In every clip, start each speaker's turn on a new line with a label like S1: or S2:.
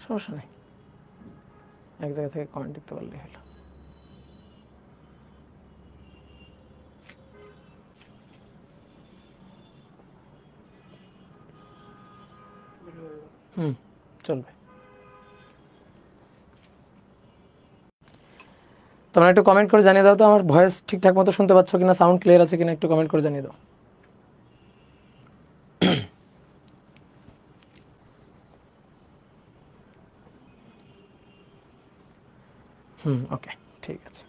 S1: সমস্যা নেই, এক জায়গা থেকে কমেন্ট দিতে পারলেই হলো। চলবে। তোমরা একটু কমেন্ট করে জানিয়ে দাও তো আমার ভয়েস ঠিকঠাক মতো শুনতে পাচ্ছ কিনা, সাউন্ড ক্লিয়ার আছে কিনা, একটু কমেন্ট করে জানিয়ে দাও। ওকে, ঠিক আছে।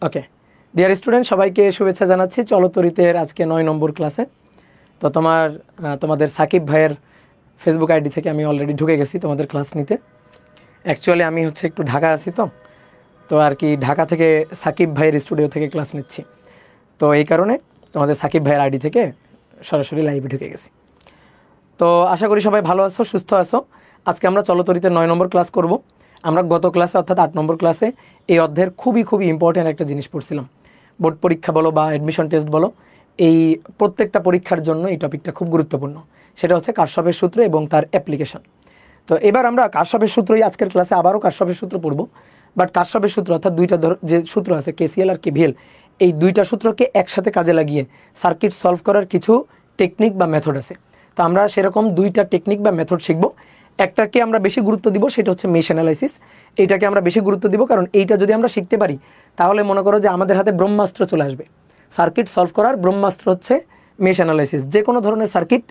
S1: ওকে ডিয়ার স্টুডেন্ট, সবাইকে শুভেচ্ছা জানাচ্ছি চলতরিতের আজকে 9 নম্বর ক্লাসে। তো তোমাদের সাকিব ভাইয়ের ফেসবুক আইডি থেকে আমি অলরেডি ঢুকে গেছি তোমাদের ক্লাস নিতে। অ্যাকচুয়ালি আমি হচ্ছে একটু ঢাকা আছি, তো আর কি ঢাকা থেকে সাকিব ভাইয়ের স্টুডিও থেকে ক্লাস নিচ্ছি। তো এই কারণে তোমাদের সাকিব ভাইয়ের আইডি থেকে সরাসরি লাইভে ঢুকে গেছি। তো আশা করি সবাই ভালো আছো, সুস্থ আছো। আজকে আমরা চলতরিতে 9 নম্বর ক্লাস করব। আমরা গত ক্লাসে অর্থাৎ 8 নম্বর ক্লাসে এই অধ্যায়ের খুবই ইম্পর্ট্যান্ট একটা জিনিস পড়ছিলাম। বোর্ড পরীক্ষা বলো বা অ্যাডমিশন টেস্ট বলো, এই প্রত্যেকটা পরীক্ষার জন্য এই টপিকটা খুব গুরুত্বপূর্ণ। সেটা হচ্ছে কারশফের সূত্র এবং তার অ্যাপ্লিকেশন। তো এবার আমরা কারশফের সূত্রই আজকের ক্লাসে আবারও কারশফের সূত্র পড়ব। বাট কারশফের সূত্র অর্থাৎ দুইটা যে সূত্র আছে কেসিএল আর কেভিএল, এই দুইটা সূত্রকে একসাথে কাজে লাগিয়ে সার্কিট সলভ করার কিছু টেকনিক বা মেথড আছে। তো আমরা সেরকম দুইটা টেকনিক বা মেথড শিখব। একটাকে আমরা বেশি গুরুত্ব দিব, সেটা হচ্ছে মেশ অ্যানালাইসিস। এইটাকে আমরা বেশি গুরুত্ব দিব কারণ এইটা যদি আমরা শিখতে পারি তাহলে মনে করো যে আমাদের হাতে ব্রহ্মাস্ত্র চলে আসবে। সার্কিট সলভ করার ব্রহ্মাস্ত্র হচ্ছে মেশ অ্যানালাইসিস। যে কোনো ধরনের সার্কিট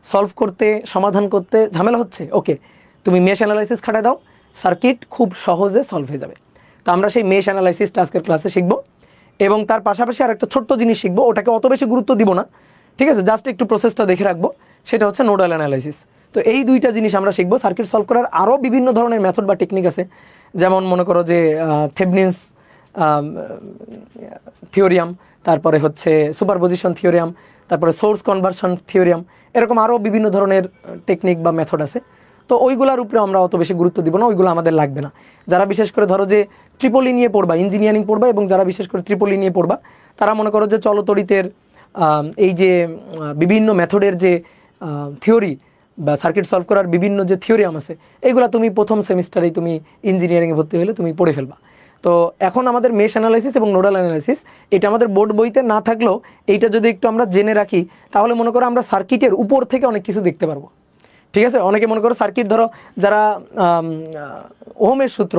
S1: সলভ করতে, সমাধান করতে ঝামেলা হচ্ছে, ওকে তুমি মেশ অ্যানালাইসিস খাটায় দাও, সার্কিট খুব সহজে সলভ হয়ে যাবে। তো আমরা সেই মেশ অ্যানালাইসিসটা আজকের ক্লাসে শিখব এবং তার পাশাপাশি আর একটা ছোট্ট জিনিস শিখবো, ওটাকে অত বেশি গুরুত্ব দিব না, ঠিক আছে, জাস্ট একটু প্রসেসটা দেখে রাখবো। সেটা হচ্ছে নোডাল অ্যানালাইসিস। তো এই দুইটা জিনিস আমরা শিখবো। সার্কিট সলভ করার আরও বিভিন্ন ধরনের মেথড বা টেকনিক আছে, যেমন মনে করো যে থেভনিন্স থিওরিয়াম, তারপরে হচ্ছে সুপারপজিশন থিওরিয়াম, তারপরে সোর্স কনভার্সন থিওরিয়াম, এরকম আরও বিভিন্ন ধরনের টেকনিক বা মেথড আছে। তো ওইগুলোর উপরে আমরা অত বেশি গুরুত্ব দিব না, ওইগুলো আমাদের লাগবে না। যারা বিশেষ করে ধরো যে ট্রিপলি নিয়ে পড়বা, ইঞ্জিনিয়ারিং পড়বা, এবং যারা বিশেষ করে ট্রিপলি নিয়ে পড়বা, তারা মনে করো যে চলতরিতের এই যে বিভিন্ন মেথডের যে থিওরি বা সার্কিট সলভ করার বিভিন্ন যে থিওরিয়াম আছে, এইগুলো তুমি প্রথম সেমিস্টারেই তুমি ইঞ্জিনিয়ারিংয়ে ভর্তি হলে তুমি পড়ে ফেলবা। তো এখন আমাদের মেশ অ্যানালাইসিস এবং নোডাল অ্যানালাইসিস, এটা আমাদের বোর্ড বইতে না থাকলেও এইটা যদি একটু আমরা জেনে রাখি তাহলে মনে করো আমরা সার্কিটের উপর থেকে অনেক কিছু দেখতে পারবো। ঠিক আছে, অনেকে মনে করো সার্কিট ধরো যারা ওহমের সূত্র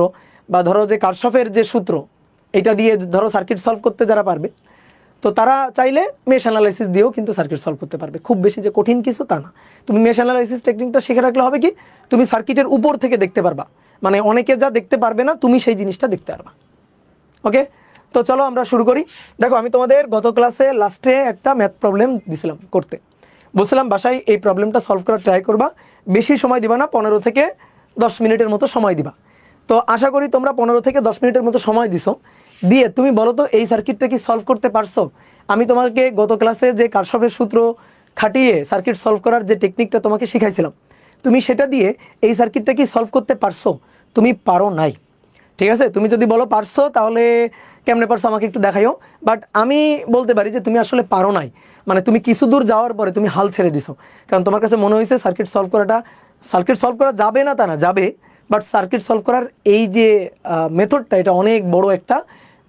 S1: বা ধরো যে কারশফের যে সূত্র, এটা দিয়ে ধরো সার্কিট সলভ করতে যারা পারবে, তো তারা চাইলে মেশ অ্যানালাইসিস দিয়েও কিন্তু সার্কিট সলভ করতে পারবে। খুব বেশি যে কঠিন কিছু তা না। তুমি মেশ অ্যানালাইসিস টেকনিকটা শিখে রাখলে হবে কি, তুমি সার্কিটের উপর থেকে দেখতে পারবা, মানে অনেকে যা দেখতে পারবে না তুমি সেই জিনিসটা দেখতে পারবা। ওকে, তো চলো আমরা শুরু করি। দেখো আমি তোমাদের গত ক্লাসে লাস্টে একটা ম্যাথ প্রবলেম দিছিলাম করতে, বলছিলাম বাসায় এই প্রবলেমটা সলভ করার ট্রাই করবা, বেশি সময় দিবা না, 15 থেকে 10 মিনিটের মতো সময় দিবা। তো আশা করি তোমরা 15 থেকে 10 মিনিটের মতো সময় দিছো, দিয়ে তুমি বলো তো এই সার্কিটটা কি সলভ করতে পারছো? আমি তোমাকে গত ক্লাসে যে কারশফের সূত্র খাটিয়ে সার্কিট সলভ করার যে টেকনিকটা তোমাকে শিখাইছিলাম, তুমি সেটা দিয়ে এই সার্কিটটা কি সলভ করতে পারছো? তুমি পারো নাই। ঠিক আছে, তুমি যদি বলো পারছো তাহলে কেমনে পারছো আমাকে একটু দেখাইও। বাট আমি বলতে পারি যে তুমি আসলে পারো নাই, মানে তুমি কিছু দূর যাওয়ার পরে তুমি হাল ছেড়ে দিছো, কারণ তোমার কাছে মনে হয়েছে সার্কিট সলভ করা যাবে না, তা না, যাবে, বাট সার্কিট সলভ করার এই যে মেথডটা, এটা অনেক বড় একটা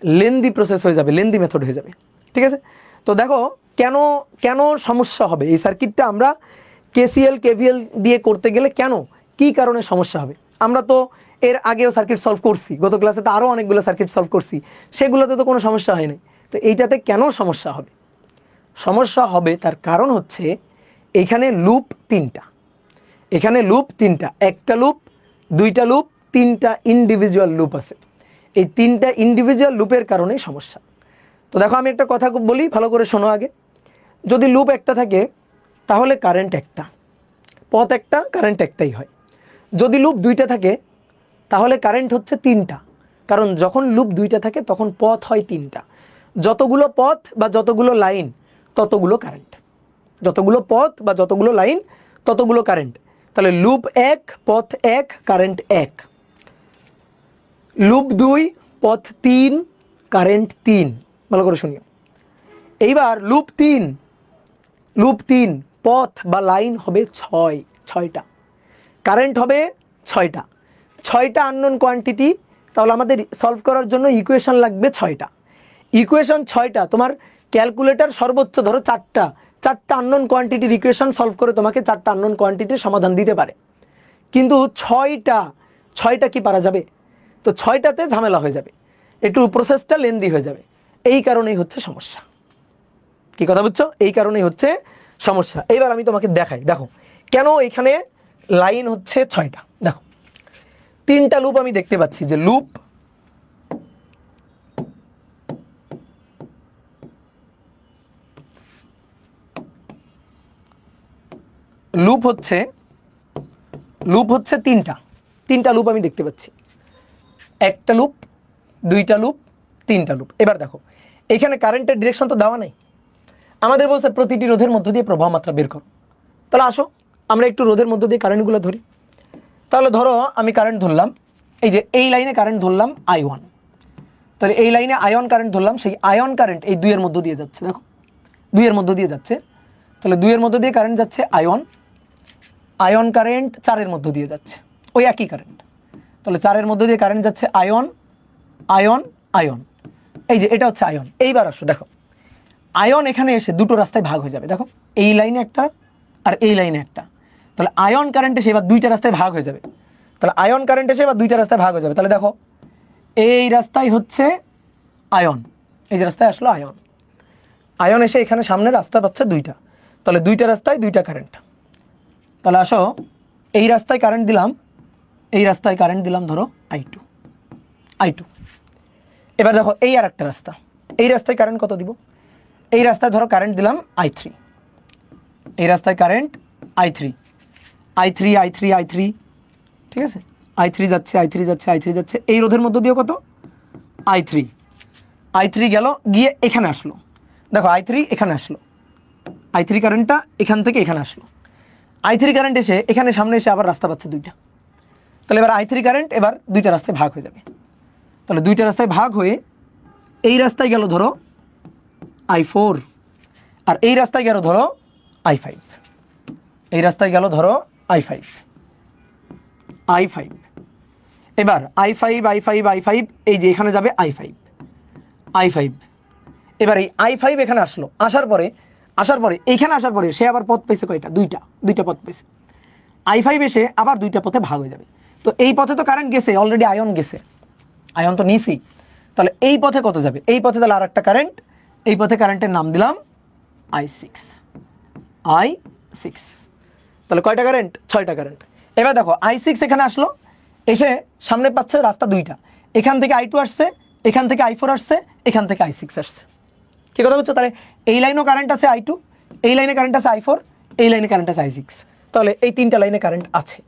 S1: লেন্দি প্রসেস হয়ে যাবে, লেন্দি মেথড হয়ে যাবে। ঠিক আছে, তো দেখো কেন কেন সমস্যা হবে এই সার্কিটটা আমরা কেসিএল কেভিএল দিয়ে করতে গেলে, কেন কি কারণে সমস্যা হবে। আমরা তো এর আগেও সার্কিট সলভ করছি, গত ক্লাসে তো আরও অনেকগুলো সার্কিট সলভ করছি, সেগুলোতে তো কোনো সমস্যা হয় নাই। তো এইটাতে কেন সমস্যা হবে? সমস্যা হবে তার কারণ হচ্ছে এখানে লুপ তিনটা, এখানে লুপ তিনটা, একটা লুপ, দুইটা লুপ, তিনটা ইন্ডিভিজুয়াল লুপ আছে। এই তিনটা ইন্ডিভিজুয়াল লুপের কারণেই সমস্যা। তো দেখো আমি একটা কথা বলি, ভালো করে শোনো আগে। যদি লুপ একটা থাকে তাহলে কারেন্ট একটা, পথ একটা, কারেন্ট একটাই হয়। যদি লুপ দুইটা থাকে তাহলে কারেন্ট হচ্ছে তিনটা, কারণ যখন লুপ দুইটা থাকে তখন পথ হয় তিনটা। যতগুলো পথ বা যতগুলো লাইন ততগুলো কারেন্ট, যতগুলো পথ বা যতগুলো লাইন ততগুলো কারেন্ট। তাহলে লুপ এক, পথ এক, কারেন্ট এক। লুপ দুই, পথ তিন, কারেন্ট তিন। ভালো করে শুনিও, এইবার লুপ 3 পথ বা লাইন হবে 6টা, কারেন্ট হবে 6টা আননোন কোয়ান্টিটি। তাহলে আমাদের সলভ করার জন্য ইকুয়েশন লাগবে 6টা। ইকুয়েশন 6টা, তোমার ক্যালকুলেটর সর্বোচ্চ ধরো 4টা আননোন কোয়ান্টিটির ইকুয়েশন সলভ করে তোমাকে 4টা আননোন কোয়ান্টিটির সমাধান দিতে পারে, কিন্তু 6টা কি পারা যাবে? তো 6টাতে ঝামেলা হয়ে যাবে, একটু প্রসেসটা লেন্দি হয়ে যাবে। এই কারণেই হচ্ছে সমস্যা। কি কথা বুঝছো? এই কারণেই হচ্ছে সমস্যা। এইবার আমি তোমাকে দেখাই, দেখো কেন এখানে লাইন হচ্ছে 6টা। দেখো 3টা লুপ আমি দেখতে পাচ্ছি, যে লুপ হচ্ছে 3টা লুপ আমি দেখতে পাচ্ছি, একটা লুপ, 2টা লুপ, 3টা লুপ। এবার দেখো এখানে কারেন্টের ডিরেকশন তো দেওয়া নাই, আমাদের বলছে প্রতিটি রোধের মধ্য দিয়ে প্রবাহ মাত্রা বের করো। তাহলে আসো আমরা একটু রোধের মধ্য দিয়ে কারেন্টগুলো ধরি। তাহলে ধরো আমি কারেন্ট ধরলাম, এই যে এই লাইনে কারেন্ট ধরলাম I1, তাহলে এই লাইনে আয়ন কারেন্ট ধরলাম, সেই আয়ন কারেন্ট এই 2 এর মধ্য দিয়ে যাচ্ছে। দেখো 2 এর মধ্য দিয়ে যাচ্ছে, তাহলে 2 এর মধ্য দিয়ে কারেন্ট যাচ্ছে আয়ন কারেন্ট 4 এর মধ্য দিয়ে যাচ্ছে, ওই একই কারেন্ট। তাহলে 4 এর মধ্য দিয়ে কারেন্ট যাচ্ছে আয়ন, এই যে এটা হচ্ছে আয়ন। এইবার আসো দেখো আয়ন এখানে এসে দুটো রাস্তায় ভাগ হয়ে যাবে। দেখো এই লাইনে একটা আর এই লাইনে একটা, তাহলে আয়ন কারেন্ট এসে এবার 2টা রাস্তায় ভাগ হয়ে যাবে। তাহলে আয়ন কারেন্ট এসে এবার 2টা রাস্তায় ভাগ হয়ে যাবে। তাহলে দেখো এই রাস্তায় হচ্ছে আয়ন, এই যে রাস্তায় আসলো আয়ন এসে এখানে সামনে রাস্তা পাচ্ছে 2টা, তাহলে 2টা রাস্তায় 2টা কারেন্ট। তাহলে আসো এই রাস্তায় কারেন্ট দিলাম, এই রাস্তায় কারেন্ট দিলাম ধরো I2। এবার দেখো এই আর একটা রাস্তা, এই রাস্তায় কারেন্ট কত দিব? এই রাস্তায় ধরো কারেন্ট দিলাম I3, এই রাস্তায় কারেন্ট I3, ঠিক আছে, I3 যাচ্ছে, এই রোধের মধ্য দিয়ে কত? I3 গেল, গিয়ে এখানে আসলো। দেখো I3 এখানে আসলো, I3 কারেন্টটা এখান থেকে এখানে আসলো। I3 কারেন্ট এসে এখানে সামনে এসে আবার রাস্তা পাচ্ছে 2টা, তাহলে এবার I3 কারেন্ট এবার 2টা রাস্তায় ভাগ হয়ে যাবে। তাহলে 2টা রাস্তায় ভাগ হয়ে এই রাস্তায় গেল ধরো I4, আর এই রাস্তায় গেল ধরো I5, এই রাস্তায় গেল ধরো I5। এবার I5 এই যে এখানে যাবে I5। এবার এই I5 এখানে আসলো, আসার পরে এইখানে আসার পরে সে আবার পথ পেয়েছে কয়টা? 2টা পথ পেয়েছে। I5 এসে আবার 2টা পথে ভাগ হয়ে যাবে। তো এই পথে তো কারেন্ট গেছে, অলরেডি আয়ন গেছে, আয়ন তো নিছি। তাহলে এই পথে কত যাবে? এই পথে তাহলে আর একটা কারেন্ট, এই পথে কারেন্টের নাম দিলাম I6। তাহলে কয়টা কারেন্ট? 6টা কারেন্ট। এবার দেখো I6 এখানে আসলো, এসে সামনে পাচ্ছে রাস্তা 2টা, এখান থেকে I2 আসছে, এখান থেকে I4 আসছে, এখান থেকে I6 আসছে। কি কথা বলছো? তাহলে এই লাইনেও কারেন্ট আছে I2, এই লাইনে কারেন্ট আছে I4, এই লাইনে কারেন্ট আছে I6। তাহলে এই 3টা লাইনে কারেন্ট আছে।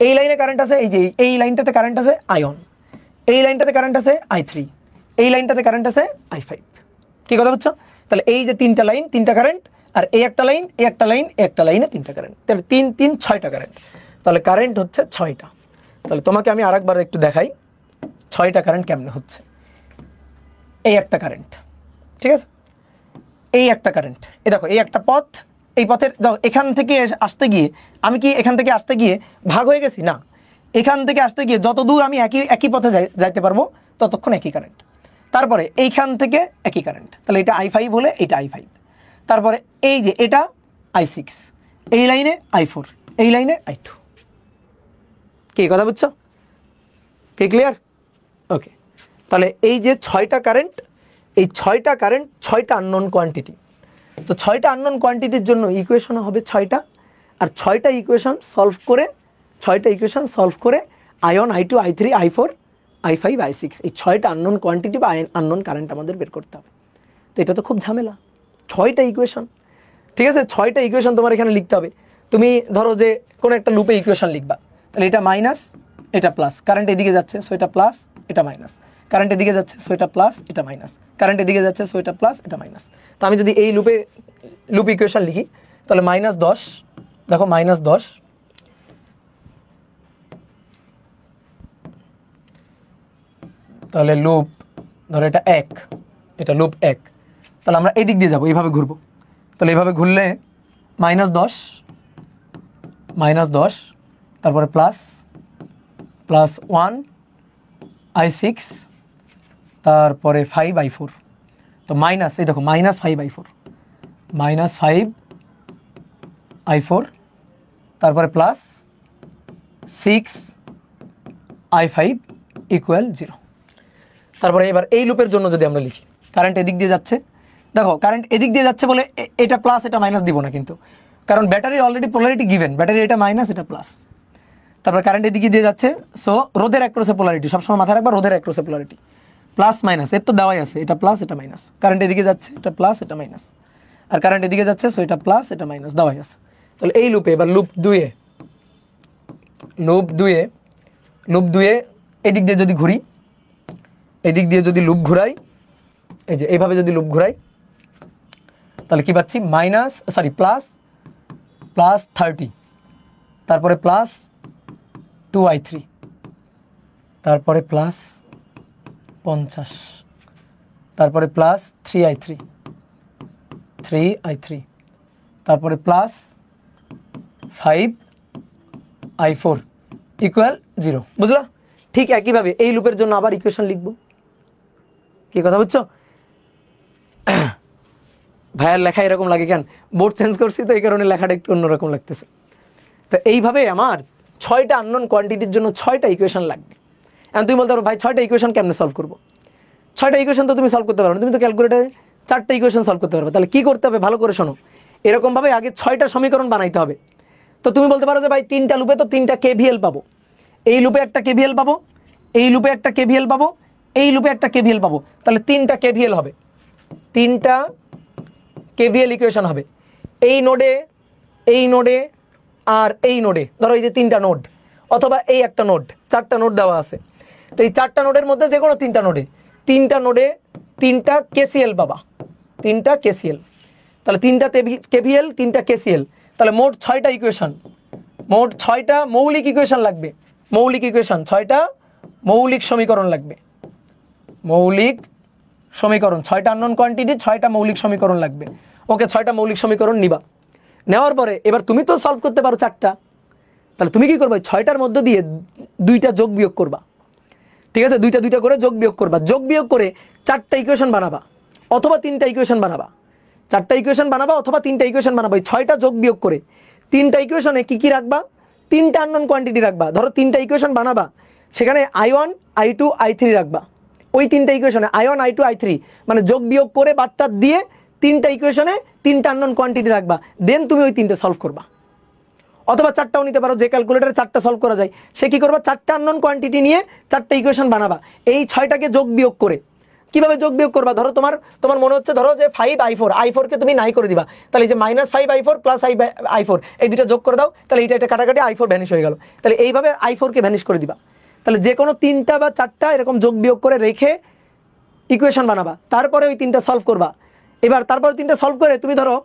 S1: এই লাইনে কারেন্ট আছে, এই যে এই লাইনটাতে কারেন্ট আছে আয়ন, এই লাইনটাতে কারেন্ট আছে I3, এই লাইনটাতে কারেন্ট আছে I5। কি কথা বুঝছো? তাহলে এই যে 3টা লাইন, 3টা কারেন্ট, আর এই একটা লাইন, এই একটা লাইন, এই একটা লাইনে 3টা কারেন্ট, তাহলে 3 6টা কারেন্ট। তাহলে কারেন্ট হচ্ছে 6টা। তাহলে তোমাকে আমি আরেকবার একটু দেখাই 6টা কারেন্ট কেমনে হচ্ছে। এই একটা কারেন্ট, ঠিক আছে, এই একটা কারেন্ট, এই দেখো এই একটা পথ, এই পথের দেখো এখান থেকে আসতে গিয়ে আমি কি এখান থেকে আসতে গিয়ে ভাগ হয়ে গেছি? না, এখান থেকে আসতে গিয়ে যত দূর আমি একই পথে যাইতে পারবো ততক্ষণ একই কারেন্ট। তারপরে এইখান থেকে একই কারেন্ট, তাহলে এটা I5 হলে এটা I5। তারপরে এই যে এটা I6, এই লাইনে I4, এই লাইনে I2। কি কথা বুঝছো? কি ক্লিয়ার? ওকে। তাহলে এই যে 6টা কারেন্ট, এই 6টা কারেন্ট 6টা আননোন কোয়ান্টিটি। তো 6টা আননোন কোয়ান্টিটির জন্য ইকুয়েশন হবে 6টা, আর 6টা ইকুয়েশন সলভ করে ion, I2, I3, I4, I5, I6 এই 6টা আননোন কোয়ান্টিটি বা আননোন কারেন্ট আমাদের বের করতে হবে। তো এটা তো খুব ঝামেলা, 6টা ইকুয়েশন, ঠিক আছে। 6টা ইকুয়েশন তোমার এখানে লিখতে হবে। তুমি ধরো যে কোনো একটা লুপে ইকুয়েশন লিখবা, তাহলে এটা মাইনাস, এটা প্লাস, কারেন্ট এদিকে যাচ্ছে সো এটা প্লাস, এটা মাইনাস, কারেন্ট এদিকে যাচ্ছে সো এটা প্লাস, এটা মাইনাস, কারেন্ট এদিকে যাচ্ছে সো এটা প্লাস, এটা মাইনাস। তো আমি যদি এই লুপ ইকুয়েশন লিখি, তাহলে -10, দেখো -10, তাহলে লুপ ধরো এটা 1, এটা লুপ 1, তাহলে আমরা এই দিক দিয়ে যাবো, এইভাবে ঘুরবো। তাহলে এইভাবে ঘুরলে -10 তারপরে +1 I6 তারপরে 5 I4, তো মাইনাস, এই দেখো -5 I4 -5 I4 তারপরে +6 I5 = 0। তারপরে এবার এই লুপের জন্য যদি আমরা লিখি, কারেন্ট এদিক দিয়ে যাচ্ছে, দেখো কারেন্ট এদিক দিয়ে যাচ্ছে বলে এটা প্লাস এটা মাইনাস দিব না কিন্তু, কারণ battery already polarity given, battery এটা মাইনাস এটা প্লাস। তারপরে কারেন্ট এদিকে দিয়ে যাচ্ছে, সো রোধের অ্যাক্রসে পোলারিটি সবসময় মাথায় রাখবা, রোধের অ্যাক্রসে পোলারিটি প্লাস মাইনাস, এর তো দেওয়াই আছে, এটা প্লাস এটা মাইনাস, কারেন্ট এদিকে যাচ্ছে এটা প্লাস এটা মাইনাস, আর কারেন্ট এদিকে যাচ্ছে, সো এটা প্লাস এটা মাইনাস দেওয়াই আছে। তাহলে এই লুপে এবার লুপ দুয়ে এদিক দিয়ে যদি ঘুরি, এদিক দিয়ে যদি লুপ ঘুরাই, এই যে এইভাবে যদি লুপ ঘুরাই, তাহলে কি পাচ্ছি +30 তারপরে +2I3 তারপরে +50 তারপরে +3I3 তারপরে +5I4 = 0। বুঝলা? ঠিক একইভাবে এই লুপের জন্য আবার ইকুয়েশন লিখব। কি কথা বুঝছো? ভাইয়ের লেখা এরকম লাগে কেন? বোর্ড চেঞ্জ করছি তো এই কারণে লেখাটা একটু অন্যরকম লাগতেছে। তো এইভাবে আমার 6টা আননোন কোয়ান্টিটির জন্য 6টা ইকুয়েশন লাগবে। এখন তুমি বলতে পারো ভাই 6টা ইকুয়েশন কেমনে সলভ করবো? 6টা ইকুয়েশন তো তুমি সলভ করতে পারো না, তুমি তো ক্যালকুলেটারে 4টা ইকুয়েশন সলভ করতে পারবে। তাহলে কি করতে হবে ভালো করে শোনো, এরকমভাবে আগে 6টা সমীকরণ বানাইতে হবে। তো তুমি বলতে পারো যে ভাই 3টা লুপে তো 3টা KVL পাবো, এই লুপে একটা KVL পাবো, এই লুপে একটা KVL পাবো, এই লুপে একটা KVL পাবো, তাহলে 3টা KVL হবে, 3টা KVL ইকুয়েশন হবে এই নোডে, এই নোডে আর এই নোডে। ধরো এই যে 3টা নোড, অথবা এই একটা নোড, 4টা নোড দেওয়া আছে। তো এই 4টা নোডের মধ্যে যে কোনো 3টা নোডে 3টা KCL পাবা, 3টা KCL। তাহলে 3টা KVL 3টা KCL, তাহলে মোট 6টা ইকুয়েশন, মোট 6টা মৌলিক ইকুয়েশন লাগবে। মৌলিক ইকুয়েশন 6টা মৌলিক সমীকরণ লাগবে, মৌলিক সমীকরণ 6টা আননোন কোয়ান্টিটি, 6টা মৌলিক সমীকরণ লাগবে। ওকে, 6টা মৌলিক সমীকরণ নিবা, নেওয়ার পরে এবার তুমি তো সলভ করতে পারো 4টা, তাহলে তুমি কি করবে 6টার মধ্যে দিয়ে 2টা যোগ বিয়োগ করবা। ঠিক আছে, 2টা করে যোগ বিয়োগ করবা, যোগ বিয়োগ করে 4টা ইকুয়েশন বানাবা অথবা 3টা ইকুয়েশন বানাবা, 4টা ইকুয়েশন বানাবা অথবা 3টা ইকুয়েশন বানাবা। 6টা যোগ বিয়োগ করে 3টা ইকুয়েশনে কি কি রাখবা? 3টা আননোন কোয়ান্টিটি রাখবা। ধরো 3টা ইকুয়েশন বানাবা, সেখানে I1 I2 I3 রাখবা। ওই 3টা ইকুয়েশনে I1 I2 I3 মানে যোগ বিয়োগ করে বারটা দিয়ে 3টা ইকুয়েশনে 3টা আননোন কোয়ান্টিটি রাখবা, দেন তুমি ওই 3টে সলভ করবা। অথবা 4টাও নিতে পারো, যে ক্যালকুলেটারে 4টা সলভ করা যায় সে কি করবা, 4টা আননোন কোয়ান্টিটি নিয়ে 4টা ইকুয়েশন বানাবা। এই 6টাকে যোগ বিয়োগ করে কিভাবে যোগ বিয়োগ করবা? ধরো তোমার মনে হচ্ছে ধরো যে 5I4 কে তুমি নাই করে দিবা, তাহলে এই যে -5I4 +I4 এই দুটো যোগ করে দাও, তাহলে এটা কাটাকাটি I4 ভ্যানিশ হয়ে গেল। তাহলে এইভাবে I4 কে ভ্যানিশ করে দিবা। তাহলে যে কোনো 3টা বা 4টা এরকম যোগ বিয়োগ করে রেখে ইকুয়েশন বানাবা, তারপরে ওই 3টা সলভ করবা। এবার তারপরে 3টা সলভ করে তুমি ধরো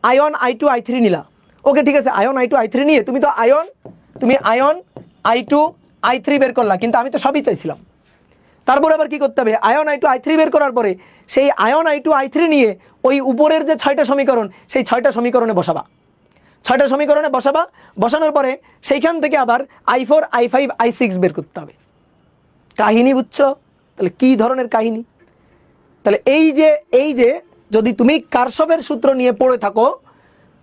S1: I1 I2 I3 নিলা। ওকে ঠিক আছে, I1 I2 I3 নিয়ে তুমি I1 I2 I3 বের করলা, কিন্তু আমি তো সবই চাইছিলাম। তারপরে আবার কি করতে হবে, I1 I2 I3 বের করার পরে সেই I1 I2 I3 নিয়ে ওই উপরের যে 6টা সমীকরণ, সেই 6টা সমীকরণে বসাবা। 6টা সমীকরণে বসাবা, বসানোর পরে সেইখান থেকে আবার I4 I5 I6 বের করতে হবে। কাহিনী বুঝছো? তাহলে কি ধরনের কাহিনী? তাহলে এই যে যদি তুমি কারশফের সূত্র নিয়ে পড়ে থাকো,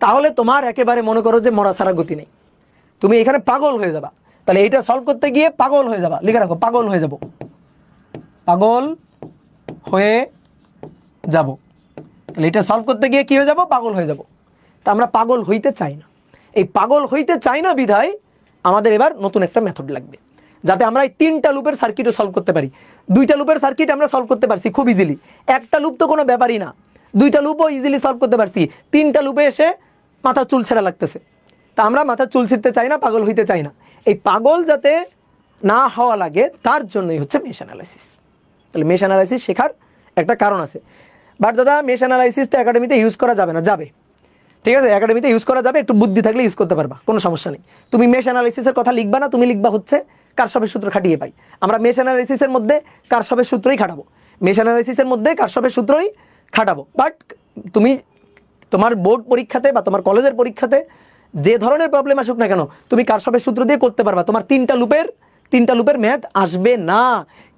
S1: তাহলে তোমার একেবারে মনে করো যে মরা ছাড়া গতি নেই, তুমি এখানে পাগল হয়ে যাবা। তাহলে এইটা সলভ করতে গিয়ে পাগল হয়ে যাবা, লিখে রাখো পাগল হয়ে যাব, পাগল হয়ে যাব। তাহলে এটা সলভ করতে গিয়ে কি হয়ে যাব, পাগল হয়ে যাব। তা আমরা পাগল হইতে চাই না, এই পাগল হইতে চাই না বিধায় আমাদের এবার নতুন একটা মেথড লাগবে, যাতে আমরা এই 3টা লুপের সার্কিটও সলভ করতে পারি। 2টা লুপের সার্কিট আমরা সলভ করতে পারছি খুব ইজিলি, একটা লুপ তো কোনো ব্যাপারই না, 2টা লুপও ইজিলি সলভ করতে পারছি, 3টা লুপে এসে মাথা চুল ছেঁড়া লাগতেছে। তা আমরা মাথা চুল ছিঁড়তে চাই না, পাগল হইতে চাই না। এই পাগল যাতে না হওয়া লাগে তার জন্যই হচ্ছে মেশ অ্যানালাইসিস। তাহলে মেশ অ্যানালাইসিস শেখার একটা কারণ আছে। বাট দাদা মেশ অ্যানালাইসিস তো একাডেমিতে ইউজ করা যাবে না, যাবে, ঠিক আছে, একাডেমিতে ইউজ করা যাবে, একটু বুদ্ধি থাকলে ইউজ করতে পারবা, কোনো সমস্যা নেই। তুমি মেশ অ্যানালাইসিসের কথা লিখবা না, তুমি লিখবা হচ্ছে কারশফের সূত্র খাটিয়ে পাই। আমরা মেশ অ্যানালাইসিসের মধ্যে কারশফের সূত্রই খাটাবো, মেশ অ্যানালাইসিসের মধ্যে কারশফের সূত্রই খাটাবো। বাট তুমি তোমার বোর্ড পরীক্ষাতে বা তোমার কলেজের পরীক্ষাতে যে ধরনের প্রবলেম আসুক না কেন, তুমি কারশফের সূত্র দিয়ে করতে পারবা, তোমার তিনটা লুপের ম্যাথ আসবে না।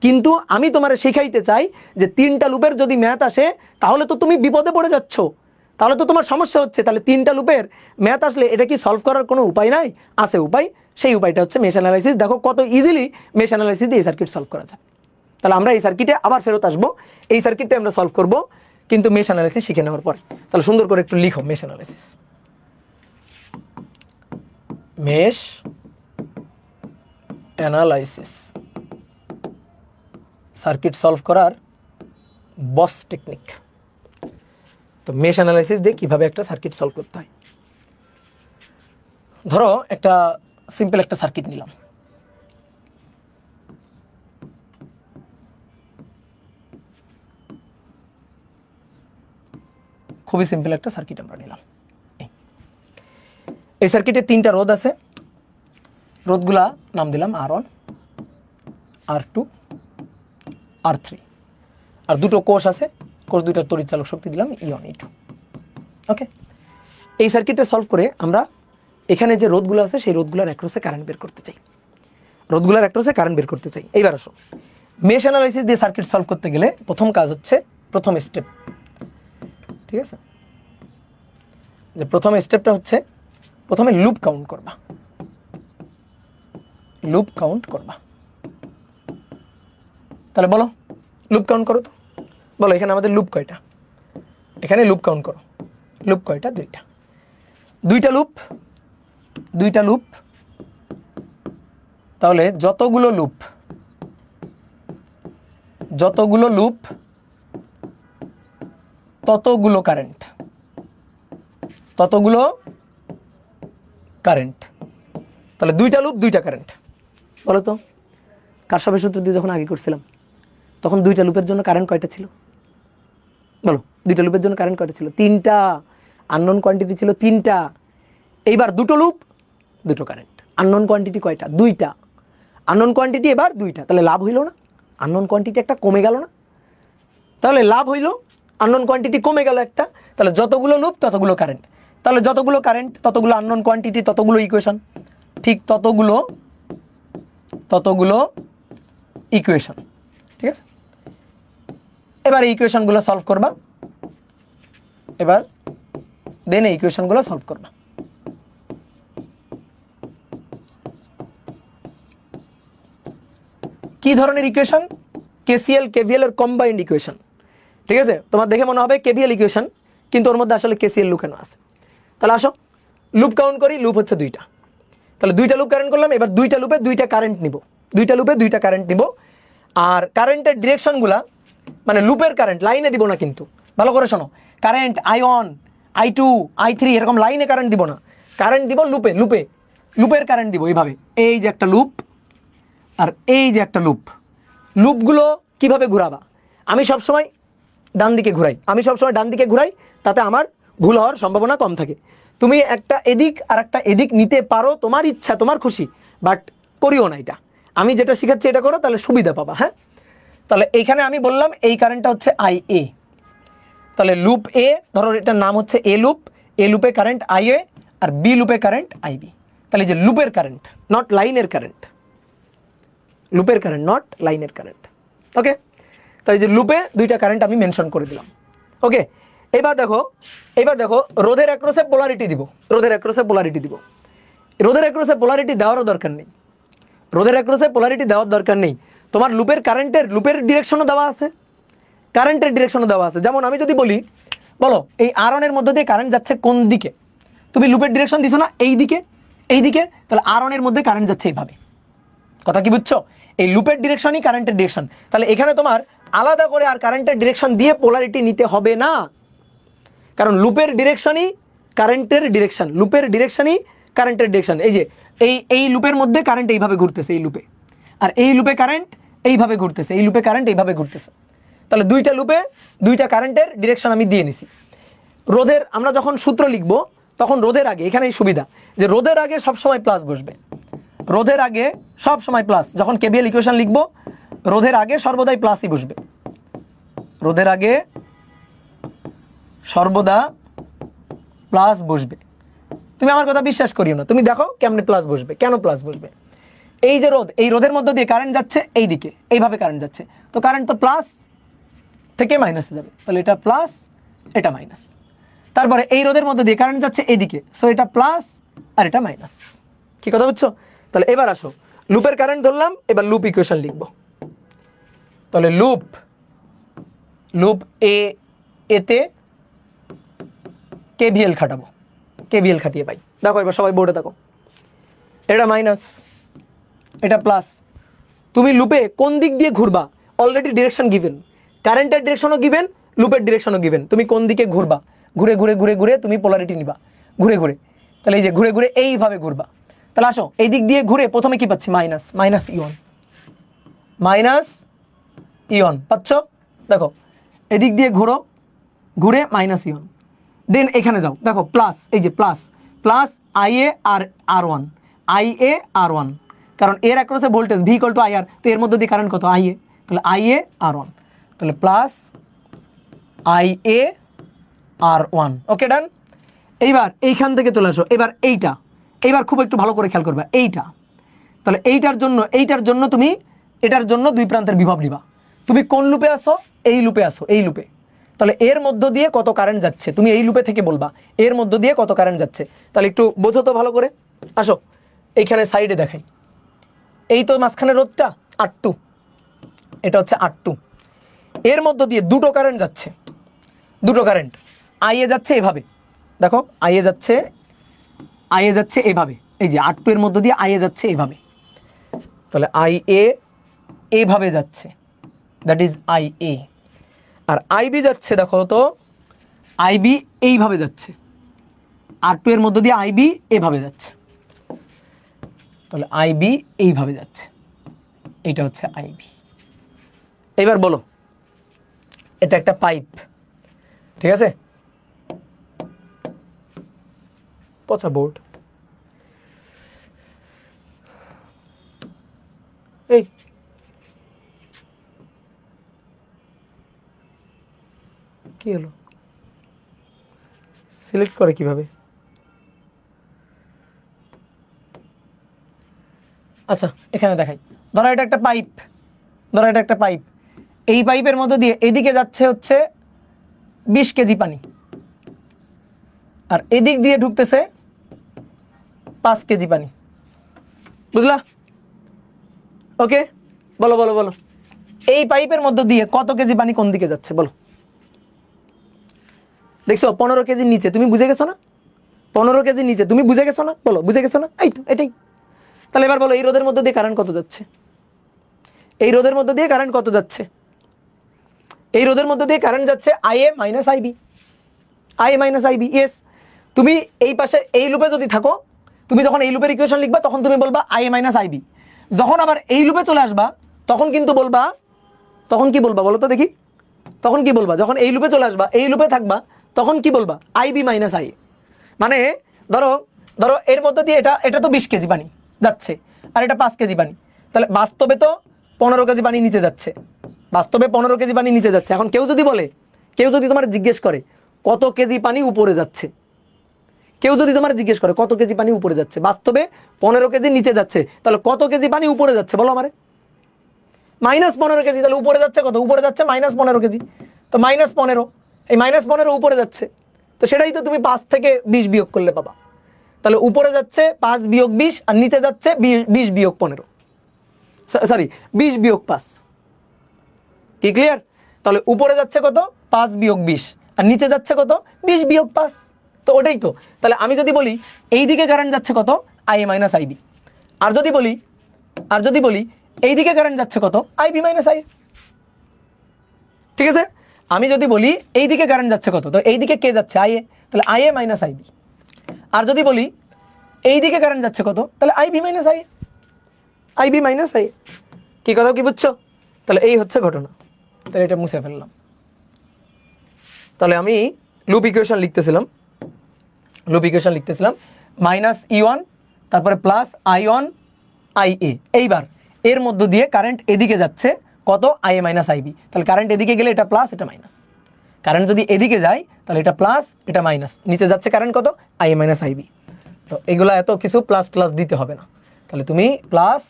S1: কিন্তু আমি তোমার শেখাইতে চাই যে 3টা লুপের যদি ম্যাথ আসে তাহলে তো তুমি বিপদে পড়ে যাচ্ছ, তাহলে তো তোমার সমস্যা হচ্ছে। তাহলে 3টা লুপের ম্যাথ আসলে এটা কি সলভ করার কোনো উপায় নাই? আছে উপায়, সেই উপায়টা হচ্ছে মেশ অ্যানালাইসিস। দেখো কত ইজিলি মেশ অ্যানালাইসিস দিয়ে এই সার্কিট সলভ করা যায়। তাহলে আমরা এই সার্কিটে আবার ফেরত আসবো, এই সার্কিটটা আমরা সলভ করব কিন্তু মেশ অ্যানালাইসিস শিখে নেওয়ার পরে। তাহলে সুন্দর করে একটু লিখো mesh analysis. Mesh analysis circuit solve করার বস টেকনিক। তো মেশ অ্যানালাইসিস দিয়ে কিভাবে একটা সার্কিট সলভ করতে হয়। ধরো একটা সিম্পল একটা সার্কিট নিলাম, খুবই সিম্পল একটা সার্কিট আমরা নিলাম। এই সার্কিটে 3টা রোধ আছে, রোধগুলা নাম দিলাম R1, R2, R3, আর 2টো কোষ আছে, কোষ 2টার তড়িৎ চালক শক্তি দিলাম E1, E2। ওকে, এই সার্কিটটা সলভ করে আমরা এখানে যে রোধগুলো আছে সেই রোধগুলোর অ্যাক্রসে কারেন্ট বের করতে চাই, এইবার আসো, মেশ অ্যানালাইসিস দিয়ে সার্কিট সলভ করতে গেলে প্রথম কাজ হচ্ছে, প্রথম স্টেপ, ঠিক আছে, যে প্রথম স্টেপটা হচ্ছে প্রথমে লুপ কাউন্ট করবা। তাহলে বলো লুপ কাউন্ট করো তো, বলো এখানে আমাদের লুপ কয়টা, এখানে লুপ কাউন্ট করো, লুপ কয়টা? 2টা লুপ। তাহলে যতগুলো লুপ ততগুলো কারেন্ট, তাহলে 2টা লুপ 2টা কারেন্ট। বলো তো কারশফের সূত্র দিয়ে যখন আগে করছিলাম তখন 2টা লুপের জন্য কারেন্ট কয়টা ছিল? বলো 2টা লুপের জন্য কারেন্ট কয়টা ছিল? 3টা। আননোন কোয়ান্টিটি ছিল 3টা। এইবার 2টো লুপ 2টো কারেন্ট। আননোন কোয়ান্টিটি কয়টা? 2টা। আননোন কোয়ান্টিটি এবার 2টা। তাহলে লাভ হইল না? আননোন কোয়ান্টিটি একটা কমে গেল না? তাহলে লাভ হইল, আননোন কোয়ান্টিটি কমে গেল একটা। তাহলে যতগুলো লুপ ততগুলো কারেন্ট, তাহলে যতগুলো কারেন্ট ততগুলো আননোন কোয়ান্টিটি, ততগুলো ইকুয়েশন, ঠিক ততগুলো ইকুয়েশন, ঠিক আছে। এবার এই ইকুয়েশনগুলো সলভ করবা, কি ধরনের ইকুয়েশন? কেসিএল কেভিএল এর কম্বাইন্ড ইকুয়েশন, ঠিক আছে। তোমার দেখে মনে হবে কেভিএল ইকুয়েশন, কিন্তু ওর মধ্যে আসলে কেসিএল লুকানো আছে। তাহলে আসো লুপ কাউন্ট করি, লুপ হচ্ছে 2টা। তাহলে 2টা লুপ কারেন্ট করলাম, এবার 2টা লুপে 2টা কারেন্ট নিব। আর কারেন্টের ডিরেকশনগুলা, মানে লুপের কারেন্ট লাইনে দিব না, কিন্তু ভালো করে শোনো, কারেন্ট I1, I2, I3 এরকম লাইনে কারেন্ট দিব না, কারেন্ট দিব লুপের কারেন্ট দিব এইভাবে। এই যে একটা লুপ আর এই যে একটা লুপ, লুপগুলো কিভাবে ঘোরাবা? আমি সবসময় ডান দিকে ঘুরাই, তাতে আমার ভুল হওয়ার সম্ভাবনা কম থাকে। তুমি একটা এদিক আর একটা এদিক নিতে পারো, তোমার ইচ্ছা, তোমার খুশি, বাট করিও না এটা। আমি যেটা শিখাচ্ছি এটা করো, তাহলে সুবিধা পাবা। হ্যাঁ, তাহলে এইখানে আমি বললাম এই কারেন্টটা হচ্ছে IA। তাহলে লুপ এ, ধরো এটার নাম হচ্ছে এ লুপে কারেন্ট IA, আর বি লুপে কারেন্ট IB। তাহলে যে লুপের কারেন্ট, নট লাইনের কারেন্ট, ওকে। তাই যে লুপে 2টা কারেন্ট আমি মেনশন করে দিলাম, ওকে। এবার দেখো রোধের অ্যাক্রসে পোলারিটি দিব, রোধের অ্যাক্রসে পোলারিটি দেওয়ার দরকার নেই। তোমার লুপের ডিরেকশনও দেওয়া আছে, কারেন্টের ডিরেকশনও দেওয়া আছে। যেমন আমি যদি বলি, বলো এই R1 এর মধ্যে দিয়ে কারেন্ট যাচ্ছে কোন দিকে, তুমি লুপের ডিরেকশন দিছো না এই দিকে, তাহলে R1 এর মধ্যে কারেন্ট যাচ্ছে এইভাবে। কথা কি বুঝছো? এই লুপের ডিরেকশনই কারেন্টের ডিরেকশন। তাহলে এখানে তোমার আলাদা করে আর কারেন্টের ডিরেকশন দিয়ে পোলারিটি নিতে হবে না, কারণ লুপের ডিরেকশনই কারেন্টের ডিরেকশন, এই যে এই লুপের মধ্যে কারেন্ট এইভাবে ঘুরতেছে, এই লুপে, আর এই লুপে কারেন্ট এইভাবে ঘুরতেছে, তাহলে 2টা লুপে 2টা কারেন্টের ডিরেকশন আমি দিয়ে নিছি। রোধের আমরা যখন সূত্র লিখবো তখন রোধের আগে, এখানেই সুবিধা যে রোধের আগে সবসময় প্লাস বসবে, যখন কেভিএল ইকুয়েশন লিখবো রোধের আগে সর্বদাই প্লাসই বসবে, সর্বদা প্লাস বসবে। তুমি আমার কথা বিশ্বাস করিও না, তুমি দেখো কেমনে প্লাস বসবে। কেন প্লাস বসবে? এই যে রোধ, এই রোধের মধ্য দিয়ে কারেন্ট যাচ্ছে এই দিকে, এইভাবে কারেন্ট যাচ্ছে, তো কারেন্ট তো প্লাস থেকে মাইনাসে যাবে, তাহলে এটা প্লাস এটা মাইনাস। তারপরে এই রোধের মধ্যে দিয়ে কারেন্ট যাচ্ছে এদিকে, সো এটা প্লাস আর এটা মাইনাস। কি কথা বুঝছো? তাহলে এবার আসো, লুপের কারেন্ট ধরলাম, এবার লুপ ইকুয়েশন লিখবো। তাহলে লুপ এতে কেভিএল খাটাবো, কেভিএল খাটিয়ে পাই। দেখো এবার সবাই বোর্ডে দেখো, এটা মাইনাস এটা প্লাস। তুমি লুপে কোন দিক দিয়ে ঘুরবা অলরেডি ডিরেকশন গিভেন, কারেন্টের ডিরেকশনও গিভেন, লুপের ডিরেকশনও গিভেন। তুমি কোন দিকে ঘুরবা, ঘুরে ঘুরে ঘুরে ঘুরে তুমি পোলারিটি নিবা ঘুরে ঘুরে। তাহলে এই যে ঘুরে ঘুরে এইভাবে ঘুরবা। তাহলে আসো এই দিক দিয়ে ঘুরে প্রথমে কি পাচ্ছি? মাইনাস, মাইনাস ইয়ন, মাইনাস ইয়ন পাচ্ছ। দেখো এদিক দিয়ে ঘুরো, ঘুরে মাইনাস ইয়ন, দেন এখানে যাও, দেখো প্লাস, এই যে প্লাস প্লাস IA আর ওয়ান, IA আর1, কারণ এর অ্যাক্রসে ভোল্টেজ V = IR, তো এর মধ্যে দিয়ে কারেন্ট কত? IA, তাহলে IA আর1, তাহলে প্লাস IA আর1। ওকে ডান। এইবার এইখান থেকে চলে আসো, এবার এইটা, এইবার খুব একটু ভালো করে খেয়াল করবা এইটা। তাহলে এইটার জন্য তুমি এটার জন্য দুই প্রান্তের বিভব নিবা। তুমি কোন লুপে আসো? এই লুপে আসো, এই লুপে। তাহলে এর মধ্য দিয়ে কত কারেন্ট যাচ্ছে তুমি এই লুপে থেকে বলবা, এর মধ্য দিয়ে কত কারেন্ট যাচ্ছে। তাহলে একটু বোঝো তো ভালো করে। আসো এইখানে সাইডে দেখাই, এই তো মাঝখানে রোধটা R2, এটা হচ্ছে R2, এর মধ্য দিয়ে দুটো কারেন্ট যাচ্ছে, দুটো কারেন্ট। IA যাচ্ছে এভাবে, দেখো IA যাচ্ছে এভাবে, এই যে R2 এর মধ্য দিয়ে IA যাচ্ছে এভাবে। তাহলে IA এইভাবে যাচ্ছে, দ্যাট ইজ IA। আর IB যাচ্ছে, দেখো তো IB এইভাবে যাচ্ছে, R2 এর মধ্য দিয়ে IB এভাবে যাচ্ছে। তাহলে IB এইভাবে যাচ্ছে, এইটা হচ্ছে IB। এবার বলো, এটা একটা পাইপ, ঠিক আছে? পচা বোর্ড, এই কি হলো? সিলেক্ট করে কিভাবে? আচ্ছা এখানে দেখাই, ধরো এটা একটা পাইপ, ধরো এটা একটা পাইপ, এই পাইপের মধ্যে দিয়ে এদিকে যাচ্ছে হচ্ছে 20 কেজি পানি, আর এদিক দিয়ে ঢুকতেছে 5 কেজি পানি, বুঝলা? ওকে, বলো বলো বলো, এই পাইপের মধ্যে দিয়ে কত কেজি পানি কোন দিকে যাচ্ছে বলো? দেখছো 15 কেজির নিচে, তুমি বুঝে গেছো না? 15 কেজির নিচে তুমি বুঝে গেছো না? বলো বুঝে গেছো না? এই তো এটাই। তাহলে এবার বলো এই রোধের মধ্যে দিয়ে কারেন্ট কত যাচ্ছে? এই রোধের মধ্যে দিয়ে কারেন্ট কত যাচ্ছে? এই রোধের মধ্যে দিয়ে কারেন্ট যাচ্ছে IA - IB, IA - IB। Yes, তুমি এই পাশে এই লুপে যদি থাকো, তুমি যখন এই লুপের ইকুয়েশন লিখবা তখন তুমি বলবা IA - IB। যখন আবার এই লুপে চলে আসবা তখন কিন্তু বলবা, তখন কি বলবা বলো তো দেখি? তখন কি বলবা? যখন এই লুপে চলে আসবা, এই লুপে থাকবা, তখন কি বলবা? IB - IA। মানে ধরো ধরো এর মধ্যে দিয়ে এটা তো 20 কেজি পানি যাচ্ছে, আর এটা 5 কেজি পানি, তাহলে বাস্তবে তো 15 কেজি পানি নিচে যাচ্ছে, বাস্তবে 15 কেজি পানি নিচে যাচ্ছে। এখন কেউ যদি বলে, কেউ যদি তোমার জিজ্ঞেস করে কত কেজি পানি উপরে যাচ্ছে, কেউ যদি তোমার জিজ্ঞেস করে কত কেজি পানি উপরে যাচ্ছে, বাস্তবে 15 কেজি নিচে যাচ্ছে, তাহলে কত কেজি পানি উপরে যাচ্ছে বলো আমারে? -15 কেজি। তাহলে উপরে যাচ্ছে কত? উপরে যাচ্ছে -15 কেজি। তো -15, এই -15 উপরে যাচ্ছে, তো সেটাই তো তুমি 5 থেকে 20 বিয়োগ করলে পাবা। তাহলে উপরে যাচ্ছে 5 বিয়োগ 20, আর নিচে যাচ্ছে 20 বিয়োগ 15, সরি 20 বিয়োগ 5। কি ক্লিয়ার? তাহলে উপরে যাচ্ছে কত? 5 বিয়োগ 20, আর নিচে যাচ্ছে কত? 20 বিয়োগ 5। তো ওটাই তো। তাহলে আমি যদি বলি এই দিকে কারেন্ট যাচ্ছে কত? IA - IB। আর যদি বলি এই দিকে কারেন্ট যাচ্ছে কত? IB - IA। ঠিক আছে? আমি যদি বলি এই দিকে কারেন্ট যাচ্ছে কত, তো এই দিকে কে যাচ্ছে? IA, তাহলে IA - IB। আর যদি বলি এই দিকে কারেন্ট যাচ্ছে কত, তাহলে IB - IA, IB - IA। কি কথা কি বুঝছো? তাহলে এই হচ্ছে ঘটনা। তাহলে এটা মুছে ফেললাম। তাহলে আমি লুপ ইকুয়েশন লিখতেছিলাম, -E1, তারপরে প্লাস I1 IA। এইবার এর মধ্য দিয়ে কারেন্ট এদিকে যাচ্ছে কত? IA - IB। তাহলে কারেন্ট এদিকে গেলে এটা প্লাস, এটা মাইনাস। কারেন্ট যদি এদিকে যায় তাহলে এটা প্লাস, এটা মাইনাস, নিচে যাচ্ছে কারেন্ট কত, আইএ মাইনাস আইবি। তো এগুলো এত কিছু প্লাস প্লাস দিতে হবে না, তাহলে তুমি প্লাস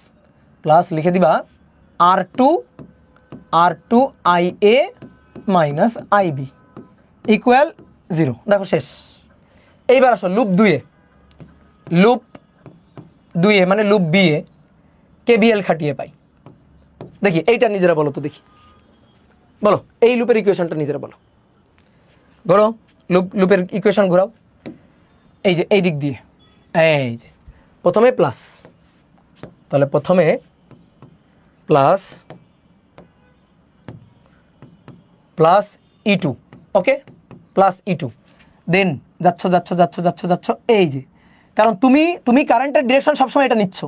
S1: প্লাস লিখে দিবা R2 IA minus IB equal 0। দেখো শেষ। এইবার আসো লুপ 2 মানে লুপ বি এ কেবিএল খাটিয়ে পাই। দেখি এইটা নিজেরা বলো তো, দেখি বলো এই লুপের ইকুয়েশনটা নিজেরা বলো। ঘোরো লুপের ইকুয়েশন ঘোরাও, এই যে এই দিক দিয়ে, এই যে প্রথমে প্লাস, তাহলে প্রথমে প্লাস প্লাস E2, ওকে, প্লাস E2, দেন যাচ্ছ, এই যে, কারণ তুমি কারেন্টের ডিরেকশন সবসময় এটা নিচ্ছ,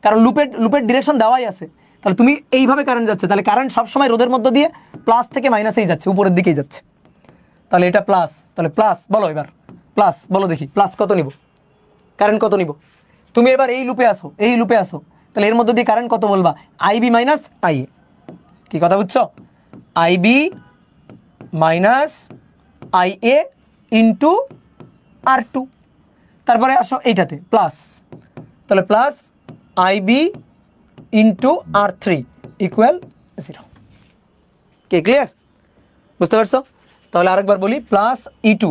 S1: কারণ লুপের ডিরেকশন দেওয়াই আছে, তাহলে তুমি এইভাবে কারেন্ট যাচ্ছে, তাহলে কারেন্ট সবসময় রোধের মধ্য দিয়ে প্লাস থেকে মাইনাসেই যাচ্ছে, উপরের দিকেই যাচ্ছে। তাহলে এটা প্লাস, তাহলে প্লাস বলো, এবার প্লাস বলো দেখি, প্লাস কত নিব, কারেন্ট কত নিব। তুমি এবার এই লুপে আসো, তাহলে এর মধ্যে দিয়ে কারেন্ট কত বলবা, আইবি মাইনাস আইএ। কি কথা বুঝছো, IB minus IA into R2। তারপরে আসো এইটাতে প্লাস, তাহলে plus IB into R3 equal 0। কে ক্লিয়ার, বুঝতে পারছো? তাহলে আরেকবার বলি, plus E2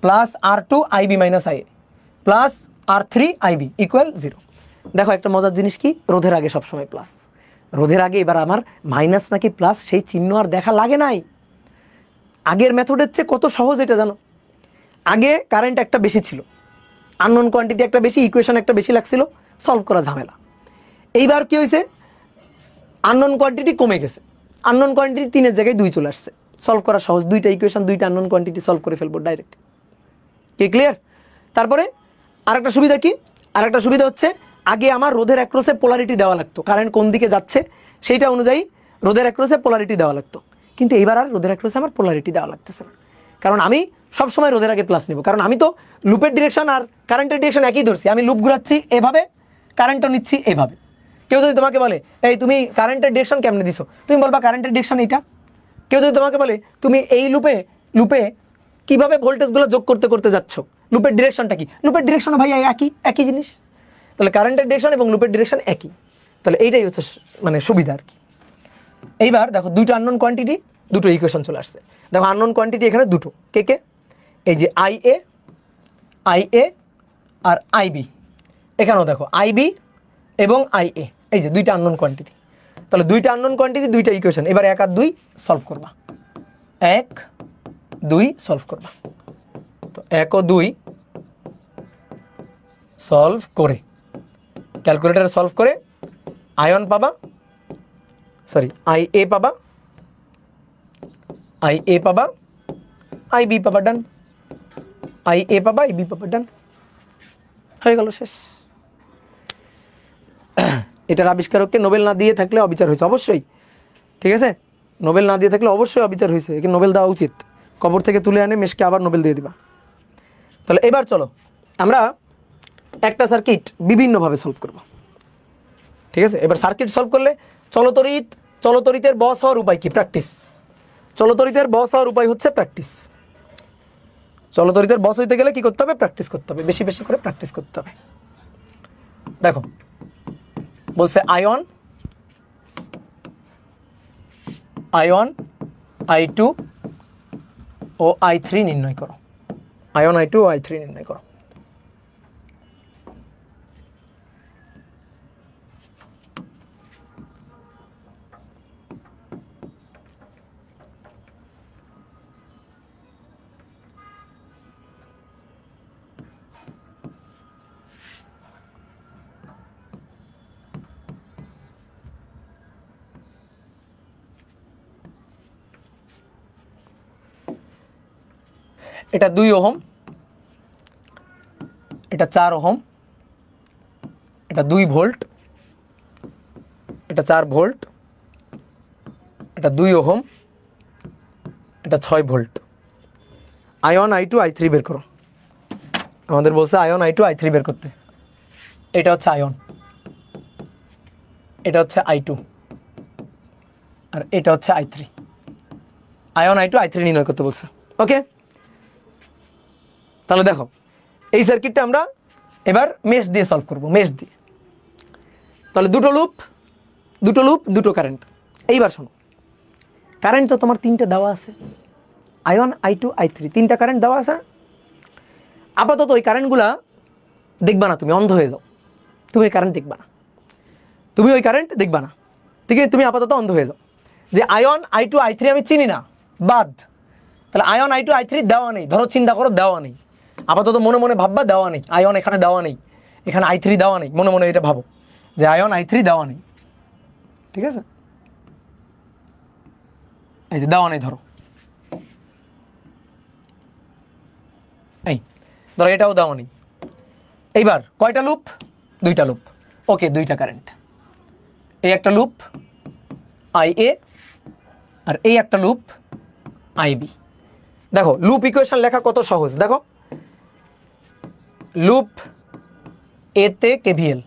S1: plus R2 IB minus IA plus R3 IB equal 0। দেখো একটা মজার জিনিস কি, রোধের আগে সবসময় প্লাস, রোধের আগে এবার আমার মাইনাস নাকি প্লাস সেই চিহ্ন আর দেখা লাগে নাই। আগের মেথডের চেয়ে কত সহজ এটা জানো। আগে কারেন্ট একটা বেশি ছিল, আননোন কোয়ান্টিটি একটা বেশি, ইকুয়েশন একটা বেশি লাগছিল, সলভ করা ঝামেলা। এইবার কি হয়েছে, আননোন কোয়ান্টিটি কমে গেছে, আননোন কোয়ান্টিটি 3-এর জায়গায় 2 চলে আসছে, সলভ করা সহজ, 2টা ইকুয়েশন 2টা আননোন কোয়ান্টিটি সলভ করে ফেলবো ডাইরেক্ট। কি ক্লিয়ার? তারপরে আরেকটা সুবিধা কি, আরেকটা সুবিধা হচ্ছে আগে আমার রোধের অ্যাক্রসে পোলারিটি দেওয়া লাগতো, কারেন্ট কোন দিকে যাচ্ছে সেইটা অনুযায়ী রোধের অ্যাক্রসে পোলারিটি দেওয়া লাগতো, কিন্তু এইবার আর রোধের অ্যাক্রসে আমার পোলারিটি দেওয়া লাগতেছে না, কারণ আমি সবসময় রোধের আগে প্লাস নেব, কারণ আমি তো লুপের ডিরেকশন আর কারেন্টের ডিরেকশন একই ধরছি, আমি লুপ ঘুরাচ্ছি এভাবে, কারেন্টও নিচ্ছি এভাবে। কেউ যদি তোমাকে বলে এই তুমি কারেন্টের ডিরেকশন কেমনে দিছো, তুমি বলবা কারেন্টের ডিরেকশন এইটা। কেউ যদি তোমাকে বলে তুমি এই লুপে কিভাবে ভোল্টেজগুলো যোগ করতে করতে যাচ্ছ, লুপের ডিরেকশনটা কি, লুপের ডিরেকশন ভাই একই জিনিস, তাহলে কারেন্টের ডিরেকশন এবং লুপের ডিরেকশন একই, তাহলে এইটাই হচ্ছে মানে সুবিধা আর কি। এইবার দেখো 2টা আননোন কোয়ান্টিটি, 2টো ইকুয়েশন চলে আসছে। দেখো আননোন কোয়ান্টিটি এখানে 2টো, কে এই যে আইএ আর আইবি, এখানেও দেখো আইবি এবং আইএ, এই যে 2টা আননোন কোয়ান্টিটি, তাহলে 2টা আননোন কোয়ান্টিটি 2টা ইকুয়েশন, এবার 1 আর 2 সলভ করবা, 1 2 সলভ করবা। তো 1 ও 2 সলভ করে ক্যালকুলেটারে সলভ করে আয়ন পাবা, সরি আইএ পাবা, আইবি পাবা, ডান, আইএ পাবা, আইবি পাবা, ডান, হয়ে গেল, শেষ। এটার আবিষ্কারককে নোবেল না দিয়ে থাকলে অবিচার হয়েছে অবশ্যই, ঠিক আছে, নোবেল না দিয়ে থাকলে অবশ্যই অবিচার হয়েছে, একে নোবেল দেওয়া উচিত, কবর থেকে তুলে এনে মেশকে আবার নোবেল দিয়ে দিবা। তাহলে এবার চলো আমরা একটা সার্কিট বিভিন্নভাবে সলভ করব, ঠিক আছে। এবার সার্কিট সলভ করলে চলতরিতের বস হওয়ার উপায় কি, প্র্যাকটিস। চলতরিতের বস হওয়ার উপায় হচ্ছে প্র্যাকটিস। চলতরিতের বস হইতে গেলে কি করতে হবে, প্র্যাকটিস করতে হবে, বেশি বেশি করে প্র্যাকটিস করতে হবে। দেখো বলছে আয়ন I2 ও I3 নির্ণয় করো, আয়ন I2 ও I3 নির্ণয় করো। এটা 2 ওহম, এটা 4 ওহম, এটা 2 ভোল্ট, এটা 4 ভোল্ট, এটা 2 ওহম, এটা 6 ভোল্ট। আয়ন I2 I3 বের করো, আমাদের বলছে আয়ন I2 I3 বের করতে। এটা হচ্ছে আয়ন, এটা হচ্ছে I2 আর এটা হচ্ছে I3। আয়ন I2 I3 নির্ণয় করতে বলছে। ওকে, তাহলে দেখো এই সার্কিটটা আমরা এবার মেশ দিয়ে সলভ করব, মেশ দিয়ে। তাহলে দুটো লুপ দুটো কারেন্ট। এইবার শোনো, কারেন্ট তো তোমার তিনটা দেওয়া আছে, আয়ন I2 I3 তিনটা কারেন্ট দেওয়া আছে। আপাতত ওই কারেন্টগুলা দেখবা না, তুমি অন্ধ হয়ে যাও, তুমি ওই কারেন্ট দেখবা না, তুমি ওই কারেন্ট দেখবা না, ঠিক আছে? তুমি আপাতত অন্ধ হয়ে যাও যে আয়ন I2 I3 আমি চিনি না, বাদ। তাহলে আয়ন I2 I3 দেওয়া নেই, ধরো চিন্তা করো দেওয়া নেই, আপাতত মনে মনে ভাববা দেওয়া নেই, আয়ন এখানে দেওয়া নেই, এখানে I3 দেওয়া নেই, মনে মনে এটা ভাবো যে আয়ন I3 দেওয়া নেই, ঠিক আছে? এই যে দেওয়া নেই, ধরো এই ধরো এটাও দেওয়া নেই। এইবার কয়টা লুপ? দুইটা লুপ। ওকে, দুইটা কারেন্ট, এই একটা লুপ IA আর এই একটা লুপ IB। দেখো লুপ ইকুয়েশন লেখা কত সহজ, দেখো লুপ এতে KVL,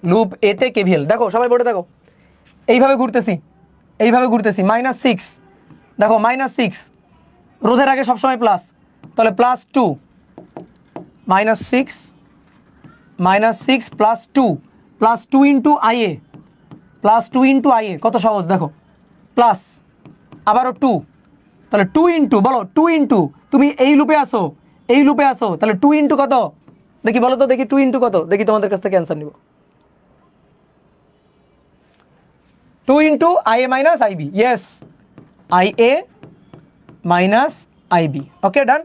S1: লুপ এতে KVL, দেখো সবাই বোর্ডে দেখো, এইভাবে ঘুরতেছি, এইভাবে ঘুরতেছি, -6, দেখো -6 রোধের আগে সবসময় প্লাস, তাহলে +2 -6 +2 ইন্টু IA, +2 ইন্টু IA, কত সহজ দেখো, প্লাস আবারও 2, তাহলে 2 ইন্টু, বলো 2 ইন্টু, তুমি এই লুপে আসো, এই লুপে আসো, তাহলে 2 ইন্টু কত দেখি, বলো তো দেখি 2 ইন্টু কত দেখি, তোমাদের কাছ থেকে অ্যান্সার নিব। 2 into IA minus IB, yes IA minus IB, ওকে ডান।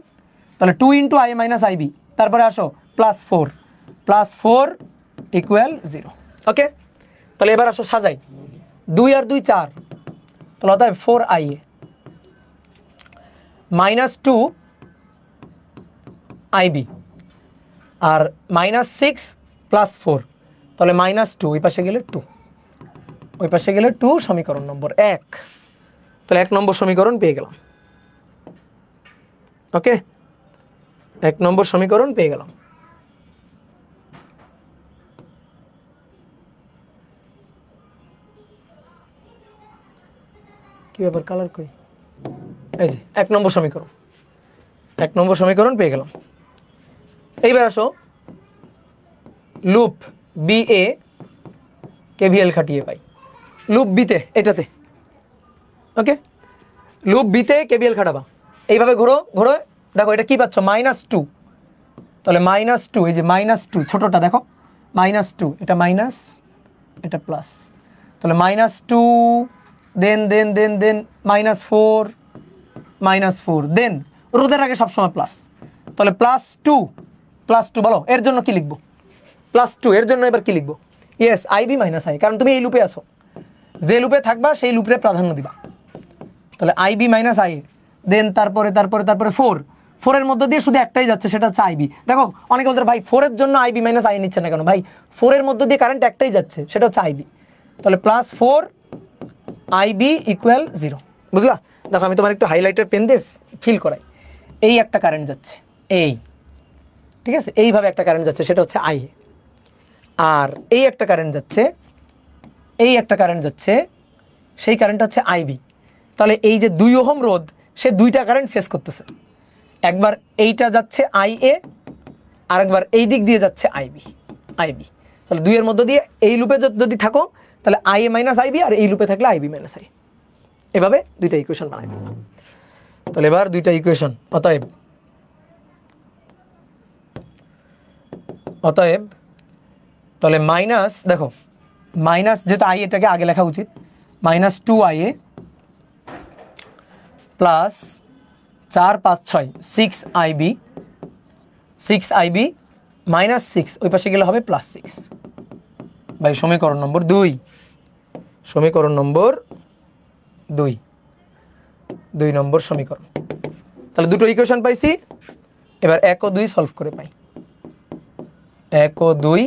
S1: তাহলে 2 ইন্টু IA মাইনাস IB, তারপরে আসো +4 ইকুয়াল 0, ওকে। তাহলে এবার আসো সাজাই, 2 আর 2 4, তাহলে অতএব 4IA -2 IB আর -6 +4, তাহলে -2, ওই পাশে গেলে 2, ওই পাশে গেলে 2, সমীকরণ নম্বর 1। তাহলে 1 নম্বর সমীকরণ পেয়ে গেলাম, ওকে, 1 নম্বর সমীকরণ পেয়ে গেলাম। কি ব্যাপার, কালার কই? এই যে 1 নম্বর সমীকরণ, 1 নম্বর সমীকরণ পেয়ে গেলাম। এইবার আসো লুপ BA KVL খাটিয়ে পাই, লুপ বিতে, এটাতে, ওকে, লুপ বিতে KVL খাটাবা, এইভাবে ঘোরো ঘোরো, দেখো এটা কি পাচ্ছ, -2, তাহলে -2, এই যে -2 ছোটটা দেখো, -2, এটা মাইনাস, এটা প্লাস, তাহলে -2 দেন -4 দেন রোধের আগে সবসময় প্লাস, তাহলে +2 বলো এর জন্য কি লিখবো, +2 এর জন্য এবার কি লিখবো, ইয়েস IB মাইনাস I, কারণ তুমি এই লুপে আসো, যে লুপে থাকবা সেই লুপে প্রাধান্য দিবা। তাহলে IB মাইনাস I, দেন তারপরে 4 এর মধ্যে দিয়ে শুধু একটাই যাচ্ছে, সেটা হচ্ছে IB। দেখো অনেকে বলতে ভাই 4 এর জন্য IB মাইনাস I নিচ্ছে না কেন, ভাই 4 এর মধ্যে দিয়ে কারেন্ট একটাই যাচ্ছে, সেটা হচ্ছে IB। তাহলে +4 IB ইকুয়াল 0, বুঝলা? দেখো আমি তোমার একটু হাইলাইটার পেন দিয়ে ফিল করাই, এই একটা কারেন্ট যাচ্ছে, এই, ঠিক আছে, এইভাবে একটা কারেন্ট যাচ্ছে, সেটা হচ্ছে IA, আর এই একটা কারেন্ট যাচ্ছে, এই একটা কারেন্ট যাচ্ছে, সেই কারেন্ট হচ্ছে IB। তাহলে এই যে 2 ওহম রোধ, সে দুইটা কারেন্ট ফেস করতেছে, একবার এইটা যাচ্ছে IA, আর একবার এই দিক দিয়ে যাচ্ছে IB। তাহলে 2 এর মধ্যে দিয়ে এই লুপে যদি থাকো তাহলে IA মাইনাস IB, আর এই লুপে থাকলে IB মাইনাস I, এভাবে দুইটা ইকুয়েশন বানাই ফেললাম। তাহলে এবার দুইটা ইকুয়েশন, অতএব তাহলে মাইনাস, দেখো মাইনাস, যেহেতু I এটাকে আগে লেখা উচিত, -2IA প্লাস 4 5 6 6IB -6, ওই পাশে গেলে হবে +6, ভাই সমীকরণ নম্বর 2, সমীকরণ নম্বর 2 নম্বর সমীকরণ। তাহলে দুটো ইকুয়েশন পাইছি, এবার 1 ও 2 সলভ করে পাই, 1 ও 2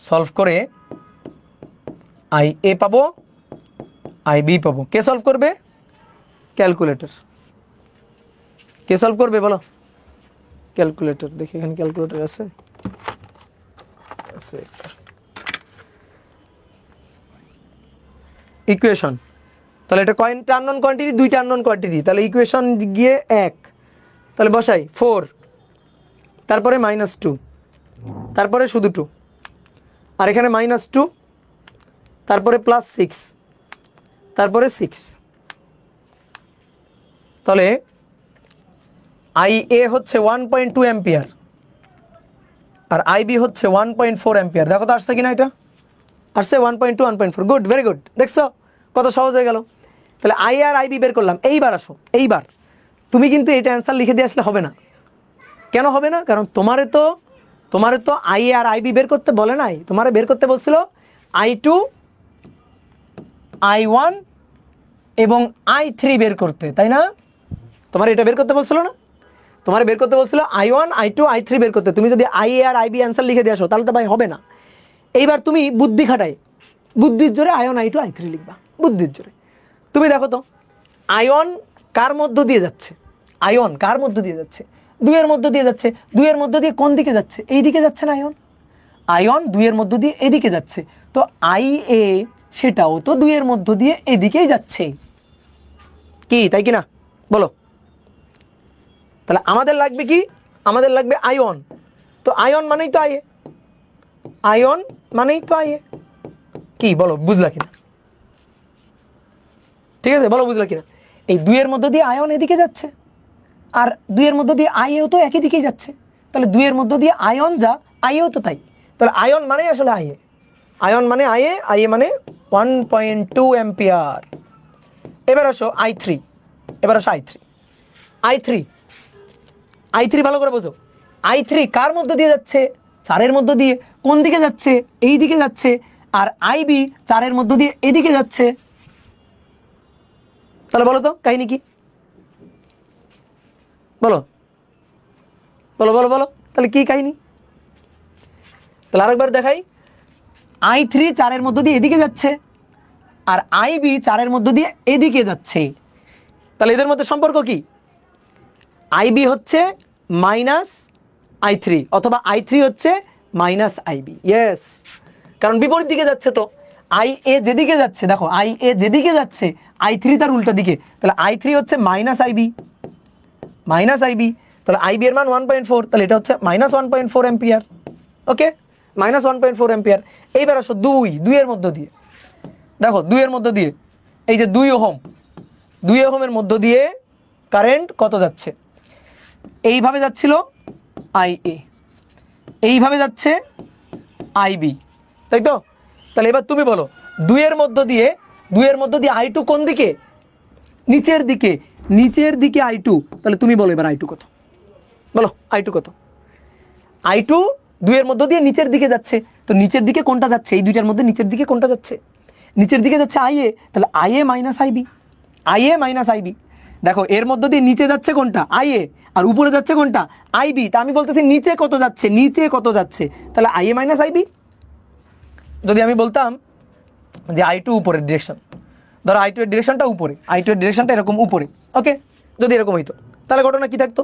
S1: সলভ করে IA পাবো, IB পাবো। কে সলভ করবে? ক্যালকুলেটর। কে সলভ করবে বলো? ক্যালকুলেটর। দেখি এখানে ক্যালকুলেটর আছে, ইকুয়েশন, তাহলে এটা কয়টা আননোন কোয়ান্টিটি, দুইটা আননোন কোয়ান্টিটি, তাহলে ইকুয়েশন গিয়ে 1, তাহলে বসাই 4, তারপরে -2, তারপরে শুধু 2, আর এখানে -2, তারপরে +6, তারপরে 6। তাহলে IA হচ্ছে 1.2 অ্যাম্পিয়ার আর IB হচ্ছে 1.4 অ্যাম্পিয়ার। দেখো তো আসছে কিনা, এটা আসছে 1.2 1.4, গুড, ভেরি গুড। দেখছো কত সহজ হয়ে গেল। তাহলে আই আর IB বের করলাম। এইবার আসো, এইবার তুমি কিন্তু এটা অ্যান্সার লিখে দিয়ে আসলে হবে না। কেন হবে না? কারণ তোমারে তো IA আর IB বের করতে বলে নাই, তোমারে বের করতে বলছিল I2 I1 এবং I3 বের করতে, তাই না? তোমার এটা বের করতে বলছিল না? তোমার বের করতে বলছিল I1 I2 I3 বের করতে। তুমি যদি IA আর IB অ্যান্সার লিখে দিয়ে আসো তাহলে তো ভাই হবে না। এইবার তুমি বুদ্ধি খাটাই, বুদ্ধির জোরে I1 I2 I3 লিখবা, বুদ্ধির জোরে। তুমি দেখো তো আয়ন কার মধ্য দিয়ে যাচ্ছে, আয়ন কার মধ্য দিয়ে যাচ্ছে? 2 এর মধ্য দিয়ে যাচ্ছে। 2 এর মধ্য দিয়ে কোন দিকে যাচ্ছে? এই দিকে যাচ্ছে না আয়ন? আয়ন 2 এর মধ্য দিয়ে এদিকে যাচ্ছে, তো IA সেটাও তো 2 এর মধ্য দিয়ে এদিকেই যাচ্ছে, কি তাই কি না? বলো। তাহলে আমাদের লাগবে কি? আমাদের লাগবে আয়ন। তো আয়ন মানেই তো IA, আয়ন মানেই তো IA। কি বলো, বুঝলা কিনা? ঠিক আছে, বলো বুঝলা কিনা? এই 2 এর মধ্য দিয়ে আয়ন এদিকে যাচ্ছে, আর 2 এর মধ্য দিয়ে IAও তো একই দিকেই যাচ্ছে। তাহলে 2 এর মধ্য দিয়ে আয়ন যা, IAও তো তাই। তাহলে আয়ন মানে আসলে IA, আয়ন মানে IA মানে 1.2 অ্যাম্পিয়ার। এবার আসো I3, এবার আসো I3 ভালো করে বোঝো। I3 কার মধ্য দিয়ে যাচ্ছে? 4 এর মধ্য দিয়ে। কোন দিকে যাচ্ছে? এই দিকে যাচ্ছে। আর IB 4 এর মধ্য দিয়ে এদিকে যাচ্ছে। তাহলে বলো তো কাহিনী কি? বলো বলো বলো বলো, তাহলে কি কাহিনী? তাহলে আরেকবার দেখাই। I3 4 এর মধ্য দিয়ে এদিকে যাচ্ছে, আর IB 4 এর মধ্য দিয়ে এদিকে যাচ্ছে। তাহলে এদের মধ্যে সম্পর্ক কি? IB হচ্ছে -I3 অথবা I3 হচ্ছে -IB। ইয়েস, কারণ বিপরীত দিকে যাচ্ছে। তো IA যেদিকে যাচ্ছে, দেখো IA যেদিকে যাচ্ছে I3 তার উল্টা দিকে, তাহলে I3 হচ্ছে -IB, তাহলে IB এর মান 1.4, তাহলে এটা হচ্ছে -1.4 অ্যাম্পিয়ার। ওকে, -1.4 অ্যাম্পিয়ার। এইবার আসো 2 এর মধ্য দিয়ে। দেখো 2 এর মধ্য দিয়ে এই যে 2 ওহম, 2 ওহমের মধ্য দিয়ে কারেন্ট কত যাচ্ছে? এইভাবে যাচ্ছিল IA, এইভাবে যাচ্ছে IB, তাই তো? তাহলে এবার তুমি বলো 2 এর মধ্য দিয়ে I2 কোন দিকে? নিচের দিকে, নিচের দিকে I2। তাহলে তুমি বলো এবার I2 কত? বলো I2 কত? I2 2 এর মধ্য দিয়ে নিচের দিকে যাচ্ছে, তো নিচের দিকে কোনটা যাচ্ছে? এই দুইটার মধ্যে নিচের দিকে কোনটা যাচ্ছে? নিচের দিকে যাচ্ছে IA, তাহলে IA -IB। দেখো এর মধ্য দিয়ে নিচে যাচ্ছে কোনটা? IA, আর উপরে যাচ্ছে কোনটা? IB। তা আমি বলতেছি নিচে কত যাচ্ছে, নিচে কত যাচ্ছে, তাহলে IA -IB। যদি আমি বলতাম যে I2 উপরের ডিরেকশন, ধরো I2 এর ডিরেকশনটা উপরে, I2 এর ডিরেকশনটা এরকম উপরে, ওকে, যদি এরকম হইতো তাহলে ঘটনা কি থাকতো?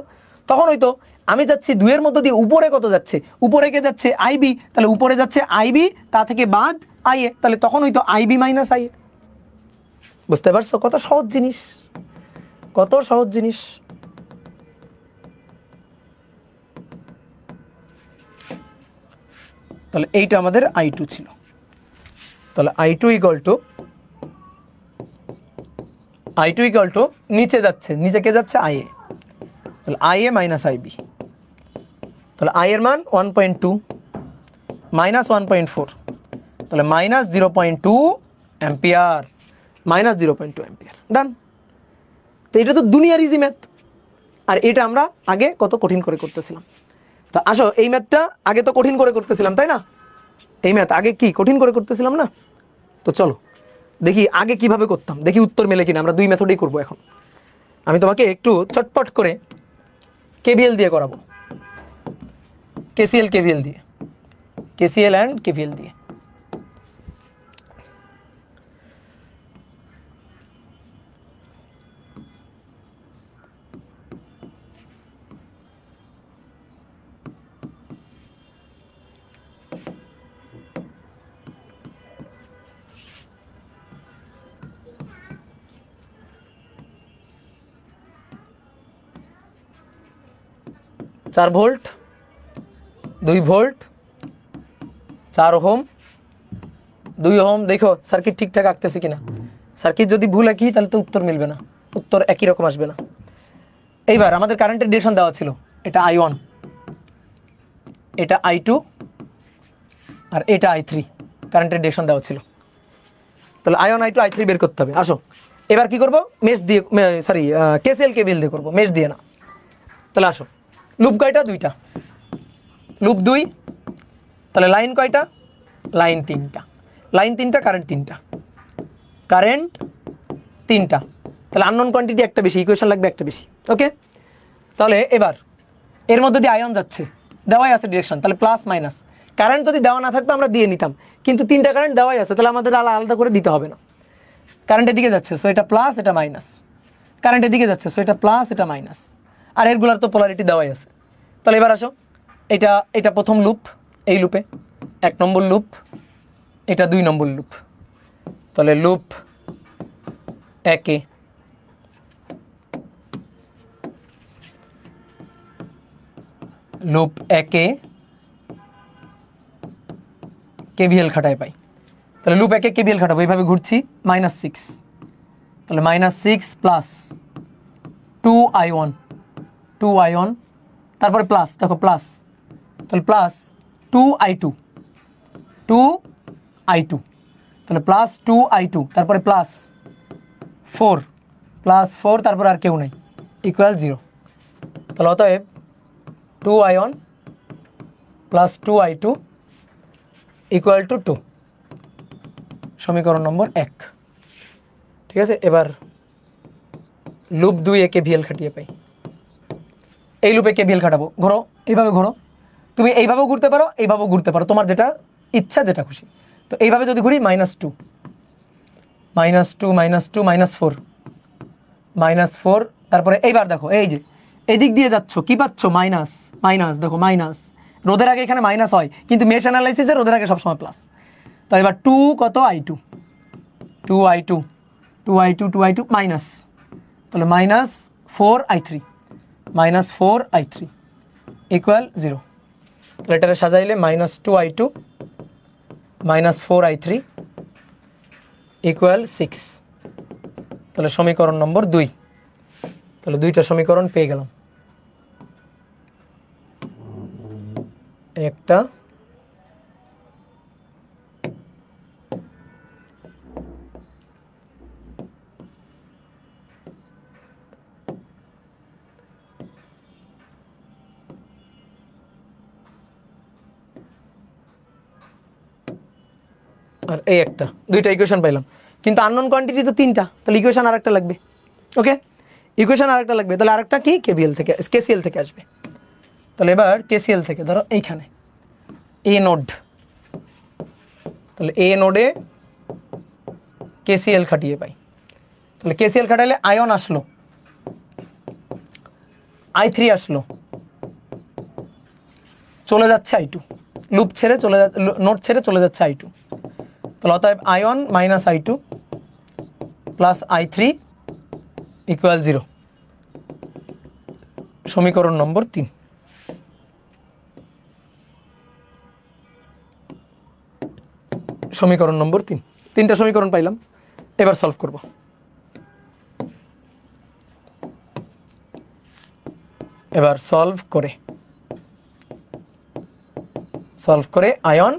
S1: তখন হইতো আমি যাচ্ছি 2 এর মধ্য দিয়ে উপরে কত যাচ্ছে? উপরে কে যাচ্ছে? IB, তাহলে উপরে যাচ্ছে IB, তা থেকে বাদ IA, তাহলে তখন হইতো IB -IA। বুঝতে পারছো কত সহজ জিনিস, কত সহজ জিনিস। তাহলে এইটা আমাদের I2 ছিল। তাহলে I2 ইকুয়াল টু নিচে যাচ্ছে, নিচে কে যাচ্ছে? IA, তাহলে IA -IB। তাহলে I এর মান 1.2 -1.4, তাহলে -0.2 অ্যাম্পিয়ার, -0.2 অ্যাম্পিয়ার। ডান। তো এটা তো দুনিয়ার ইজি ম্যাথ, আর এটা আমরা আগে কত কঠিন করে করতেছিলাম। তো আসো এই ম্যাথটা আগে তো কঠিন করে করতেছিলাম, তাই না? এই ম্যাথ আগে কি কঠিন করে করতেছিলাম না? তো চলো দেখি আগে কিভাবে করতাম, দেখি উত্তর মেলে কিনা। আমরা 2 মেথডেই করবো এখন। আমি তোমাকে একটু চটপট করে KVL দিয়ে করাবো, KCL KVL দিয়ে, KCL অ্যান্ড KVL দিয়ে। 4 ভোল্ট, 2 ভোল্ট, 4 ওহম, 2 ওহম। দেখো সার্কিট ঠিকঠাক আঁকতেছে কিনা। সার্কিট যদি ভুল আঁকি তাহলে তো উত্তর মিলবে না, উত্তর একই রকম আসবে না। এইবার আমাদের কারেন্টের ডিরেকশন দেওয়া ছিল, এটা I1, এটা I2 আর এটা I3, কারেন্টের ডিরেকশন দেওয়া ছিল। তাহলে I1 I2 I3 বের করতে হবে। আসো এবার কি করব, মেশ দিয়ে, সরি KCL KVL দিয়ে করব, মেশ দিয়ে না। তাহলে আসো, লুপ কয়টা? 2টা, লুপ 2, তাহলে লাইন কয়টা? লাইন 3টা, লাইন 3টা, কারেন্ট 3টা, কারেন্ট 3টা। তাহলে আননোন কোয়ান্টিটি একটা বেশি, ইকুয়েশন লাগবে একটা বেশি। ওকে, তাহলে এবার এর মধ্যে দিয়ে আয়ন যাচ্ছে, দেওয়াই আছে ডিরেকশন, তাহলে প্লাস মাইনাস। কারেন্ট যদি দেওয়া না থাকতো আমরা দিয়ে নিতাম, কিন্তু 3টা কারেন্ট দেওয়াই আছে, তাহলে আমাদের আলাদা করে দিতে হবে না। কারেন্টের দিকে যাচ্ছে, সো এটা প্লাস, এটা মাইনাস। কারেন্টের দিকে যাচ্ছে, সো এটা প্লাস, এটা মাইনাস। আর এরগুলার তো পোলারিটি দেওয়াই আছে। তাহলে এবার আসো, এটা প্রথম লুপ, এই লুপে 1 নম্বর লুপ, এটা 2 নম্বর লুপ। তাহলে লুপ 1-এ লুপ 1-এ KVL খাটায় পাই। তাহলে লুপ 1-এ KVL খাটাবো, এইভাবে ঘুরছি, -6, তাহলে -6 প্লাস 2I1, তারপরে প্লাস, দেখো প্লাস, তাহলে প্লাস 2I2, তাহলে প্লাস 2I2, তারপরে প্লাস 4, তারপরে আর কেউ নাই, ইকুয়াল 0। তাহলে অতএব 2I1 plus 2I2 equal to 2, সমীকরণ নম্বর 1। ঠিক আছে, এবার লুপ 2-এ KVL খাটিয়ে পাই। এই লুপে KVL খাটাবো, ঘোরো, এইভাবে ঘোরো, তুমি এইভাবেও ঘুরতে পারো, এইভাবেও ঘুরতে পারো, তোমার যেটা ইচ্ছা, যেটা খুশি। তো এইভাবে যদি ঘুরি, -2, -4, তারপরে এইবার দেখো, এই যে এদিক দিয়ে যাচ্ছ, কি পাচ্ছ? মাইনাস, দেখো মাইনাস, রোদের আগে এখানে মাইনাস হয়, কিন্তু মেশ অ্যানালাইসিসে রোদের আগে সবসময় প্লাস। তো এবার 2 কত? I2, মাইনাস, তাহলে -4I3 ইকুয়াল 0। তাহলে এটাকে সাজাইলে -2I2 -4I3 ইকুয়াল 6। তাহলে সমীকরণ নম্বর 2। তাহলে 2টা সমীকরণ পেয়ে গেলাম, একটা আর এই একটা, 2টা ইকুয়েশন পাইলাম। কিন্তু আননোন কোয়ান্টিটি তো 3টা, তাহলে ইকুয়েশন আরেকটা লাগবে। ওকে, ইকুয়েশন আরেকটা লাগবে, তাহলে আরেকটা কি? KCL থেকে আসবে। তাহলে এবার KCL থেকে ধরো এইখানে এ নোড, তাহলে এ নোডে KCL খাটিয়ে পাই। তাহলে KCL খাটাইলে আয়ন আসলো, I3 আসলো, চলে যাচ্ছে I2, লুপ ছেড়ে চলে যাচ্ছে, নোড ছেড়ে চলে যাচ্ছে I2। তাহলে অতএব I1 -I2 plus I3 equal 0, সমীকরণ নম্বর 3। সমীকরণ নম্বর 3, 3টা সমীকরণ পাইলাম। এবার সলভ করব। এবার সলভ করে I1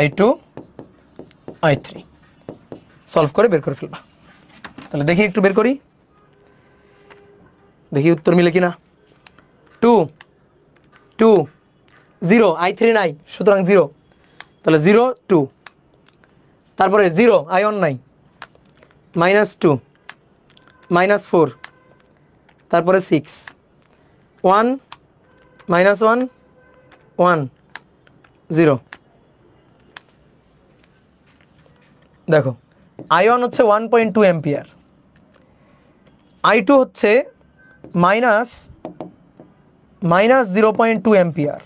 S1: I2 I3 সলভ করে বের করে ফেলবা। তাহলে দেখি, একটু বের করি, দেখি উত্তর মিলে কিনা। 2 0, I3 নাই, সুতরাং 0, তাহলে 0 2, তারপরে 0 I1 নাই, -2 -4, তারপরে 6 1 -1 1 0। দেখো I1 হচ্ছে 1.2 অ্যাম্পিয়ার, I2 হচ্ছে -0.2 অ্যাম্পিয়ার,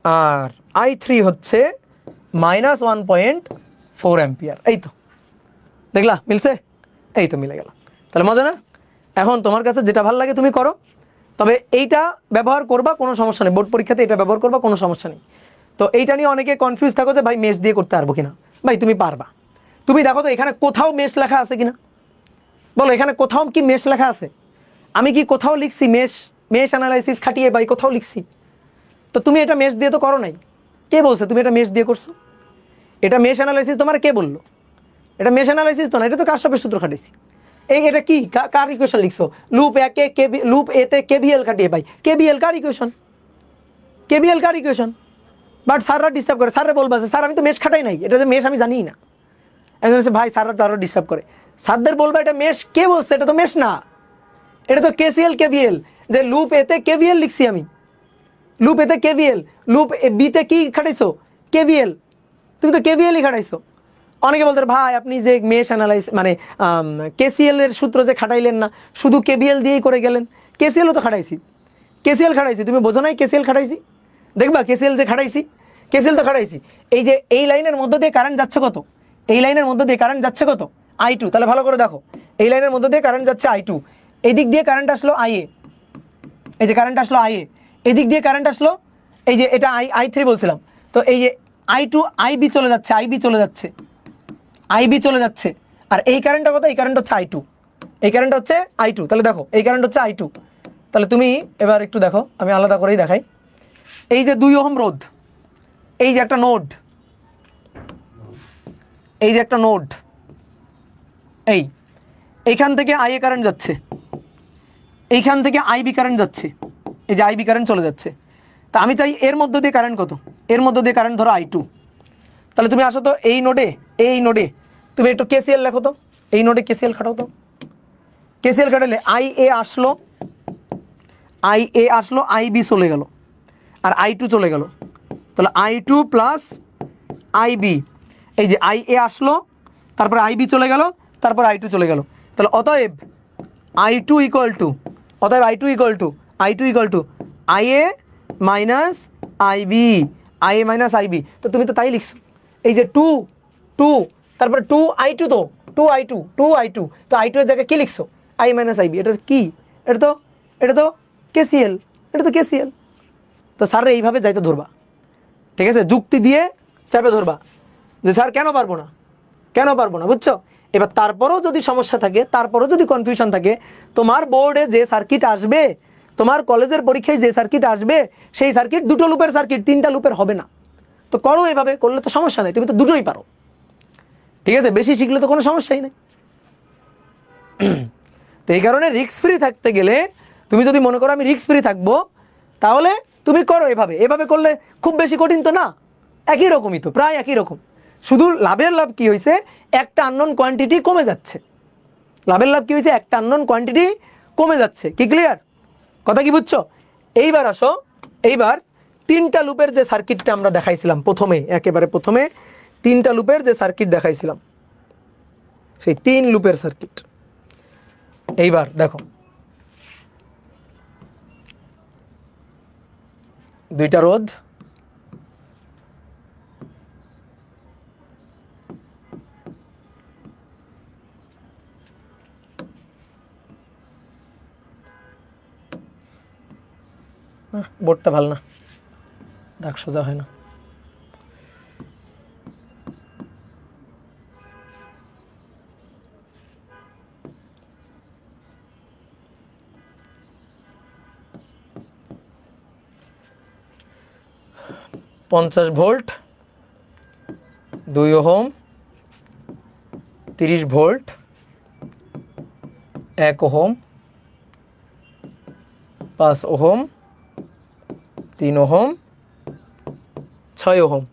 S1: আর I3 হচ্ছে -1.4 অ্যাম্পিয়ার। এই তো দেখলা মিলছে, এই তো মিলে গেল। তাহলে মজা না? এখন তোমার কাছে যেটা ভালো লাগে তুমি করো, তবে এইটা ব্যবহার করবা কোনো সমস্যা নেই, বোর্ড পরীক্ষাতে এটা ব্যবহার করবা কোনো সমস্যা নেই। তো এইটা নিয়ে অনেকে কনফিউজ থাকো যে ভাই মেশ দিয়ে করতে পারবো কিনা। ভাই তুমি পারবা। তুমি দেখো তো এখানে কোথাও মেশ লেখা আছে কিনা, বলো এখানে কোথাও কি মেশ লেখা আছে? আমি কি কোথাও লিখছি মেশ অ্যানালাইসিস খাটিয়ে ভাই কোথাও লিখছি? তো তুমি এটা মেশ দিয়ে তো করো নাই। কে বলছে তুমি এটা মেশ দিয়ে করছো? এটা মেশ অ্যানালাইসিস তোমার কে বললো? এটা মেশ অ্যানালাইসিস তো না, এটা তো কারশফের সূত্র খাটিয়েছি। এটা কি কার ইকুয়েশন লিখছো? লুপ এতে কেভিএল খাটিয়ে পাই। কেভিএল কার ইকুয়েশন? কেভিএল কার ইকুয়েশন? বাট স্যাররা ডিস্টার্ব করে, স্যাররা বলবা স্যার আমি তো মেশ খাটাই নাই, এটা যে মেশ আমি জানিই না। একজন ভাই স্যাররা তো আরো ডিস্টার্ব করে, স্যারদের বলবা এটা মেশ। কে বলছে এটা তো মেশ না, এটা তো কেসিএল কেভিএল। যে লুপ এতে কেভিএল লিখছি আমি, লুপ এতে কেভিএল, লুপ বিতে কি খাটাইছো? কেভিএল। তুমি তো কেভিএলই খাটাইছো। অনেকে বলতে ভাই আপনি যে মেশ অ্যানালাইস মানে কেসিএল এর সূত্র যে খাটাইলেন না, শুধু কেভিএল দিয়েই করে গেলেন। কেসিএলও তো খাটাইছি, কেসিএল খাটাইছি, তুমি বোঝো নাই কেসিএল খাটাইছি? দেখবা কেসিএল যে খাটাইছি, কেসিএল তো খাটাইছি। এই যে এই লাইনের মধ্য দিয়ে কারেন্ট যাচ্ছে কত? এই লাইনের মধ্য দিয়ে কারেন্ট যাচ্ছে কত? I2। তাহলে ভালো করে দেখো, এই লাইনের মধ্য দিয়ে কারেন্ট যাচ্ছে I2, এই দিক দিয়ে কারেন্ট আসলো IA, এই যে কারেন্ট আসলো IA, এই দিক দিয়ে কারেন্ট আসলো, এই যে এটা I3 বলছিলাম। তো এই যে I2 IB চলে যাচ্ছে, IB চলে যাচ্ছে, IB চলে যাচ্ছে। আর এই কারেন্টটা কত? এই কারেন্ট হচ্ছে I2, এই কারেন্ট হচ্ছে I2। তাহলে দেখো এই কারেন্ট হচ্ছে I2। তাহলে তুমি এবার একটু দেখো, আমি আলাদা করেই দেখাই। এই যে 2 ওহম রোধ, এই যে একটা নোড, এই যে একটা নোড, এইখান থেকে IA কারেন্ট যাচ্ছে, এইখান থেকে IB কারেন্ট যাচ্ছে, এই যে IB কারেন্ট চলে যাচ্ছে। তা আমি চাই এর মধ্য দিয়ে কারেন্ট কত? এর মধ্য দিয়ে কারেন্ট ধরো I2। তাহলে তুমি আসো তো এই নোডে, এই নোডে তুমি একটু কেসিএল লেখো তো, এই নোডে কেসিএল খাটাও তো। কেসিএল খাটালে IA আসলো, IA আসলো, IB চলে গেল, আর I2 চলে গেল। তাহলে I2 প্লাস IB, এই যে IA আসলো, তারপরে IB চলে গেল, তারপর I2 চলে গেল। তাহলে অতএব I2 ইকুয়াল টু, অতএব I2 equal to IA minus IB, IA minus IB। তো তুমি তো তাই লিখছো, এই যে 2 তারপরে 2I2, তো 2I2 তো I2 এর জায়গায় কি লিখছো? I minus IB। এটা কি? এটা তো কেসিএল, এটা তো কেসিএল। তো স্যার এইভাবে যাইতে ধরবা, ঠিক আছে, যুক্তি দিয়ে চাপে ধরবা যে স্যার কেন পারবো না, কেন পারবো না, বুঝছো? এবার তারপরেও যদি সমস্যা থাকে, তারপরেও যদি কনফিউশন থাকে, তোমার বোর্ডে যে সার্কিট আসবে, তোমার কলেজের পরীক্ষায় যে সার্কিট আসবে, সেই সার্কিট 2টো লুপের সার্কিট, 3টা লুপের হবে না। তো করো এভাবে, করলে তো সমস্যা নেই, তুমি তো দুটোই পারো, ঠিক আছে, বেশি শিখলে তো কোনো সমস্যাই নেই। তো এই কারণে রিস্ক ফ্রি থাকতে গেলে, তুমি যদি মনে করো আমি রিস্ক ফ্রি থাকবো, তাহলে তুমি করো এভাবে। এভাবে করলে খুব বেশি কঠিন তো না, একই রকমই তো, প্রায় একই রকম। শুধু লাভের লাভ কি হয়েছে? একটা আননোন কোয়ান্টিটি কমে যাচ্ছে। লাভের লাভ কি হয়েছে? একটা আননোন কোয়ান্টিটি কমে যাচ্ছে। কি ক্লিয়ার? কথা কি বুঝছো? এইবার আসো, এইবার 3টা লুপের যে সার্কিটটা আমরা দেখাইছিলাম প্রথমে, একেবারে প্রথমে 3টা লুপের যে সার্কিট দেখাইছিলাম, সেই 3 লুপের সার্কিট এইবার দেখো। 2টা রোধ, বোর্ডটা ভালো না, দাগ সোজা হয় না। পঞ্চাশ volt, 2 ohm, 30 volt, 1 ohm, 5 ohm, 3 ohm, 6 ohm,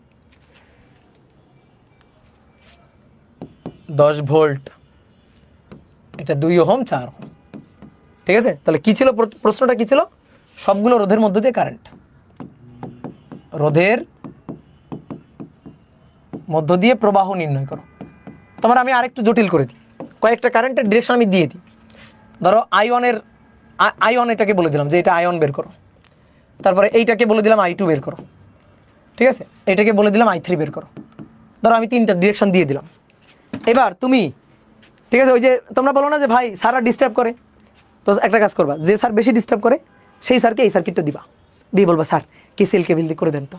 S1: 10 volt, এটা 2 ওহম, 4 ওহম। ঠিক আছে, তাহলে কি ছিল প্রশ্নটা? কি ছিল? সবগুলো রোধের মধ্য দিয়ে কারেন্ট, রোধের মধ্য দিয়ে প্রবাহ নির্ণয় করো। তোমার আমি আরেকটু জটিল করে দিই, কয়েকটা কারেন্টের ডিরেকশন আমি দিয়ে দিই। ধরো আয়ন এটাকে বলে দিলাম যে এটা আয়ন বের করো, তারপরে এইটাকে বলে দিলাম I2 বের করো, ঠিক আছে, এটাকে বলে দিলাম I3 বের করো। ধরো আমি 3টা ডিরেকশন দিয়ে দিলাম। এবার তুমি, ঠিক আছে, ওই যে তোমরা বলো না যে ভাই স্যাররা ডিস্টার্ব করে, তো একটা কাজ করবা, যে স্যার বেশি ডিস্টার্ব করে সেই স্যারকে এই সার্কিটটা দিবা, দিয়ে বলবা স্যার কেসিএল কেবিল দিয়ে করে দেন তো।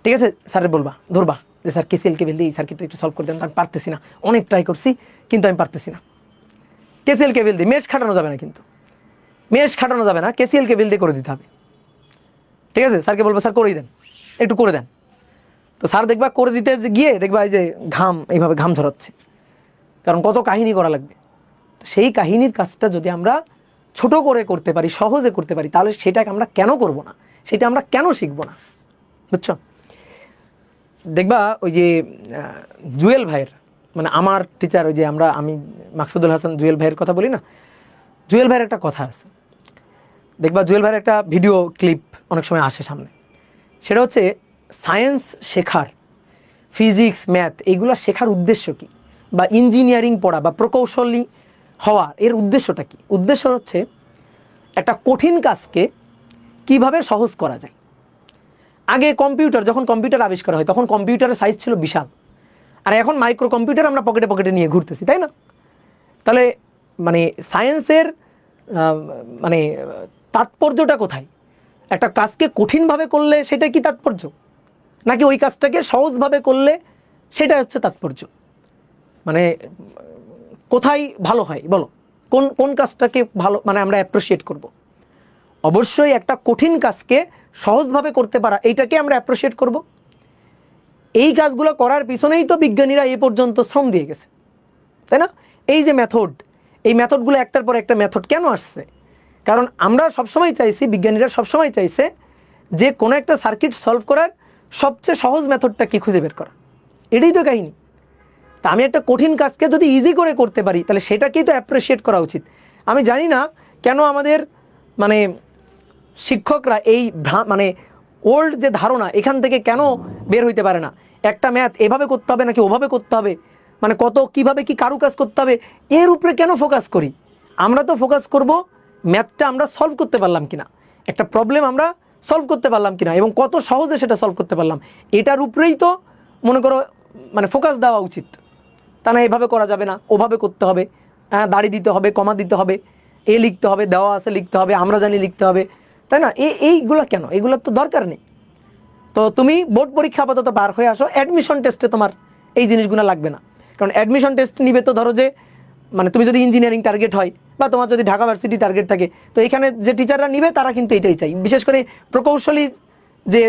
S1: ঠিক আছে, স্যারের বলবা, ধরবা যে স্যার কেসিএল কেবিল দিয়ে এই সার্কিটটা একটু সলভ করে দেন, আমি পারতেছি না, অনেক ট্রাই করছি কিন্তু আমি পারতেছি না। কেসিএল কেবিল দিয়ে মেশ খাটানো যাবে না, কিন্তু মেশ খাটানো যাবে না, কেসিএল কেবিল দিয়ে করে দিতে হবে। ঠিক আছে, স্যারকে বলবো স্যার করেই দেন, একটু করে দেন। তো স্যার দেখবা করে দিতে গিয়ে দেখবা এই যে ঘাম, এইভাবে ঘাম ঝরাচ্ছে, কারণ কত কাহিনী করা লাগবে। সেই কাহিনীর কাজটা যদি আমরা ছোট করে করতে পারি, সহজে করতে পারি, তাহলে সেটাকে আমরা কেন করব না, সেটা আমরা কেন শিখবো না, বুঝছো? দেখবা ওই যে জুয়েল ভাইয়ের, মানে আমার টিচার, ওই যে আমি মাকসুদুল হাসান জুয়েল ভাইয়ের কথা বলি না, জুয়েল ভাইয়ের একটা কথা আছে, দেখবা জুয়েল ভাইয়ের একটা ভিডিও ক্লিপ অনেক সময় আসে সামনে, সেটা হচ্ছে সায়েন্স শেখার, ফিজিক্স ম্যাথ এইগুলো শেখার উদ্দেশ্য কী, বা ইঞ্জিনিয়ারিং পড়া বা প্রকৌশলী হওয়া এর উদ্দেশ্যটা কী? উদ্দেশ্য হচ্ছে একটা কঠিন কাজকে কিভাবে সহজ করা যায়। আগে কম্পিউটার, যখন কম্পিউটার আবিষ্কার হয় তখন কম্পিউটারের সাইজ ছিল বিশাল, আর এখন মাইক্রো কম্পিউটার আমরা পকেটে পকেটে নিয়ে ঘুরতেছি, তাই না? তাহলে মানে সায়েন্সের মানে তাৎপর্যটা কোথায়? একটা কাজকে কঠিনভাবে করলে সেটা কি তাৎপর্য, নাকি ওই কাজটাকে সহজভাবে করলে সেটা হচ্ছে তাৎপর্য? মানে কোথায় ভালো হয় বলো, কোন কোন কাজটাকে ভালো মানে আমরা অ্যাপ্রিসিয়েট করব? অবশ্যই একটা কঠিন কাজকে সহজভাবে করতে পারা, এইটাকে আমরা অ্যাপ্রিসিয়েট করব। এই কাজগুলো করার পিছনেই তো বিজ্ঞানীরা এ পর্যন্ত শ্রম দিয়ে গেছে, তাই না? এই যে মেথড, এই মেথডগুলো একটার পর একটা মেথড কেন আসছে? কারণ আমরা সবসময় চাইছি, বিজ্ঞানীরা সবসময় চাইছে যে কোনো একটা সার্কিট সলভ করার সবচেয়ে সহজ মেথডটা কি খুঁজে বের করা, এটাই তো কাহিনী। তা আমি একটা কঠিন কাজকে যদি ইজি করে করতে পারি তাহলে সেটাকেই তো অ্যাপ্রিসিয়েট করা উচিত। আমি জানি না কেন আমাদের মানে শিক্ষকরা এই মানে ওল্ড যে ধারণা এখান থেকে কেন বের হইতে পারে না, একটা ম্যাথ এভাবে করতে হবে নাকি ওভাবে করতে হবে, মানে কত কিভাবে কি কারুকাজ করতে হবে, এর উপরে কেন ফোকাস করি? আমরা তো ফোকাস করব ম্যাথটা আমরা সলভ করতে পারলাম কিনা, একটা প্রবলেম আমরা সলভ করতে পারলাম কিনা, এবং কত সহজে সেটা সলভ করতে পারলাম, এটার উপরেই তো মনে করো মানে ফোকাস দেওয়া উচিত। তা না এভাবে করা যাবে না, ওভাবে করতে হবে, দাড়ি দিতে হবে, কমা দিতে হবে, এ লিখতে হবে, দেওয়া আছে লিখতে হবে, আমরা জানি লিখতে হবে, তাই না? এইগুলো কেন? এগুলোর তো দরকার নেই। তো তুমি বোর্ড পরীক্ষা আপাতত পার হয়ে আসো, অ্যাডমিশন টেস্টে তোমার এই জিনিসগুলো লাগবে না। কারণ অ্যাডমিশন টেস্ট নিবে তো ধরো যে মানে তুমি যদি ইঞ্জিনিয়ারিং টার্গেট হয় বা তোমার যদি ঢাকা ভার্সিটি টার্গেট থাকে, তো এখানে যে টিচাররা নিবে তারা কিন্তু এটাই চাই। বিশেষ করে প্রকৌশলী যে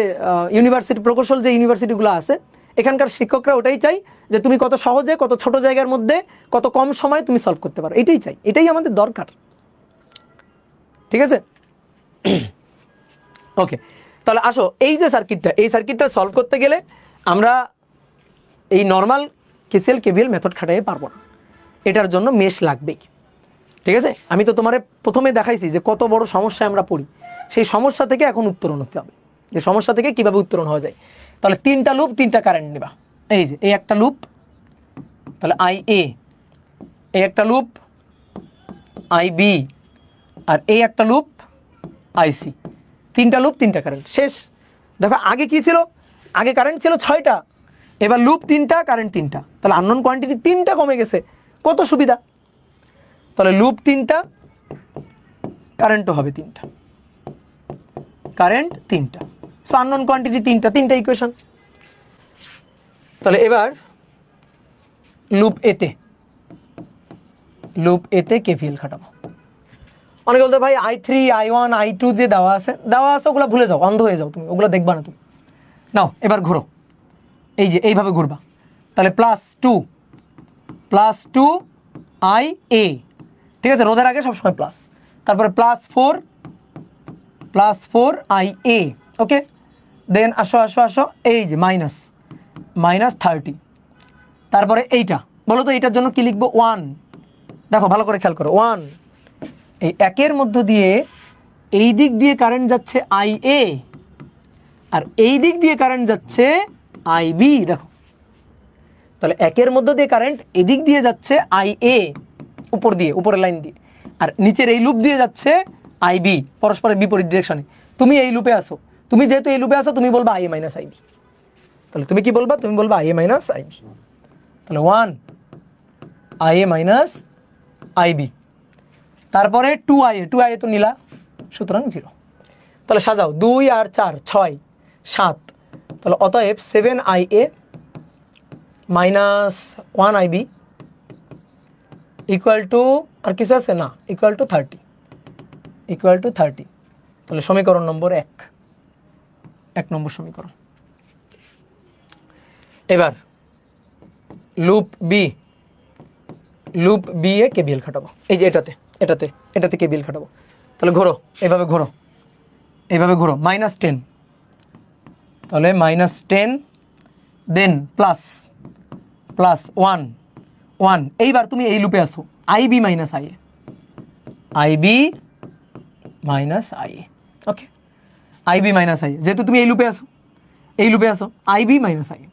S1: ইউনিভার্সিটি, প্রকৌশল যে ইউনিভার্সিটিগুলো আছে, এখানকার শিক্ষকরা ওটাই চাই যে তুমি কত সহজে, কত ছোট জায়গার মধ্যে, কত কম সময়ে তুমি সলভ করতে পারো, এটাই চাই, এটাই আমাদের দরকার। ঠিক আছে, ওকে। তাহলে আসো, এই যে সার্কিটটা, এই সার্কিটটা সলভ করতে গেলে আমরা এই নর্মাল কেসিএল কেভিএল মেথড খাটাইতে পারবো না, এটার জন্য মেশ লাগবেই। ঠিক আছে, আমি তো তোমারে প্রথমে দেখাইছি যে কত বড় সমস্যায় আমরা পড়ি, সেই সমস্যা থেকে এখন উত্তরণ হতে হবে, যে সমস্যা থেকে কিভাবে উত্তরণ হওয়া যায়। তাহলে তিনটা লুপ, তিনটা কারেন্ট নেবা। এই যে এই একটা লুপ, তাহলে আই এ, এই একটা লুপ আই বি, আর এই একটা লুপ আইসি। তিনটা লুপ, তিনটা কারেন্ট, শেষ। দেখো আগে কি ছিল, আগে কারেন্ট ছিল 6টা, এবার লুপ 3টা, কারেন্ট 3টা, তাহলে আননোন কোয়ান্টিটি 3টা কমে গেছে, কত সুবিধা। তাহলে লুপ 3টা, কারেন্টও হবে 3টা, কারেন্ট 3টা, সো আননোন কোয়ান্টিটি 3টা, 3টা ইকুয়েশন। তাহলে এবার লুপ এতে, লুপ এতে কেভিএল খাটাবো। অনেকে বলতে ভাই I3 I1 I2 যে দেওয়া আছে ওগুলো ভুলে যাও, অন্ধ হয়ে যাও তুমি, ওগুলো দেখবা না তুমি। নাও এবার ঘুরো, এই যে এইভাবে ঘুরবা, তাহলে +2 I A, ঠিক আছে, রোধের আগে সবসময় প্লাস, তারপরে +4 I A, ওকে। দেন আসো আসো আসো, এই যে -30, তারপরে এইটা বলো তো এইটার জন্য কি লিখবো? 1, দেখো ভালো করে খেয়াল করো, 1, এই একের মধ্য দিয়ে এই দিক দিয়ে কারেন্ট যাচ্ছে IA, আর এই দিক দিয়ে কারেন্ট যাচ্ছে IB, দেখো তাহলে একের মধ্য দিয়ে কারেন্ট এদিক দিয়ে যাচ্ছে IA, উপর দিয়ে, উপরের লাইন দিয়ে, আর নিচের এই লুপ দিয়ে যাচ্ছে IB, পরস্পরের বিপরীত ডিরেকশনে। তুমি এই লুপে আসো, তুমি যেহেতু এই লুপে আসো তুমি বলবা IA - IB, তাহলে তুমি কি বলবা? তুমি বলবা IA - IB, তাহলে 1 IA - IB, তারপরে 2IA তো নিলা, সুতরাং 0। তাহলে সাজাও 2 আর 4 6 7, তাহলে অতএব 7IA minus 1IB equal to, আর কিছু আছে না, ইকুয়াল টু 30, ইকুয়াল টু 30। তাহলে সমীকরণ নম্বর 1 নম্বর সমীকরণ। এবার loop B, loop B A KBL খাটাবো। এই যে এটাতে কেবিএল খাটাবো। তাহলে ঘোরো, এভাবে ঘোরো, এইভাবে ঘোরো, -10, তাহলে -10 দেন প্লাস 1 এইবার তুমি এই লুপে আসো, আইবি মাইনাস আইএ, ওকে, আইবি মাইনাস আইএ, যেহেতু তুমি এই লুপে আসো আইবি মাইনাস আইএ।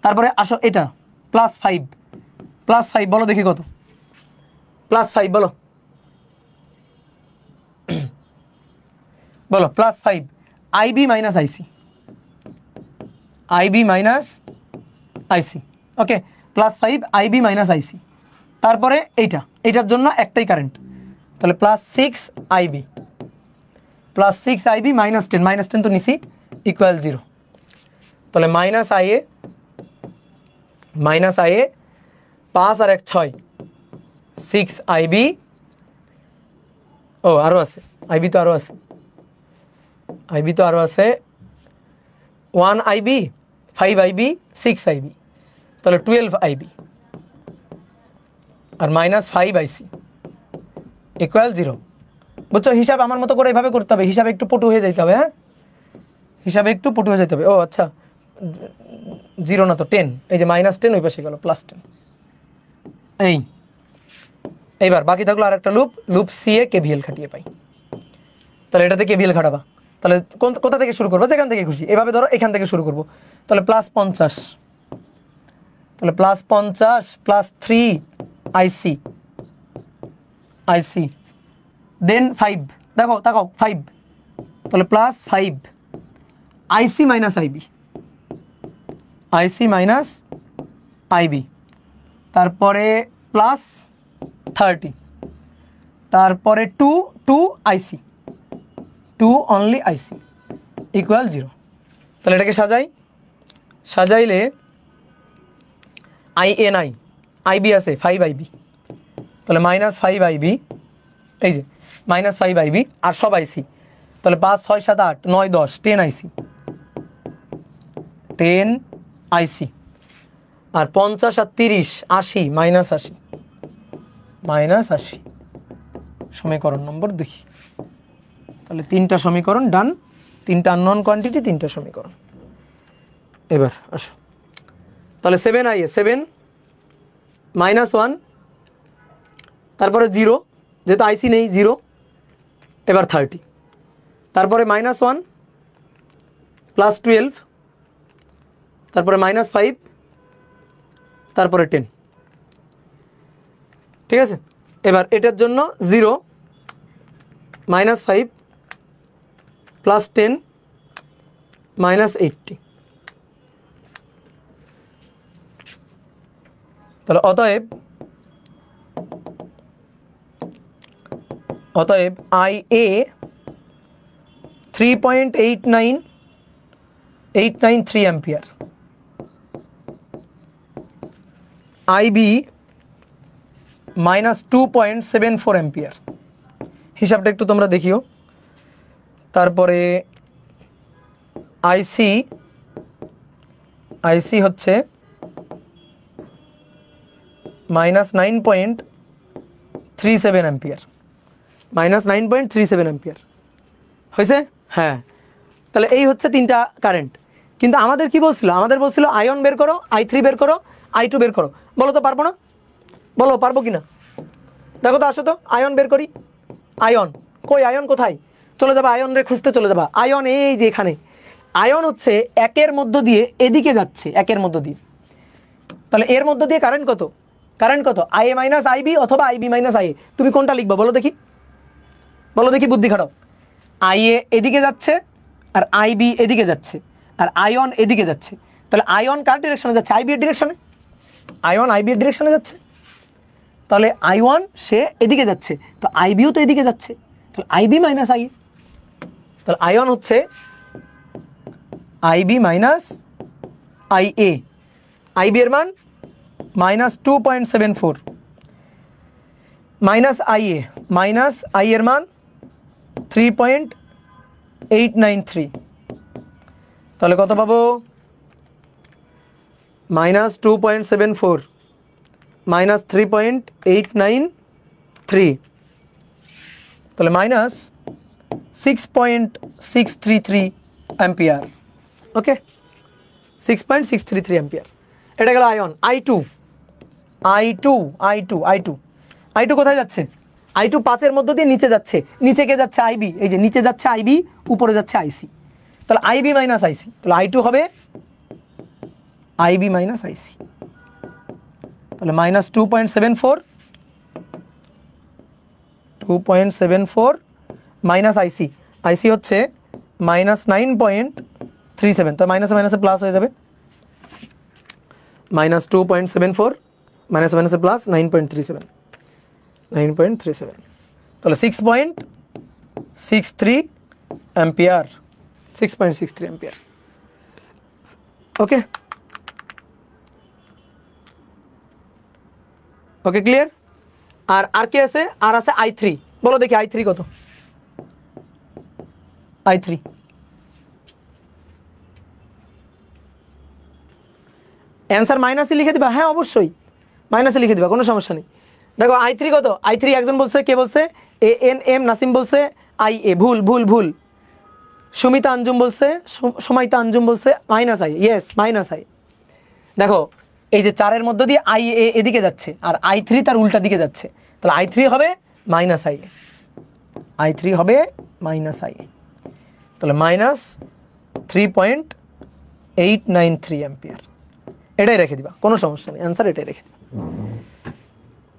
S1: তারপরে আসো এটা +5 বলো দেখি কত, +5 বলো বলো +5 আইবি মাইনাস আইসি, ওকে, +5 আইবি মাইনাস আইসি। তারপরে এইটার জন্য একটাই কারেন্ট, তাহলে +6 আইবি -10 তো নিছি ইকুয়াল 0। তাহলে -IA 5 আর 1 6, 6 আইবি, ও আরও আছে, আইবি তো আরও আছে 1 আইবি 5 আইবি 6 আইবি, তাহলে 12 আইবি আর -5 আইসি ইকুয়াল 0। বুঝছো, হিসাব আমার মতো করে এভাবে করতে হবে, হিসাবে একটু পটু হয়ে যেতে হবে। হ্যাঁ, হিসাবে একটু পটু হয়ে যেতে হবে। ও আচ্ছা, 0 না তো 10, এই যে -10 ওই পাশে গেল +10। এইবার বাকি থাকলো আর একটা লুপ সি এ কেভিএল খাটিয়ে পাই। তাহলে এটাতে কেভিএল খাটাবা, তাহলে কোথা থেকে শুরু করবো, যেখান থেকে খুশি, এভাবে ধরো এখান থেকে শুরু করবো। তাহলে +50, তাহলে +50 +3 আইসি দেন 5, দেখো তাকাও 5, তাহলে +5 আইসি মাইনাস আইবি, তারপরে +30, তারপরে 2 আইসি, 2 অনলি আইসি ইকুয়াল 0। তাহলে এটাকে সাজাইলে INI আইবি আছে 5 আইবি, তাহলে -5 আইবি, এই যে -5 আইবি আর সব আইসি, তাহলে 5 6 7 8 9 10 10 আইসি, 10 আইসি, আর 50 আর 30 80 -80 সমীকরণ নম্বর 2। তাহলে 3টা সমীকরণ ডান, 3টা আননোন কোয়ান্টিটি, 3টা সমীকরণ। এবার আসো, তাহলে 7IA 7 -1, তারপরে 0, যেহেতু আইসি নেই 0, এবার 30, তারপরে -1 +12, তারপরে -5, তারপরে 10, ঠিক আছে। এবার এটার জন্য 0 -5 +10 -80, তাহলে অতএব IA 3.893 অ্যাম্পিয়ার, IB -2.74 অ্যাম্পিয়ার। হিসাবটা একটু তোমরা দেখিও। তারপরে আইসি হচ্ছে -9.37 অ্যাম্পিয়ার, -9.37 অ্যাম্পিয়ার হয়েছে। হ্যাঁ, তাহলে এই হচ্ছে 3টা কারেন্ট। কিন্তু আমাদের কি বলছিল, আয়ন বের করো, I3 বের করো, I2 বের করো। বলো তো পারবো না? বলো পারবো কি না? দেখো তো, আসো তো আয়ন বের করি। আয়ন কই, আয়ন কোথায়? চলে যাবা আয়ন রে খুঁজতে, চলে যাবা আয়ন এই যে এখানে। আয়ন হচ্ছে 1-এর মধ্য দিয়ে এদিকে যাচ্ছে, 1-এর মধ্য দিয়ে। তাহলে এর মধ্য দিয়ে কারেন্ট কত? IA মাইনাস আইবি অথবা IB মাইনাস IA। তুমি কোনটা লিখবা বলো দেখি, বুদ্ধি খাটাও। IA এদিকে যাচ্ছে আর IB এদিকে যাচ্ছে আর আয়ন এদিকে যাচ্ছে। তাহলে আয়ন কার ডিরেকশনে যাচ্ছে? IB এর ডিরেকশনে। আয়ন IB এর ডিরেকশনে যাচ্ছে, তাহলে I1 সে এদিকে যাচ্ছে, তো IBও তো এদিকে যাচ্ছে, তাহলে IB মাইনাস IA। তাহলে আই1 হচ্ছে আইবি মাইনাস আইএ, আইবি এর মান -2.74 মাইনাস আইএ, মাইনাস আই এর মান 3.893, তাহলে কত পাবো? -2.74 মাইনাস 3.893, তাহলে -6.633 অ্যাম্পিয়ার। ওকে, 6.633 অ্যাম্পিয়ার। এটা গেল আয়ন। আই টু কোথায় যাচ্ছে? আই টু 5-এর মধ্য দিয়ে নিচে যাচ্ছে। নিচে কে যাচ্ছে? আইবি। এই যে নিচে যাচ্ছে আইবি, উপরে যাচ্ছে আইসি, তাহলে আইবি মাইনাস আইসি, তাহলে আই টু হবে আইবি মাইনাস আইসি, তাহলে -2.74 মাইনাস আইসি, আইসি হচ্ছে -9.37, তো মাইনাসে মাইনাসে প্লাস হয়ে যাবে, -2.74 মাইনাসে মাইনাসে প্লাস 9.37, তাহলে 6.63 অ্যাম্পিয়ার, 6.63 অ্যাম্পিয়ার। ওকে, ওকে ক্লিয়ার? আর কি আছে? আর আছে I3। বলো দেখি I3 কত? I3 অ্যান্সার মাইনাসে লিখে দিবা? হ্যাঁ অবশ্যই মাইনাসে লিখে দিবা, কোনো সমস্যা নেই। দেখো I3 কত? I3 একজন বলছে, কে বলছে? ANM নাসিম বলছে IA, ভুল ভুল ভুল। সুমিতা আঞ্জুম বলছে, সুমাইতা আঞ্জুম বলছে minus I. Yes, minus I. দেখো এই যে 4-এর মধ্য দিয়ে IA এদিকে যাচ্ছে আর I3 তার উল্টা দিকে যাচ্ছে, তাহলে I3 হবে মাইনাস আই, I3 হবে মাইনাস আই, তাহলে -3.893 অ্যাম্পিয়ার। এটাই রেখে দিবা, কোনো সমস্যা নেই, অ্যান্সার এটাই রেখে দিবা।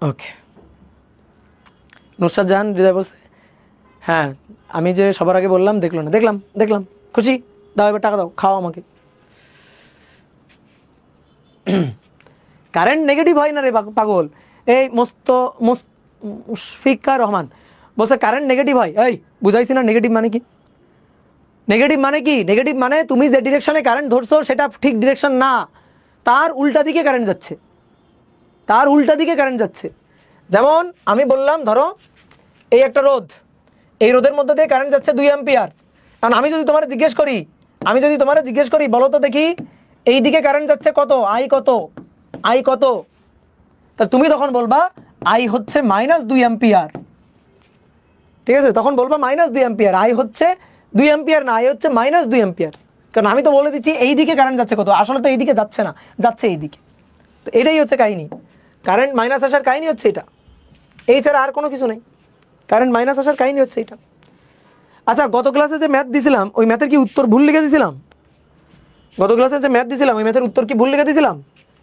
S1: ওকে, নুসরাত জাহান হৃদয় বলছে হ্যাঁ আমি যে সবার আগে বললাম দেখলো না। দেখলাম, খুশি? দাও এবার টাকা দাও, খাও আমাকে। কারেন্ট নেগেটিভ হয় না রে পাগল। এই মুশফিকা রহমান বলছে কারেন্ট নেগেটিভ হয়। এই বুঝাইছি না নেগেটিভ মানে কি? নেগেটিভ মানে কি? নেগেটিভ মানে তুমি যে ডিরেকশনে কারেন্ট ধরছো সেটা ঠিক ডিরেকশন না, তার উল্টা দিকে কারেন্ট যাচ্ছে, তার উল্টা দিকে কারেন্ট যাচ্ছে। যেমন আমি বললাম ধরো এই একটা রোদ, এই রোদের মধ্যে দিয়ে কারেন্ট যাচ্ছে 2 অ্যাম্পিয়ার। কারণ আমি যদি তোমার জিজ্ঞেস করি বলো তো দেখি এই দিকে কারেন্ট যাচ্ছে কত, আই কত, তা তুমি তখন বলবা আই হচ্ছে -2 অ্যাম্পিয়ার। ঠিক আছে, তখন বলবা -2 অ্যাম্পিয়ার, আই হচ্ছে 2 অ্যাম্পিয়ার না, আই হচ্ছে -2 অ্যাম্পিয়ার। কারণ আমি তো বলে দিচ্ছি এই দিকে কারেন্ট যাচ্ছে কত, আসলে তো এই দিকে যাচ্ছে না, যাচ্ছে এই দিকে। তো এটাই হচ্ছে কাহিনী, কারেন্ট মাইনাস আসার কাহিনী হচ্ছে এটা, এই ছাড়া আর কোনো কিছু নেই। কারেন্ট মাইনাস আসার কাহিনী হচ্ছে এটা। আচ্ছা, গত ক্লাসে যে ম্যাথ দিছিলাম ওই ম্যাথের কি উত্তর ভুল লিখে দিছিলাম? গত ক্লাসে যে ম্যাথ দিছিলাম ওই ম্যাথের উত্তর কি ভুল লিখে দিছিলাম?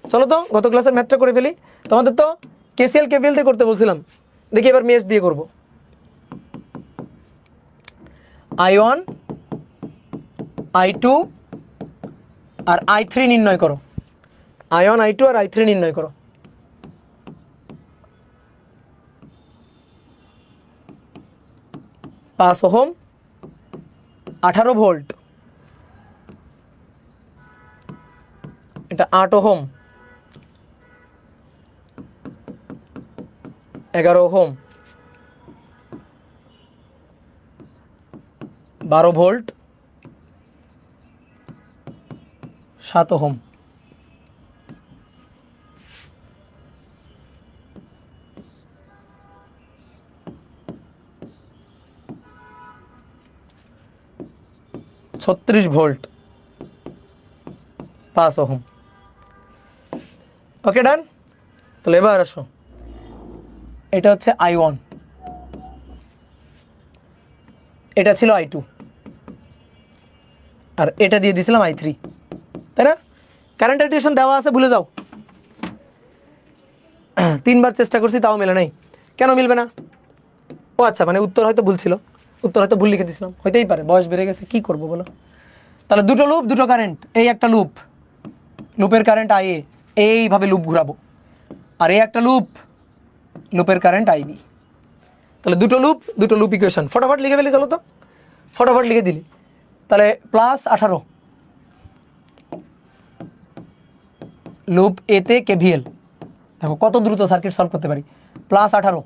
S1: চলো তো গত ক্লাসের ম্যাথটা করে ফেলি। তোমাদের তো কেসিএল কেভিএল দিয়ে করতে বলছিলাম, দেখি এবার মেশ দিয়ে করব। I1 I2 আর I3 নির্ণয় করো। I1 I2 আর I3 নির্ণয় করো। পাঁচ ওহম 18 ভোল্ট, এটা 8 ওহম 11 ওহম 12 ভোল্ট 7 ওহম। ছত্রিশ ভোল্ট 5 ওহম। ওকে ডান। তাহলে এবার আসো, এটা হচ্ছে I1, এটা ছিল I2 আর এটা দিয়ে দিয়েছিলাম I3, তাই না? কারেন্টের ডিরেকশন দেওয়া আছে, ভুলে যাও। 3বার চেষ্টা করছি তাও মেলে নাই। কেন মিলবে না? ও আচ্ছা, মানে উত্তর হয়তো ভুল ছিল, উত্তর হয়তো ভুল লিখে দিয়েছিলাম, হইতেই পারে, বয়স বেড়ে গেছে, কি করব বলো। তাহলে দুটো লুপ দুটো কারেন্ট, এই একটা লুপের কারেন্ট IA, এইভাবে লুপ ঘুরাবো, আর এই একটা লুপের কারেন্ট IB। তাহলে দুটো লুপ ইকুয়েশন ফটাফট লিখে ফেলি চলো তো। ফটাফট লিখে দিলি। তাহলে +18 লুপ এতে কেভিএল। দেখো কত দ্রুত সার্কিট সলভ করতে পারি। +18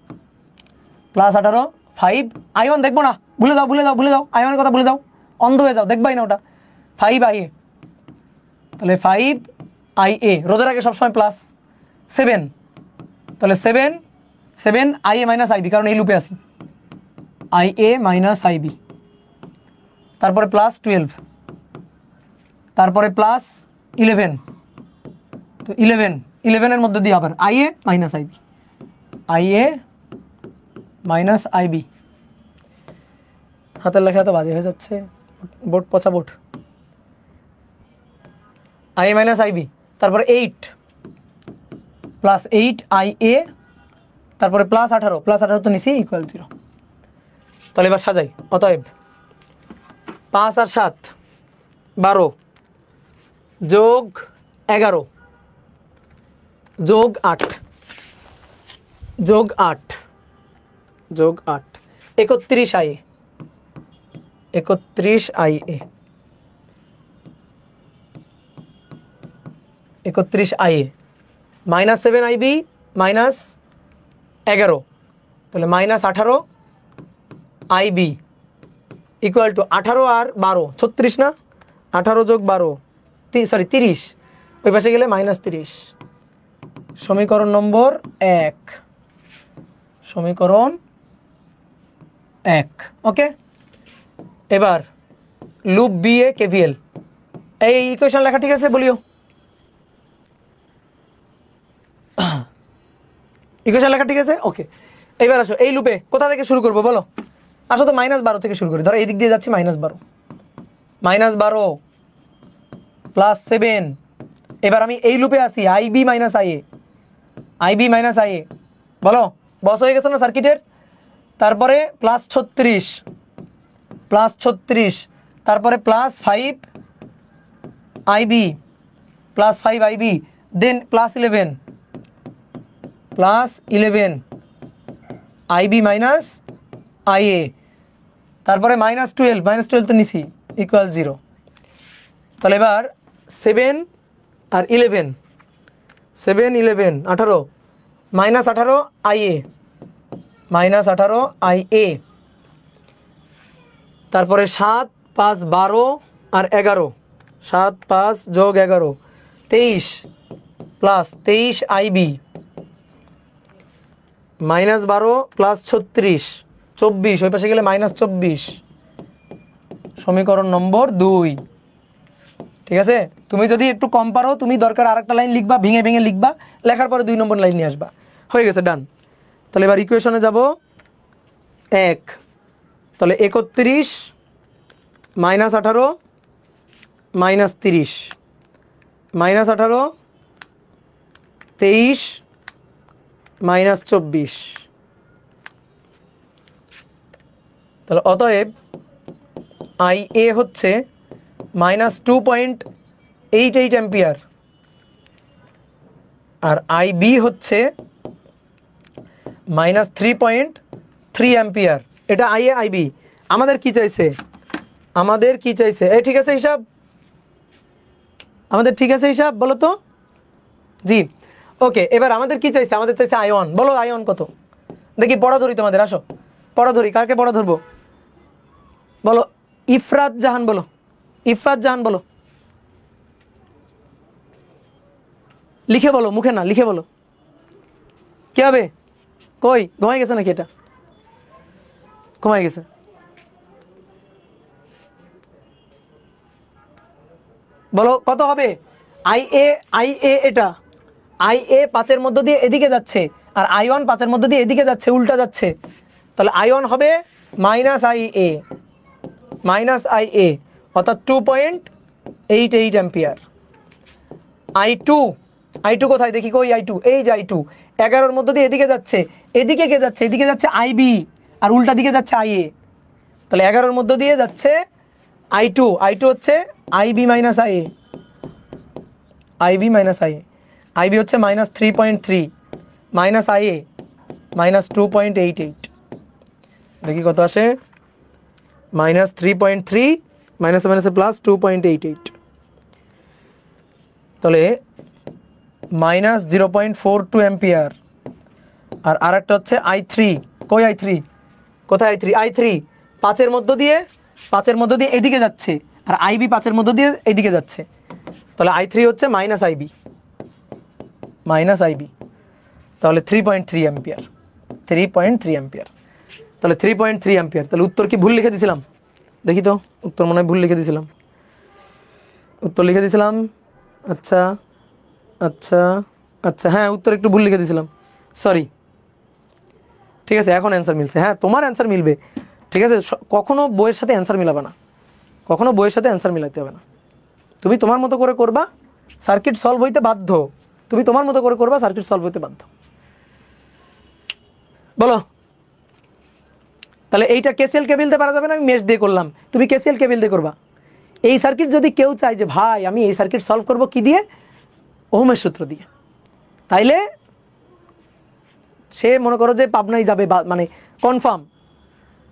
S1: 5 i1 দেখবো না, ভুলে যাও i1 কথা ভুলে যাও, অন্ধ হয়ে যাও, দেখবাই না ওটা। 5 ia, তাহলে 5 ia রোধের আগে সবসময় +7, তাহলে 7 ia - ib, কারণ এই লুপে আছি, ia - ib। তারপরে +12, তারপরে +11, তো 11 মধ্যে দিয়ে আবার ia - ib, ia - ib। হাতের লেখা তো বাজে হয়ে যাচ্ছে, বোর্ড পচা বোর্ড। ia - ib, তারপরে 8 +8 ia, তারপরে +18 তো নিচে =0। তাহলে এবার সাজাই। অতএব 5 আর 7 12 যোগ 11 যোগ 8 যোগ 8 যোগ 8 31 ia, 31 ia, 31 ia -7 ib -11, তাহলে -18 ib ইকুয়াল টু 18 আর 12 36 না, 18 যোগ 12 30, ওই পাশে গেলে -30। সমীকরণ নম্বর 1, সমীকরণ 1। ওকে, এবার লুপ বি এ কেভিএল, এই ইকুয়েশন লেখা ঠিক আছে বলিও, ইকুয়েশন লেখা ঠিক আছে। ওকে, এবার আসো এই লুপে কোথা থেকে শুরু করবো বলো? আসো তো -12 থেকে শুরু করি। ধরো এই দিক দিয়ে যাচ্ছি -12 +7। এবার আমি এই লুপে আছি ib - ia, বলো বস হয়ে গেছে না সার্কিটের। তারপরে +36, তারপরে +5 ib, দেন +11 ib - ia, তারপরে -12 তো নিছি =0। তাহলে এবার 7 আর 11 7 11 18 -18 ia, তারপরে 7 5 12 আর 11, 7 5 যোগ 11 23 +23 ib -12 +36 24, ওই পাশে গেলে -24। সমীকরণ নম্বর 2। ঠিক আছে, তুমি যদি একটু কম পারো তুমি দরকার আরেকটা লাইন লিখবা, ভেঙে ভেঙে লিখবা, লেখার পরে 2 নম্বর লাইন নিয়ে আসবা। হয়ে গেছে, ডান। তাহলে এবার ইকুয়েশনে যাব 1, তাহলে 31 -18 -30 -18 23 -24। তাহলে অতএব IA হচ্ছে -2.88 অ্যাম্পিয়ার আর IB হচ্ছে -3.3 অ্যাম্পিয়ার। এটা IA IB। আমাদের কি চাইছে? এই ঠিক আছে হিসাব? আমাদের ঠিক আছে হিসাব বলো তো? জি, ওকে। এবার আমাদের কি চাইছে? আমাদের চাইছে I1। বলো I1 কত? দেখি পড়া ধরি তোমাদের, আসো পড়া ধরি। কাকে পড়া ধরবো বলো? ইফরাত জাহান বলো, ইফরাত জাহান বলো, লিখে বলো, মুখে না, লিখে বলো। কি হবে? কই ঘুমাই গেছে নাকি? এটা ঘুমাই গেছে। বলো কত হবে? IA এটা IA 5-এর মধ্য দিয়ে এদিকে যাচ্ছে আর I1 5-এর মধ্য দিয়ে এদিকে যাচ্ছে, উল্টা যাচ্ছে। তাহলে I1 হবে -IA অর্থাৎ 2.88 অ্যাম্পিয়ার। I2 কোথায় দেখি? কই I2? এই যে I2 11-এর মধ্য দিয়ে এদিকে যাচ্ছে, এদিকে কে যাচ্ছে? এদিকে যাচ্ছে IB আর উল্টা দিকে যাচ্ছে IA। তাহলে 11-এর মধ্য দিয়ে যাচ্ছে I2 হচ্ছে IB - IA, IB হচ্ছে -3.3 IA -2.88। দেখি কত আসে? মাইনাস 3.3 মাইনাসে মাইনাসে প্লাস 2.88, তাহলে মাইনাস 0.42 অ্যাম্পিয়ার। আর আরেকটা হচ্ছে i3, কই i3, কোথায় i3, i3 5-এর মধ্য দিয়ে এদিকে যাচ্ছে, আর IB 5-এর মধ্য দিয়ে এদিকে যাচ্ছে, তাহলে i3 হচ্ছে মাইনাস IB, তাহলে 3.3 অ্যাম্পিয়ার, 3.3 অ্যাম্পিয়ার, তাহলে 3.3 অ্যাম্পিয়ার। তাহলে উত্তর কি ভুল লিখে দিয়েছিলাম? দেখি তো, উত্তর মনে হয় ভুল লিখে দিয়েছিলাম, উত্তর লিখে দিয়েছিলাম। আচ্ছা আচ্ছা আচ্ছা, হ্যাঁ উত্তর একটু ভুল লিখে দিয়েছিলাম, সরি। ঠিক আছে, এখন অ্যান্সার মিলছে। হ্যাঁ তোমার অ্যান্সার মিলবে, ঠিক আছে। কখনো বইয়ের সাথে অ্যান্সার মিলাবে না, কখনো বইয়ের সাথে অ্যান্সার মিলাতে হবে না। তুমি তোমার মতো করে করবা, সার্কিট সলভ হইতে বাধ্য। তুমি তোমার মতো করে করবা, সার্কিট সলভ হইতে বাধ্য। বলো তাহলে এইটা কেসিএল কেবিল দিয়ে পারা যাবে না, আমি মেশ দিয়ে করলাম, তুমি কেসিএল কেবিল দিয়ে করবা। এই সার্কিট যদি কেউ চায় যে ভাই আমি এই সার্কিট সলভ করব কি দিয়ে, ওহমের সূত্র দিয়ে, তাইলে সে মনে করো যে পাবনায় যাবে, মানে কনফার্ম,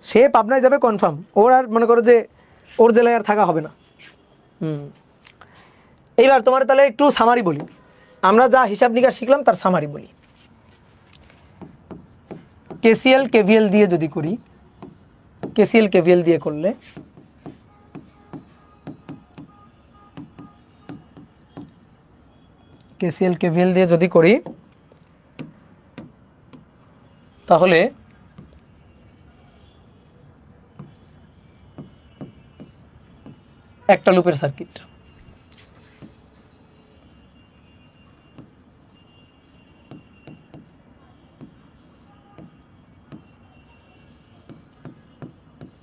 S1: সে পাবনায় যাবে কনফার্ম, ওর আর মনে করো যে ওর জেলায় আর থাকা হবে না। এইবার তোমার তাহলে একটু সামারি বলি, আমরা যা হিসাব নিকাশ শিখলাম তার সামারি বলি। কেসিএল কেভিএল দিয়ে যদি করি, কেসিএল কেভিএল দিয়ে করলে কেসিএল কেভিএল দিয়ে যদি করি তাহলে একটা লুপের সার্কিট,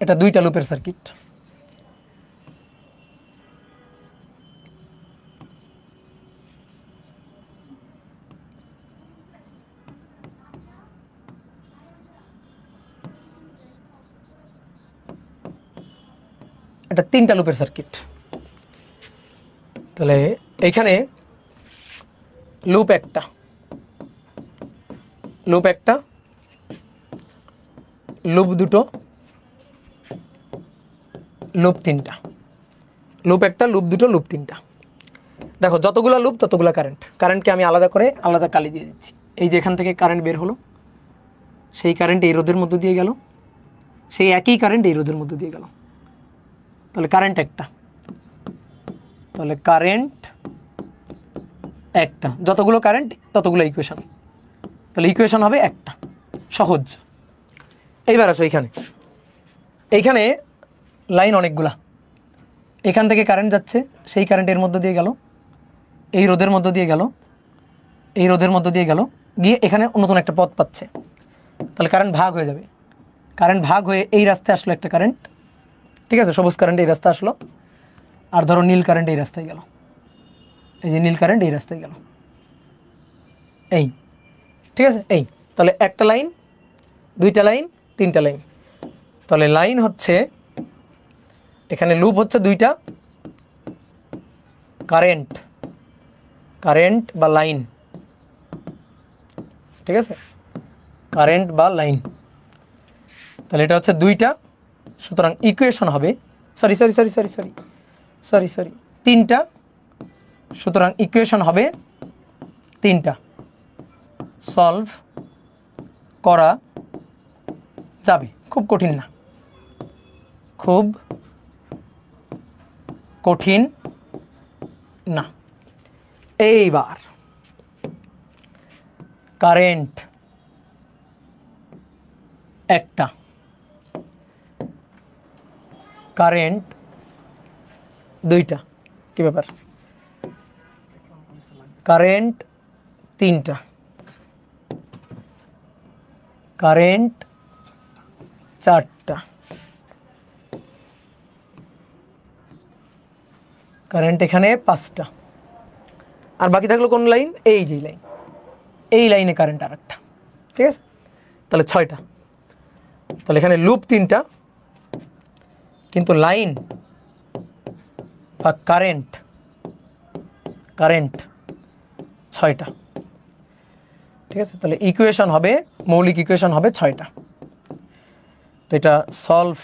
S1: এটা দুইটা লুপের সার্কিট। এটা তিনটা লুপের সার্কিট। তাহলে এইখানে লুপ একটা, লুপ একটা, লুপ দুটো, লুপ তিনটা, লুপ একটা, লুপ দুটো, লুপ তিনটা। দেখো যতগুলো লুপ ততগুলো কারেন্ট, কারেন্টকে আমি আলাদা করে আলাদা কালি দিয়ে দিচ্ছি। এই যে এখান থেকে কারেন্ট বের হলো, সেই কারেন্ট এই রোধের মধ্য দিয়ে গেল, সেই একই কারেন্ট এই রোধের মধ্য দিয়ে গেল, তাহলে কারেন্ট একটা, তাহলে কারেন্ট একটা, যতগুলো কারেন্ট ততগুলো ইকুয়েশন, তাহলে ইকুয়েশন হবে একটা, সহজ। এইবার আসো এইখানে, এইখানে লাইন অনেকগুলা, এখান থেকে কারেন্ট যাচ্ছে, সেই কারেন্টের মধ্য দিয়ে গেল, এই রোধের মধ্য দিয়ে গেল, এই রোধের মধ্য দিয়ে গেল, গিয়ে এখানে নতুন একটা পথ পাচ্ছে, তাহলে কারেন্ট ভাগ হয়ে যাবে। কারেন্ট ভাগ হয়ে এই রাস্তায় আসলো একটা কারেন্ট, ঠিক আছে, সবুজ কারেন্ট এই রাস্তায় আসলো, আর ধরো নীল কারেন্ট এই রাস্তায় গেল, এই যে নীল কারেন্ট এই রাস্তায় গেল, এই, ঠিক আছে। এই তাহলে একটা লাইন, দুইটা লাইন, তিনটা লাইন, তাহলে লাইন হচ্ছে এখানে, লুপ হচ্ছে দুইটা, কারেন্ট, কারেন্ট বা লাইন, ঠিক আছে, কারেন্ট বা লাইন, তাহলে এটা হচ্ছে দুইটা, সুতরাং ইকুয়েশন হবে, sorry sorry sorry sorry sorry sorry sorry তিনটা, সুতরাং ইকুয়েশন হবে তিনটা, সলভ করা যাবে, খুব কঠিন না, খুব কঠিন না। এইবার কারেন্ট একটা, কারেন্ট দুইটা, কি ব্যাপার, কারেন্ট তিনটা, কারেন্ট চারটা, কারেন্ট এখানে পাঁচটা, আর বাকি থাকলো কোন লাইন, এই যে লাইন, এই লাইনে কারেন্ট আর একটা, ঠিক আছে, তাহলে ছয়টা। তাহলে এখানে লুপ তিনটা, কিন্তু লাইন বা কারেন্ট, কারেন্ট ছয়টা, ঠিক আছে। তাহলে ইকুয়েশন হবে, মৌলিক ইকুয়েশন হবে ছয়টা। তো এটা সলভ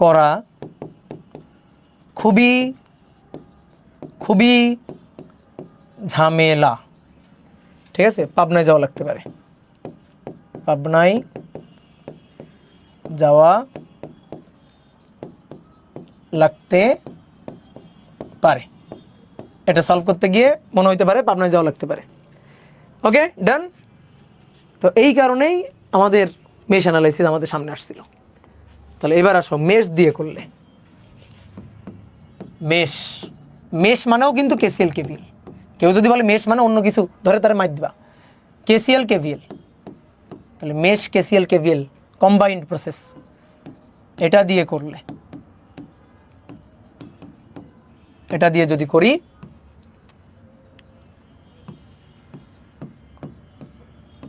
S1: করা খুবই খুবই ঝামেলা। ঠিক আছে, পাবনায় যাওয়া লাগতে পারে, পাবনায় যাওয়া লাগতে পারে। এটা সলভ করতে গিয়ে মনে হইতে পারে পাবনায় যাওয়া লাগতে পারে। ওকে, ডান। তো এই কারণেই আমাদের মেশ অ্যানালাইসিস আমাদের সামনে আসছিল। তাহলে এবার আসো মেশ দিয়ে করলে। মেশ, মেশ মানেও কিন্তু কেসিএল কেভিএল। কেউ যদি বলে মেশ মানে অন্য কিছু, ধরে তারা মাইর দিবা। কেসিএল কেভিএল, তাহলে mesh KCL KVL combined process, এটা দিয়ে করলে, এটা দিয়ে যদি করি,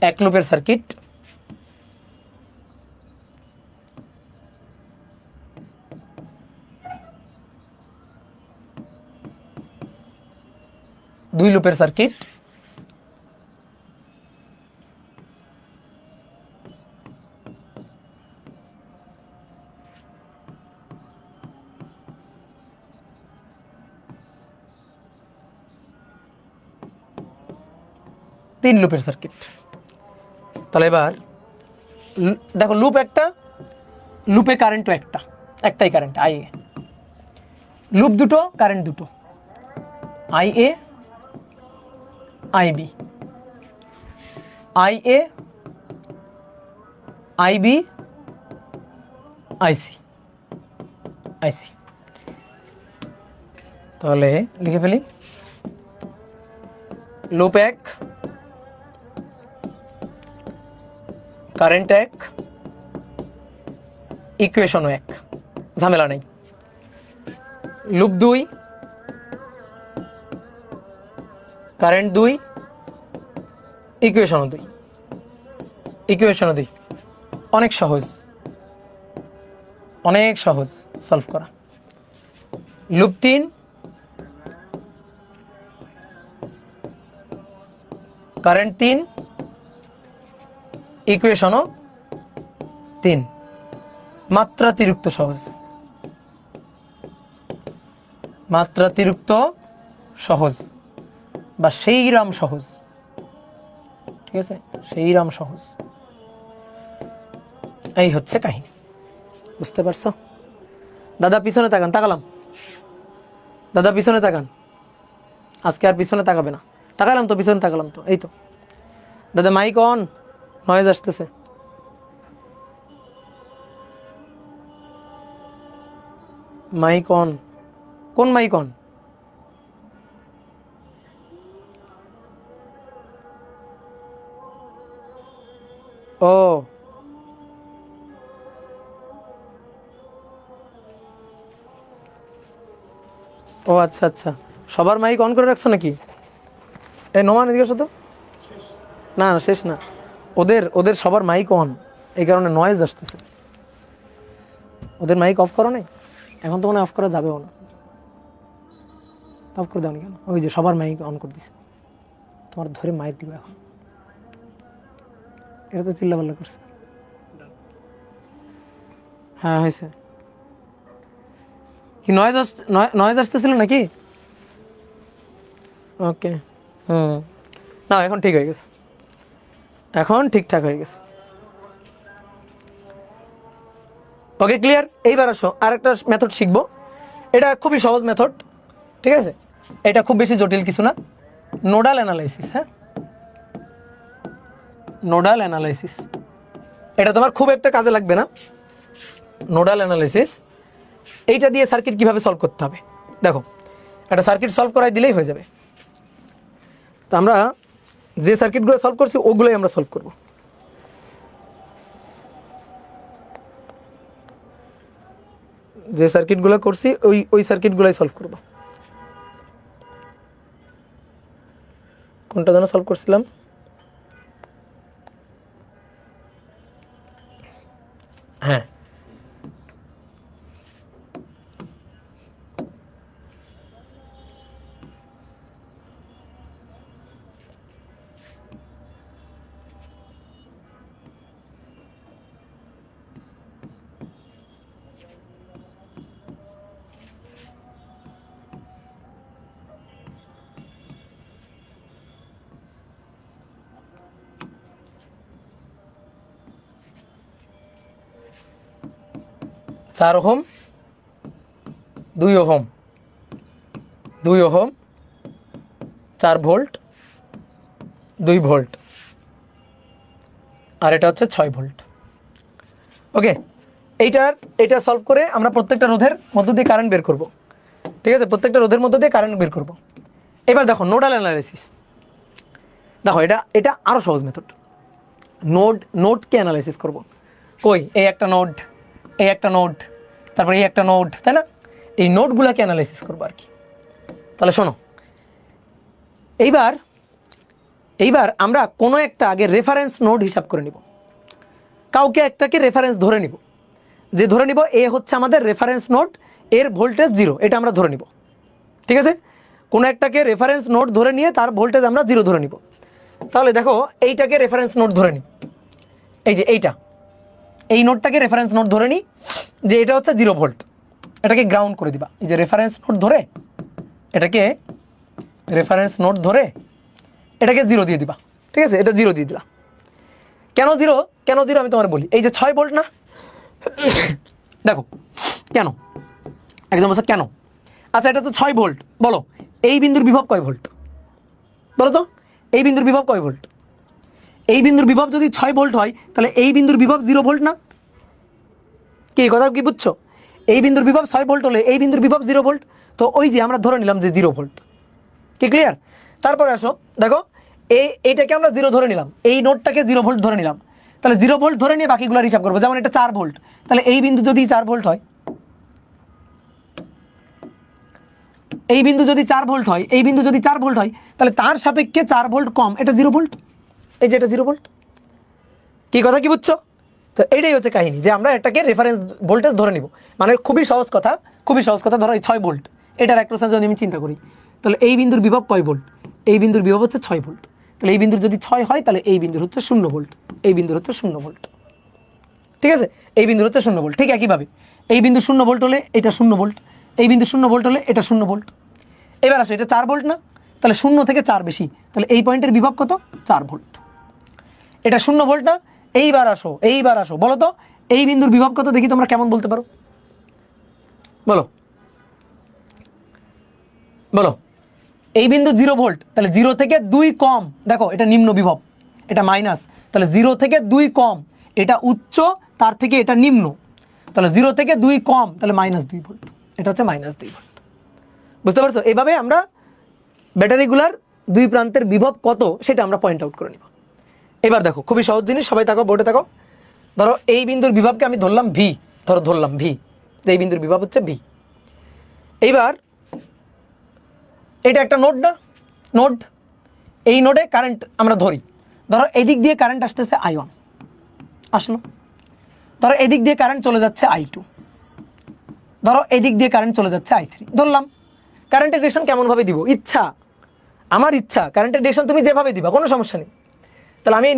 S1: এক লুপের সার্কিট, দুই লুপের সার্কিট, তিন লুপের সার্কিট। তাহলে এবার দেখো লুপ একটা, লুপে কারেন্টও একটা, একটাই কারেন্ট আই এ। লুপ দুটো, কারেন্ট দুটো, I A I B, I A I B IC, IC. তাহলে লিখে ফেলি, লুপ এক, কারেন্ট এক, ইকুয়েশনও এক, ঝামেলা নেই। লুপ দুই, কারেন্ট দুই, ইকুয়েশনও দুই, ইকুয়েশনও দুই। অনেক সহজ, অনেক সহজ সলভ করা। লুপ তিন, কারেন্ট তিন, ইকুয়েশনও তিন। মাত্রাতিরিক্ত সহজ, মাত্রাতিরিক্ত সহজ বা সেইরাম সহজ। ঠিক আছে, সেইরাম সহজ। এই হচ্ছে কাহিনী, বুঝতে পারছো? দাদা পিছনে তাকান, তাকালাম। দাদা পিছনে তাকান, আজকে আর পিছনে তাকাবে না। তাকালাম তো, পিছনে তাকালাম তো, এই তো। দাদা মাইক অন, নয়েজ আসতেছে। মাইক অন, কোন মাইক অন? ও ও আচ্ছা আচ্ছা, সবার মাইক অন করে রাখছো নাকি? এই নোমান এদিকে আসো তো। না না, শেষ না, ওদের ওদের সবার মাইক অন, এই কারণে নয়েজ আসতেছে। ওদের মাইক অফ করো নাই? এখন তো মনে অফ করা যাবেও না। অফ করে দাও নি কেন? ওই যে সবার মাইক অন করে দিছে, তোমার ধরে মাইক দিব এখন। এটা তো চিল্লাপাল্লা করছে। হ্যাঁ হয়েছে। কি নয়েজ নয়েজ আসতেছিল নাকি? ওকে, না এখন ঠিক হয়ে গেছে, এখন ঠিকঠাক হয়ে গেছে। ওকে, ক্লিয়ার। এইবার আসো আরেকটা মেথড শিখবো, এটা খুবই সহজ মেথড। ঠিক আছে, এটা খুব বেশি জটিল কিছু না। Nodal analysis. হ্যাঁ, নোডাল অ্যানালাইসিস, এটা তোমার খুব একটা কাজে লাগবে না। নোডাল অ্যানালাইসিস, এইটা দিয়ে সার্কিট কিভাবে সলভ করতে হবে দেখো। একটা সার্কিট সলভ করাই দিলেই হয়ে যাবে। তো আমরা যে সার্কিটগুলো সলভ করছি ওগুলোই আমরা সলভ করব। যে সার্কিটগুলো করছি ওই সার্কিটগুলোই সলভ করব। কোনটা যেন সলভ করছিলাম? হ্যাঁ, 4 ohm 2 ohm 2 ohm 4 volt 2 volt আর এটা হচ্ছে 6 ভোল্ট। ওকে, এইটা সলভ করে আমরা প্রত্যেকটা রোধের মধ্য দিয়ে কারেন্ট বের করব। ঠিক আছে, প্রত্যেকটা রোধের মধ্য দিয়ে কারেন্ট বের করব। এবার দেখো নোডাল অ্যানালাইসিস। দেখো এটা আরও সহজ মেথড। নোডকে অ্যানালাইসিস করব। কই, এই একটা নোড, এই একটা নোড, তারপরে এই একটা নোড, তাই না? এই নোডগুলোকে অ্যানালাইসিস করবো আর কি। তাহলে শোনো, এইবার আমরা কোনো একটা আগে রেফারেন্স নোড হিসাব করে নিব। কাউকে একটাকে রেফারেন্স ধরে নিব, যে ধরে নিব এ হচ্ছে আমাদের রেফারেন্স নোড, এর ভোল্টেজ 0, এটা আমরা ধরে নিব। ঠিক আছে, কোনো একটাকে রেফারেন্স নোড ধরে নিয়ে তার ভোল্টেজ আমরা 0 ধরে নিব। তাহলে দেখো এইটাকে রেফারেন্স নোড ধরে নিই, এই যে এই নোডটাকে রেফারেন্স নোড ধরে নিই যে এটা হচ্ছে 0 ভোল্ট, এটাকে গ্রাউন্ড করে দিবা। এই যে রেফারেন্স নোড ধরে এটাকে রেফারেন্স নোড ধরে এটাকে 0 দিয়ে দিবা। ঠিক আছে, এটা 0 দিয়ে দিলা। কেন 0 আমি তোমার বলি। এই যে 6 ভোল্ট না, দেখো কেন, একজন বলছে কেন? আচ্ছা, এটা তো 6 ভোল্ট, বলো এই বিন্দুর বিভব কয় ভোল্ট? বলো তো, এই বিন্দুর বিভব কয় ভোল্ট? এই বিন্দুর বিভব যদি 6 ভোল্ট হয় তাহলে এই বিন্দুর বিভব 0 ভোল্ট না? কি কথা কি বুঝছো? এই বিন্দুর বিভব 6 ভোল্ট হলে এই বিন্দুর বিভব 0 ভোল্ট। তো ওই যে আমরা ধরে নিলাম যে 0 ভোল্ট। কি ক্লিয়ার? তারপরে আসো, দেখো এইটাকে আমরা 0 ধরে নিলাম, এই নোডটাকে 0 ভোল্ট ধরে নিলাম। তাহলে 0 ভোল্ট ধরে নিয়ে বাকিগুলো হিসাব করবো। যেমন এটা 4 ভোল্ট, তাহলে এই বিন্দু যদি 4 ভোল্ট হয়, এই বিন্দু যদি 4 ভোল্ট হয়, এই বিন্দু যদি 4 ভোল্ট হয়, তাহলে তার সাপেক্ষে 4 ভোল্ট কম, এটা 0 ভোল্ট। এই যে এটা 0 ভোল্ট। কি কথা কি বুঝছো? তো এইটাই হচ্ছে কাহিনী, যে আমরা এটাকে রেফারেন্স ভোল্টেজ ধরে নিব। মানে খুবই সহজ কথা, ধরো এই 6 ভোল্ট, এটার 1% যদি আমি চিন্তা করি, তাহলে এই বিন্দুর বিভব কয় ভোল্ট? এই বিন্দুর বিভব হচ্ছে 6 ভোল্ট। তাহলে এই বিন্দুর যদি 6 হয় তাহলে এই বিন্দুর হচ্ছে 0 ভোল্ট, এই বিন্দুর হচ্ছে 0 ভোল্ট। ঠিক আছে, এই বিন্দুর হচ্ছে 0 ভোল্ট। ঠিক একইভাবে এই বিন্দু 0 ভোল্ট হলে এটা 0 ভোল্ট, এই বিন্দু 0 ভোল্ট হলে এটা 0 ভোল্ট। এবার আসো, এটা 4 ভোল্ট না, তাহলে 0 থেকে 4 বেশি, তাহলে এই পয়েন্টের বিভব কত? 4 ভোল্ট। এটা 0 ভোল্ট না। এইবার আসো বলো তো, এই বিন্দুর বিভব কত দেখি তোমরা কেমন বলতে পারো? বলো এই বিন্দু 0 ভোল্ট, তাহলে 0 থেকে 2 কম, দেখো এটা নিম্ন বিভব, এটা মাইনাস, তাহলে 0 থেকে 2 কম, এটা উচ্চ, তার থেকে এটা নিম্ন, তাহলে 0 থেকে 2 কম, তাহলে -2 ভোল্ট, এটা হচ্ছে -2 ভোল্ট। বুঝতে পারছো? এইভাবে আমরা ব্যাটারিগুলার 2 প্রান্তের বিভব কত সেটা আমরা পয়েন্ট আউট করে নিব। এবার দেখো খুবই সহজ জিনিস, সবাই থাকো, বোর্ডে থাকো। ধরো এই বিন্দুর বিভবকে আমি ধরলাম ভি, ধরলাম ভি, এই বিন্দুর বিভব হচ্ছে ভি। এইবার এটা একটা নোড না, নোড, এই নোডে কারেন্ট আমরা ধরি। ধরো এদিক দিয়ে কারেন্ট আসতেছে I1, আসলো। ধরো এদিক দিয়ে কারেন্ট চলে যাচ্ছে I2, ধরো এদিক দিয়ে কারেন্ট চলে যাচ্ছে I3, ধরলাম। কারেন্টের ডিরেকশন কেমনভাবে দিব? আমার ইচ্ছা কারেন্টের ডিরেকশন তুমি যেভাবে দিবা, কোনো সমস্যা নেই। তাহলে আমি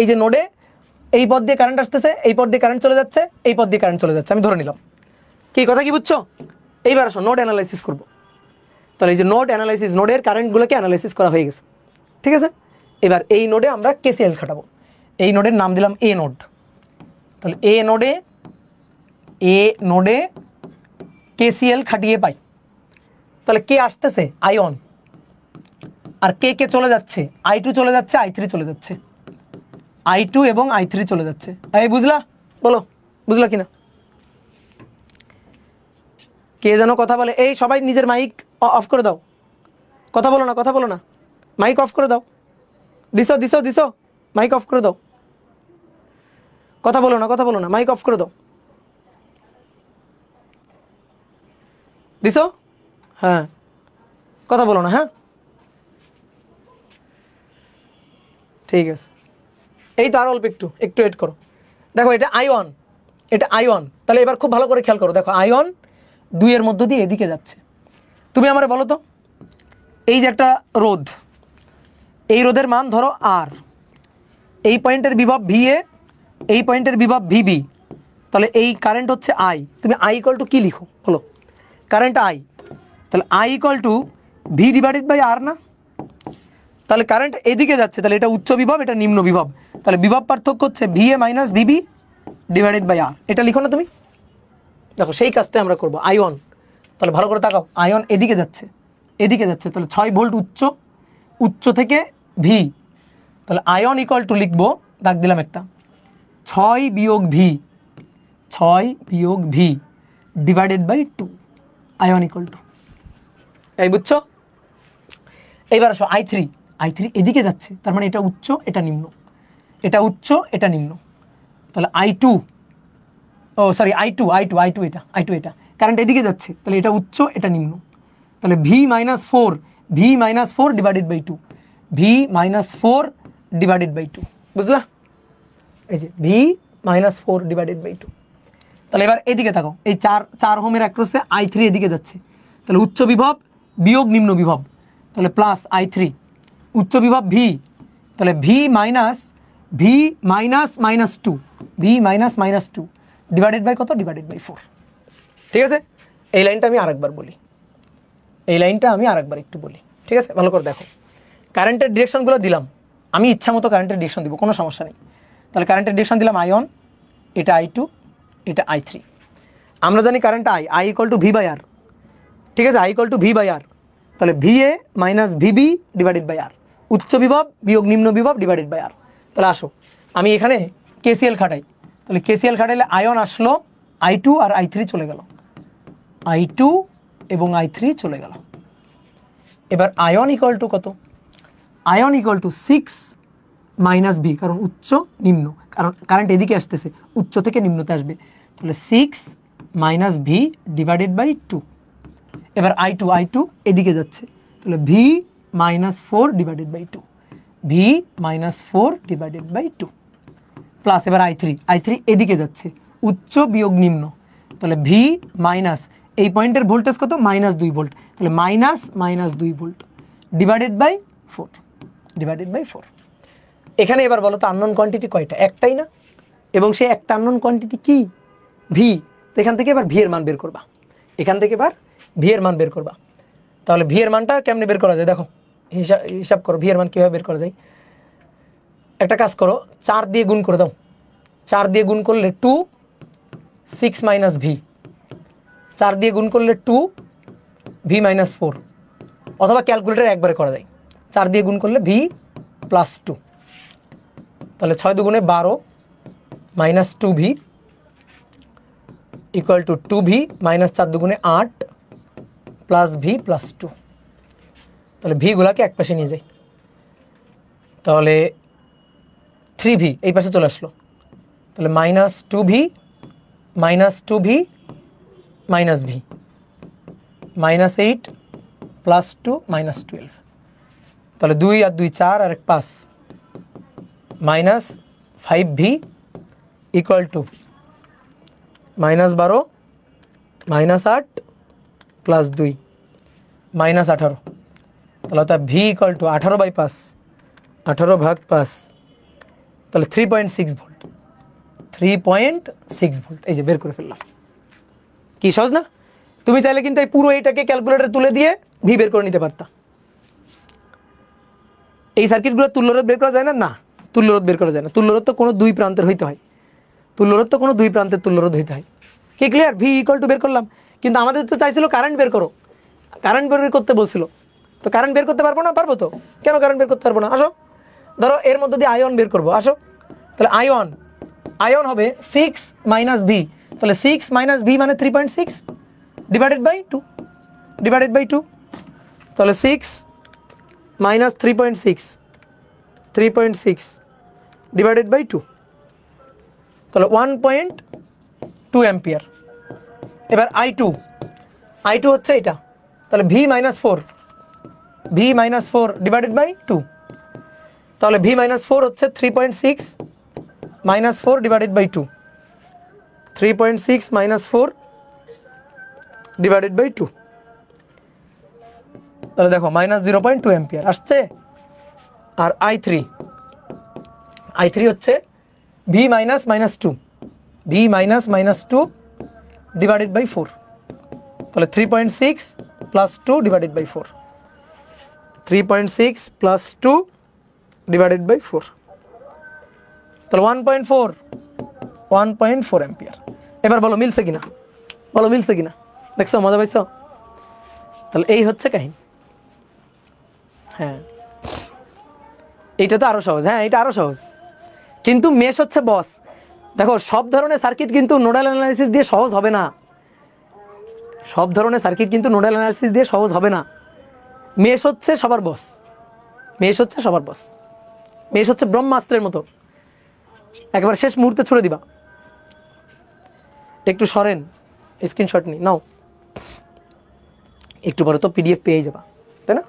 S1: এই যে নোডে এই পথ দিয়ে কারেন্ট আসতেছে, এই পথ দিয়ে কারেন্ট চলে যাচ্ছে, এই পথ দিয়ে কারেন্ট চলে যাচ্ছে, আমি ধরে নিলাম। কি কথা কি বুঝছো? এইবার আসো নোড অ্যানালাইসিস করবো। তাহলে এই যে নোড অ্যানালাইসিস, নোডের কারেন্টগুলোকে অ্যানালাইসিস করা হয়ে গেছে। ঠিক আছে, এবার এই নোডে আমরা কেসিএল খাটাবো। এই নোডের নাম দিলাম এ নোড। তাহলে এ নোডে কেসিএল খাটিয়ে পাই। তাহলে কে আসতেছে? I1, আর কে চলে যাচ্ছে? I2 চলে যাচ্ছে, I3 চলে যাচ্ছে, I2 এবং I3 চলে যাচ্ছে। এই বুঝলা? বলো বুঝলা কিনা? কে যেন কথা বলে, এই সবাই নিজের মাইক অফ করে দাও, কথা বলো না, মাইক অফ করে দাও। দিছো মাইক অফ করে দাও, কথা বলো না, মাইক অফ করে দাও। দিছো? হ্যাঁ, কথা বলো না। হ্যাঁ, ঠিক আছে, এই তো আর অল্প একটু ওয়েট করো। দেখো এটা I1, তাহলে এবার খুব ভালো করে খেয়াল করো। দেখো I1 2 এর মধ্য দিয়ে এদিকে যাচ্ছে। তুমি আমারে বলো তো, এই যে একটা রোধ, এই রোধের মান ধরো R, এই পয়েন্টের বিভব VA, এই পয়েন্টের বিভব VB, তাহলে এই কারেন্ট হচ্ছে I। তুমি I = কি লিখো বলো? কারেন্ট I, তাহলে I = V/R না? তাহলে কারেন্ট এদিকে যাচ্ছে, তাহলে এটা উচ্চ বিভব, এটা নিম্ন বিভব, তাহলে বিভব পার্থক্য হচ্ছে VA - VB/R। এটা লিখো না তুমি, দেখো সেই কাজটা আমরা করব। আয়ন, তাহলে ভালো করে তাকাও, আয়ন এদিকে যাচ্ছে, এদিকে যাচ্ছে, তাহলে 6 ভোল্ট উচ্চ, উচ্চ থেকে ভি, তাহলে আয়ন ইকুয়াল টু লিখবো, দাগ দিলাম একটা, 6 বিয়োগ ভি, 6 বিয়োগ V divided by 2, I one equal to, এই বুঝছো? এইবার আসো I3, I3 এদিকে যাচ্ছে, তার মানে এটা উচ্চ এটা নিম্ন, এটা উচ্চ এটা নিম্ন, তাহলে I2, ও সরি I2 এটা I2 এটা কারেন্ট এদিকে যাচ্ছে, তাহলে এটা উচ্চ এটা নিম্ন, তাহলে V minus four divided by 2, V minus 4 divided by 2, বুঝলা? এই যে ভি মাইনাস 4 ডিভাইডেড বাই 2। তাহলে এবার এদিকে তাকাও, এই 4 ওহমের অ্যাক্রসে I3 এদিকে যাচ্ছে, তাহলে উচ্চ বিভব বিয়োগ নিম্ন বিভব, তাহলে প্লাস I3, উচ্চ বিভব ভি, তাহলে V minus minus 2, V minus minus 2 divided by কত? Divided by 4। ঠিক আছে, এই লাইনটা আমি আরেকবার বলি, এই লাইনটা আমি আরেকবার একটু বলি, ঠিক আছে? ভালো করে দেখো, কারেন্টের ডিরেকশনগুলো দিলাম, আমি ইচ্ছা মতো কারেন্টের ডিরেকশন দিব, কোনো সমস্যা নেই। তাহলে কারেন্টের ডিরেকশন দিলাম আয়ন, এটা I2, এটা I3। আমরা জানি current I equal to V by R, ঠিক আছে? I equal to V by R, তাহলে VA minus VB divided by R, উচ্চ বিভব বিয়োগ নিম্ন বিভব ডিভাইডেড বাই আর। তাহলে আসো আমি এখানে KCL খাটাই, তাহলে KCL খাটাইলে আয়ন আসলো, I2 আর I3 চলে গেল, I2 এবং I3 চলে গেল। এবার আয়ন ইকুয়াল টু কত? Ion equal two 6 minus V, কারণ উচ্চ নিম্ন, কারণ কারেন্ট এদিকে আসতেছে, উচ্চ থেকে নিম্নতে আসবে, তাহলে 6 মাইনাস ভি ডিভাইডেড বাই 2। এবার I2 এদিকে যাচ্ছে, তাহলে V minus 4 divided by 2, V minus 4 divided by 2 plus এবার I3 এদিকে যাচ্ছে, উচ্চ বিয়োগ নিম্ন, তাহলে ভি মাইনাস, এই পয়েন্টের ভোল্টেজ কত? মাইনাস 2 ভোল্ট, তাহলে minus 2 volt divided by 4, divided by 4। এখানে এবার বলো তো আননোন কোয়ান্টিটি কয়টা? একটাই না, এবং সেই একটা আননোন কোয়ান্টিটি কি? ভি। তো এখান থেকে এবার ভি এর মান বের করবা, এখান থেকে এবার ভি এর মান বের করবা। তাহলে ভি এর মানটা কেমনে বের করা যায় দেখো, হিসাব করো ভি এর মান কীভাবে বের করা যায়। একটা কাজ করো, 4 দিয়ে গুণ করে দাও, 4 দিয়ে গুণ করলে 2, 6 মাইনাস ভি, 4 দিয়ে গুণ করলে 2, ভি মাইনাস 4, অথবা ক্যালকুলেটার একবারে করা যায়, 4 দিয়ে গুণ করলে ভি প্লাস 2, তাহলে 6 দুগুণে 12 minus 2 V equal to 2 V minus 4 দুগুণে 8 প্লাস ভি প্লাস 2। তাহলে ভিগুলাকে এক পাশে নিয়ে যাই, তাহলে 3 ভি এই পাশে চলে আসলো, তাহলে minus 2 V minus 2 V minus V, minus 8 plus 2 minus 12, তাহলে 2 আর 2 4 আর 1 5, minus 5 V equal to minus 12 minus 8 plus 2 minus 18, তাহলে তা ভি ইকুয়াল টু 18 বাই 5, 18 ভাগ 5, তাহলে 3.6 ভোল্ট, 3.6 ভোল্ট। এই যে বের করে ফেললাম, কি সহজ না? তুমি চাইলে কিন্তু এই পুরো এইটাকে ক্যালকুলেটরে তুলে দিয়ে ভি বের করে নিতে পারতা। এই সার্কিটগুলো তুল্যরোধ বের করা যায় না, না তুল্যরোধ বের করা যায় না, তুল্যরোধ তো কোনো দুই প্রান্তের হইতে হয়, তুল্যরোধ তো কোনো দুই প্রান্তের তুল্যরোধ হইতে হয়। কি ক্লিয়ার? ভি ইকুয়াল টু বের করলাম, কিন্তু আমাদের তো চাইছিল কারেন্ট বের করো, কারেন্ট বের করতে বলছিল, তো কারেন্ট বের করতে পারবো না? পারবো তো, কেন কারেন্ট বের করতে পারবো না? আসো ধরো এর মধ্যে দিয়ে আয়ন বের করবো, আসো, তাহলে আয়ন হবে 6 মাইনাস ভি, তাহলে 6 মাইনাস ভি মানে 3.6 ডিভাইডেড বাই 2, ডিভাইডেড বাই 2, তাহলে 6 মাইনাস 3.6 ডিভাইডেড বাই 2, তাহলে 1.2 অ্যাম্পিয়ার। এবার I2 হচ্ছে এটা, তাহলে ভি মাইনাস 4 ডিভাইডেড বাই 2, তাহলে ভি মাইনাস 4 হচ্ছে 3.6 minus 4 divided by 2, 3.6 minus 4 divided by 2, তাহলে দেখো মাইনাস 0.2 অ্যাম্পিয়ার আসছে। আর I3 হচ্ছে ভি মাইনাস 2 ডিভাইডেড বাই 4, তাহলে 3.6 plus 2 divided by 4, 3.6 plus 2 divided by 4, তাহলে 1.4 অ্যাম্পিয়ার। এবার বলো মিলছে কিনা? বলো মিলছে কিনা, দেখছো মজা পাইছো? তাহলে এই হচ্ছে কাহিনী। হ্যাঁ এইটা তো আরো সহজ, হ্যাঁ এটা আরো সহজ, কিন্তু মেশ হচ্ছে বস। দেখো সব ধরনের সার্কিট কিন্তু নোডাল অ্যানালাইসিস দিয়ে সহজ হবে না, সব ধরনের সার্কিট কিন্তু নোডাল অ্যানালাইসিস দিয়ে সহজ হবে না। মেশ হচ্ছে সবার বস, মেশ হচ্ছে সবার বস, মেশ হচ্ছে ব্রহ্মাস্ত্রের মতো, একেবারে শেষ মুহূর্তে ছুড়ে দিবা। একটু সরেন, স্ক্রিনশট নি নাও, একটু পরে তো পিডিএফ পেয়ে যাবা, তাই না?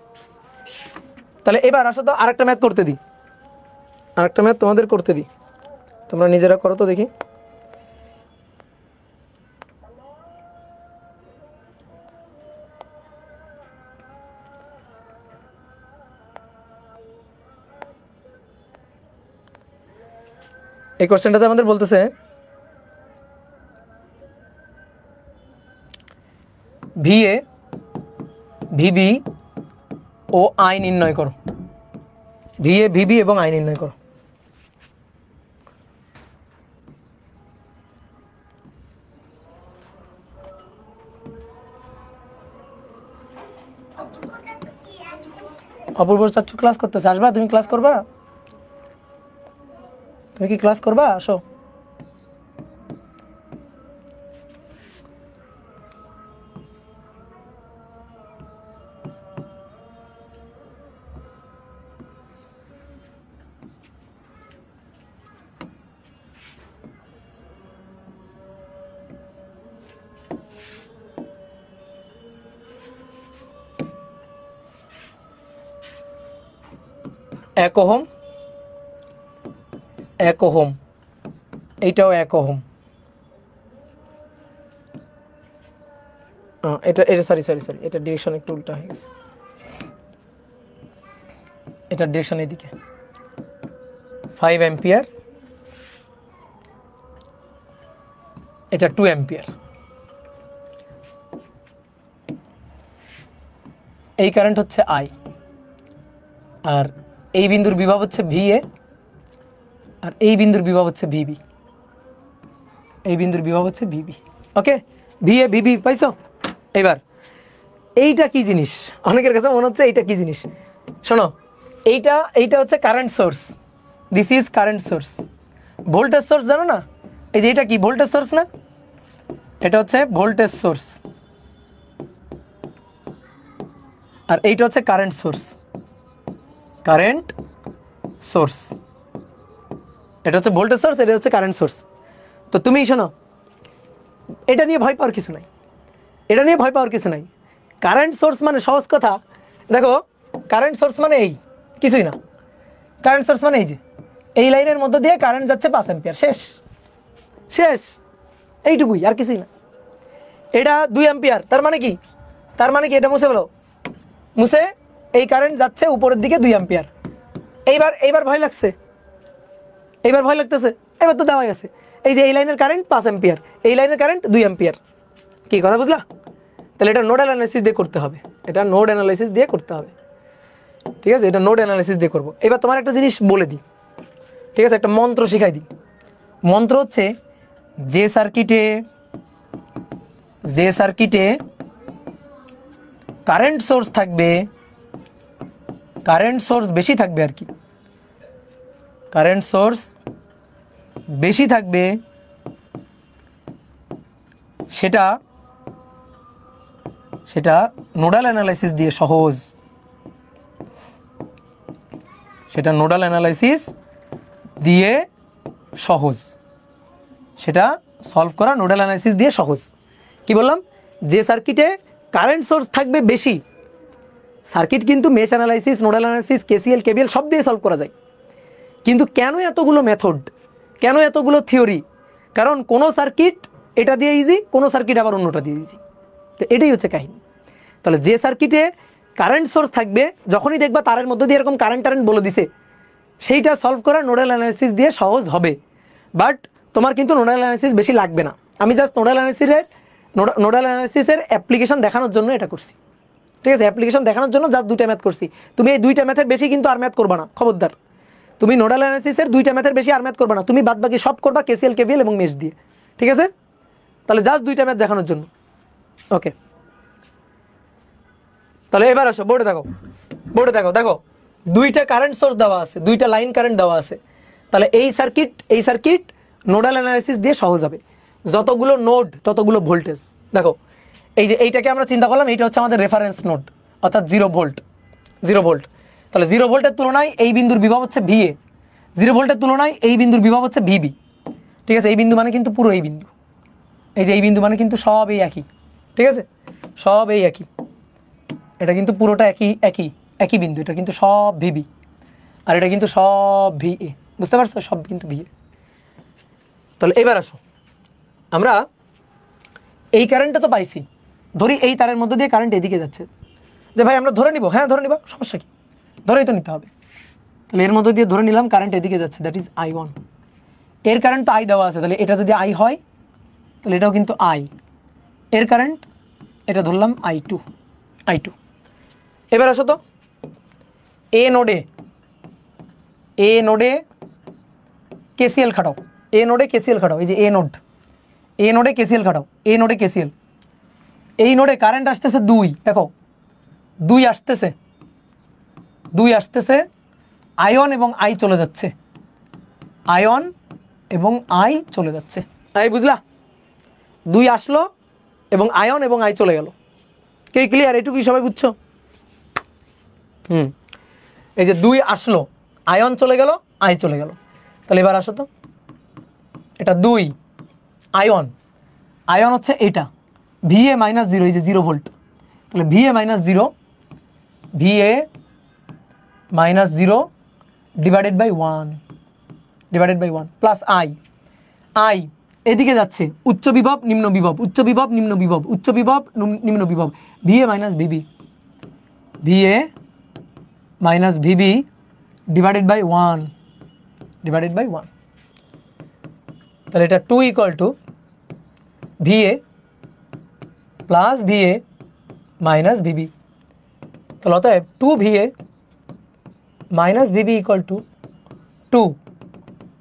S1: তাহলে এবার আসো তো আরেকটা ম্যাথ করতে দিই, আরেকটা ম্যাথ তোমাদের করতে দিই, তোমরা নিজেরা করো তো দেখি। এই কোশ্চেনটাতে আমাদের বলতেছে ভিএ, ভিবি ও আই নির্ণয় করো, ভিএ ভিবি এবং আই নির্ণয় করো। অপূর্ব চাচ্ছু ক্লাস করতেছে, আসবা? তুমি ক্লাস করবা? তুমি কি ক্লাস করবা? আসো। এক ওহম, এক ওহম, এইটাও এক ওহম, এটা এটা সরি সরি সরি, এটা ডিরেকশন একটু উল্টা হয়ে গেছে, এটা ডিরেকশন এদিকে। 5 অ্যাম্পিয়ার, এটা 2 অ্যাম্পিয়ার। এই কারেন্ট হচ্ছে আই, আর এই বিন্দুর বিভব হচ্ছে ভিএ, আর এই বিন্দুর বিভব হচ্ছে ভিবি, এই বিন্দুর বিভব হচ্ছে ভিবি। ওকে, ভিএ ভিবি পাইছো? এবার এইটা কি জিনিস, অনেকের কাছে মনে হচ্ছে এইটা কি জিনিস। শোনো, এইটা এইটা হচ্ছে current source, this is current source. Voltage source জানো না? এই যে এটা কি ভোল্টেজ সোর্স না? এটা হচ্ছে ভোল্টেজ সোর্স, আর এইটা হচ্ছে কারেন্ট সোর্স, কারেন্ট সোর্স। এটা হচ্ছে ভোল্টেজ সোর্স, এটা হচ্ছে কারেন্ট সোর্স। তো তুমি শোনো, এটা নিয়ে ভয় পাওয়ার কিছু নাই, এটা নিয়ে ভয় পাওয়ার কিছু নাই। কারেন্ট সোর্স মানে সহজ কথা, দেখো কারেন্ট সোর্স মানে এই কিছুই না, কারেন্ট সোর্স মানে এই যে এই লাইনের মধ্য দিয়ে কারেন্ট যাচ্ছে 5 অ্যাম্পিয়ার, শেষ শেষ, এইটুকুই, আর কিছুই না। এটা 2 অ্যাম্পিয়ার, তার মানে কি? তার মানে কি এটা মুছে ফেলো, মুছে এই কারেন্ট যাচ্ছে উপরের দিকে 2 অ্যাম্পিয়ার। এইবার এইবার ভয় লাগছে, এইবার ভয় লাগতেছে, এবার তো দেওয়াই আছে এই যে এই লাইনের কারেন্ট 5 অ্যাম্পিয়ার, এই লাইনের কারেন্ট 2 অ্যাম্পিয়ার। কি কথা বুঝলা? তাহলে এটা নোড অ্যানালাইসিস দিয়ে করতে হবে, এটা নোড অ্যানালাইসিস দিয়ে করতে হবে, ঠিক আছে? এটা নোড অ্যানালাইসিস দিয়ে করবো। এবার তোমার একটা জিনিস বলে দিই, ঠিক আছে? একটা মন্ত্র শিখাই দিই। মন্ত্র হচ্ছে যে সার্কিটে কারেন্ট সোর্স থাকবে, কারেন্ট সোর্স বেশি থাকবে আর কি, কারেন্ট সোর্স বেশি থাকবে, সেটা সেটা নোডাল অ্যানালাইসিস দিয়ে সহজ, সেটা নোডাল অ্যানালাইসিস দিয়ে সহজ, সেটা সলভ করা নোডাল অ্যানালাইসিস দিয়ে সহজ। কি বললাম? যে সার্কিটে কারেন্ট সোর্স থাকবে বেশি, সার্কিট কিন্তু mesh analysis, nodal analysis, KCL KBL সব দিয়ে সলভ করা যায়। কিন্তু কেন এতগুলো মেথড, কেন এতগুলো থিওরি? কারণ কোনো সার্কিট এটা দিয়ে ইজি, কোনো সার্কিট আবার অন্যটা দিয়ে ইজি। তো এটাই হচ্ছে কাহিনী। তাহলে যে সার্কিটে কারেন্ট সোর্স থাকবে, যখনই দেখবা তারের মধ্যে দিয়ে এরকম কারেন্ট বলে দিছে, সেইটা সলভ করা নোডাল অ্যানালাইসিস দিয়ে সহজ হবে। বাট তোমার কিন্তু নোডাল অ্যানালাইসিস বেশি লাগবে না। আমি জাস্ট নোডাল অ্যানালাইসিসের অ্যাপ্লিকেশন দেখানোর জন্য এটা করছি, ঠিক আছে? অ্যাপ্লিকেশন দেখানোর জন্য জাস্ট 2টা ম্যাথ করছি। তুমি এই 2টা ম্যাথের বেশি কিন্তু আর ম্যাথ করবা না, খবরদার। তুমি নোডাল অ্যানালাইসিসের 2টা ম্যাথের বেশি আর ম্যাথ করবা না, তুমি বাদ বাকি সব করবা কেসিএল কেভিএল এবং মেশ দিয়ে, ঠিক আছে? তাহলে জাস্ট দুইটা ম্যাথ দেখানোর জন্য। ওকে, তাহলে এবার আসো বোর্ডে দেখো, বোর্ডে দেখো, দেখো দুইটা কারেন্ট সোর্স দেওয়া আছে, দুইটা লাইন কারেন্ট দেওয়া আছে। তাহলে এই সার্কিট নোডাল অ্যানালাইসিস দিয়ে সহজ হবে। যতগুলো নোড ততগুলো ভোল্টেজ। দেখো এই যে এইটাকে আমরা চিন্তা করলাম, এইটা হচ্ছে আমাদের রেফারেন্স নোড, অর্থাৎ 0 ভোল্ট, 0 ভোল্ট। তাহলে 0 ভোল্টের তুলনায় এই বিন্দুর বিভব হচ্ছে VA, 0 ভোল্টের তুলনায় এই বিন্দুর বিভব হচ্ছে VB। ঠিক আছে, এই বিন্দু মানে কিন্তু পুরো এই বিন্দু, এই যে এই বিন্দু মানে কিন্তু সব এই একই। ঠিক আছে, সব এই একই, এটা কিন্তু পুরোটা একই একই একই বিন্দু, এটা কিন্তু সব VB, আর এটা কিন্তু সব VA। বুঝতে পারছো, সব কিন্তু VA। তাহলে এবার আসো, আমরা এই কারেন্টটা তো পাইছি, ধরি এই তারের মধ্যে দিয়ে কারেন্ট এদিকে যাচ্ছে, যে ভাই আমরা ধরে নিব, হ্যাঁ ধরে নিবা, সমস্যা কি, ধরেই তো নিতে হবে। তাহলে এর মধ্যে দিয়ে ধরে নিলাম কারেন্ট এদিকে যাচ্ছে, দ্যাট ইজ I1। এর কারেন্ট তো I দেওয়া আছে, তাহলে এটা যদি I হয় তাহলে এটাও কিন্তু I। এর কারেন্ট এটা ধরলাম I2। এবার আসো তো এ নোডে KCL খাটাও, এ নোডে KCL খাটাও, এই যে এ নোডে KCL খাটাও, এ নোডে KCL। এই নোডে কারেন্ট আসতেছে 2, দেখো 2 আসতেছে, আয়ন এবং I চলে যাচ্ছে, আয়ন এবং I চলে যাচ্ছে। তাই বুঝলা, 2 আসলো এবং আয়ন এবং I চলে গেল। কে ক্লিয়ার? এটুকুই সবাই বুঝছো? এই যে 2 আসলো, আয়ন চলে গেল, I চলে গেল। তাহলে এবার আসো তো, এটা 2 আয়ন হচ্ছে এটা VA -0, এই যে 0 ভোল্ট। তাহলে VA -0 divided by 1 plus I এদিকে যাচ্ছে, উচ্চ বিভব নিম্ন বিভব, উচ্চ বিভব নিম্ন বিভব, উচ্চ বিভব নিম্ন বিভব, VA -VB ডিভাইডেড বাই 1। তাহলে এটা 2 = VA plus VA minus VB। তাহলে অতএব 2VA মাইনাস VB = 2।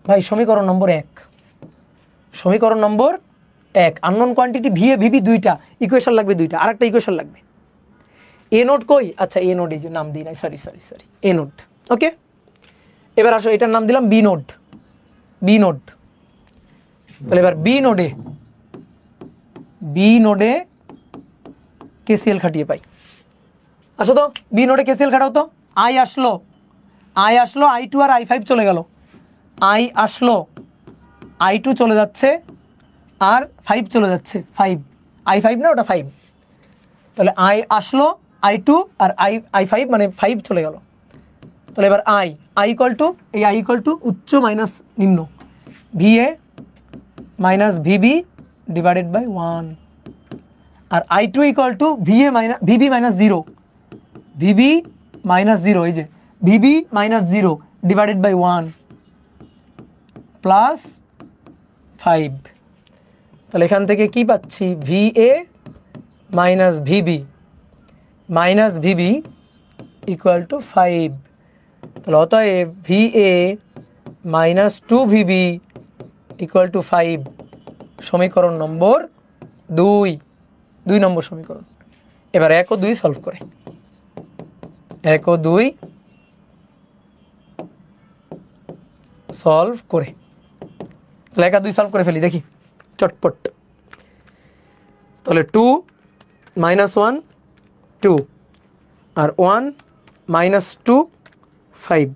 S1: ভাই সমীকরণ নম্বর 1, সমীকরণ নম্বর 1। আননোন কোয়ান্টিটি VA VB দুইটা, ইকুয়েশন লাগবে দুইটা, আরেকটা ইকুয়েশন লাগবে। এ নোড কই? আচ্ছা এ নোড, এই যে নাম দিই নাই, সরি এ নোড। ওকে, এবার আসো এটার নাম দিলাম বি নোড। তাহলে এবার বি নোডে KCL খাটিয়ে পাই। আসো তো বি নোডে KCL খাটাও তো। I আসলো I2 আর I5 চলে গেল, I আসলো I2 চলে যাচ্ছে আর 5 চলে যাচ্ছে, 5 I5 না ওটা 5। তাহলে I আসলো I2 আর I5 মানে 5 চলে গেল। তাহলে এবার I = এই I = উচ্চ মাইনাস নিম্ন, VA minus VB divided by 1। আর I2 = VB -0, এই যে VB -0 ডিভাইডেড বাই 1 প্লাস 5। তাহলে এখান থেকে কি পাচ্ছি? VA -VB = 5। তাহলে অতএব VA -2VB = 5, সমীকরণ নম্বর 2 নম্বর সমীকরণ। এবার 1 ও 2 সলভ করে, 1 ও 2 সলভ করে, তাহলে 1 আর 2 সলভ করে ফেলি দেখি চটপট। তাহলে 2 - 1 2 আর 1 - 2 5।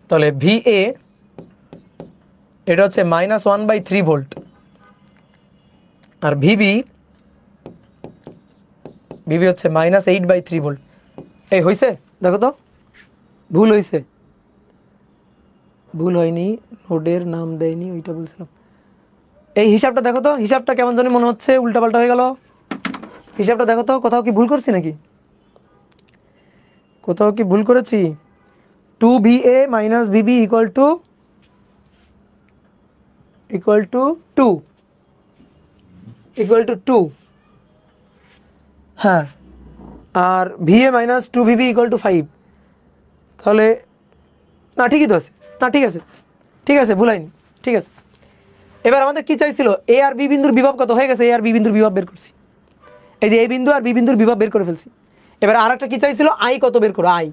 S1: তাহলে VA এটা হচ্ছে -1/3 ভোল্ট, আর VB হচ্ছে -8/3 ভোল্ট। এই হয়েছে? দেখো তো, ভুল হয়েছে? ভুল হয়নি, নোডের নাম দেয়নি, ওইটা বলছিলাম। এই হিসাবটা দেখো তো, হিসাবটা কেমন জানি মনে হচ্ছে উল্টাপাল্টা হয়ে গেল। হিসাবটা দেখো তো, কোথাও কি ভুল করছি নাকি? কোথাও কি ভুল করেছি? 2VA - VB = 2 হ্যাঁ, আর VA -2VB = 5। তাহলে না ঠিকই তো আছে, না ঠিক আছে ভুল হয়নি, ঠিক আছে, এবার আমাদের কি চাইছিল, এ আর বি বিন্দুর বিভব কত হয়ে গেছে, এ আর বি বিন্দুর বিভব বের করছি, এই যে এ বিন্দু আর বি বিন্দুর বিভব বের করে ফেলছি। এবার আর একটা কি চাইছিল, আই কত বের করো, আই।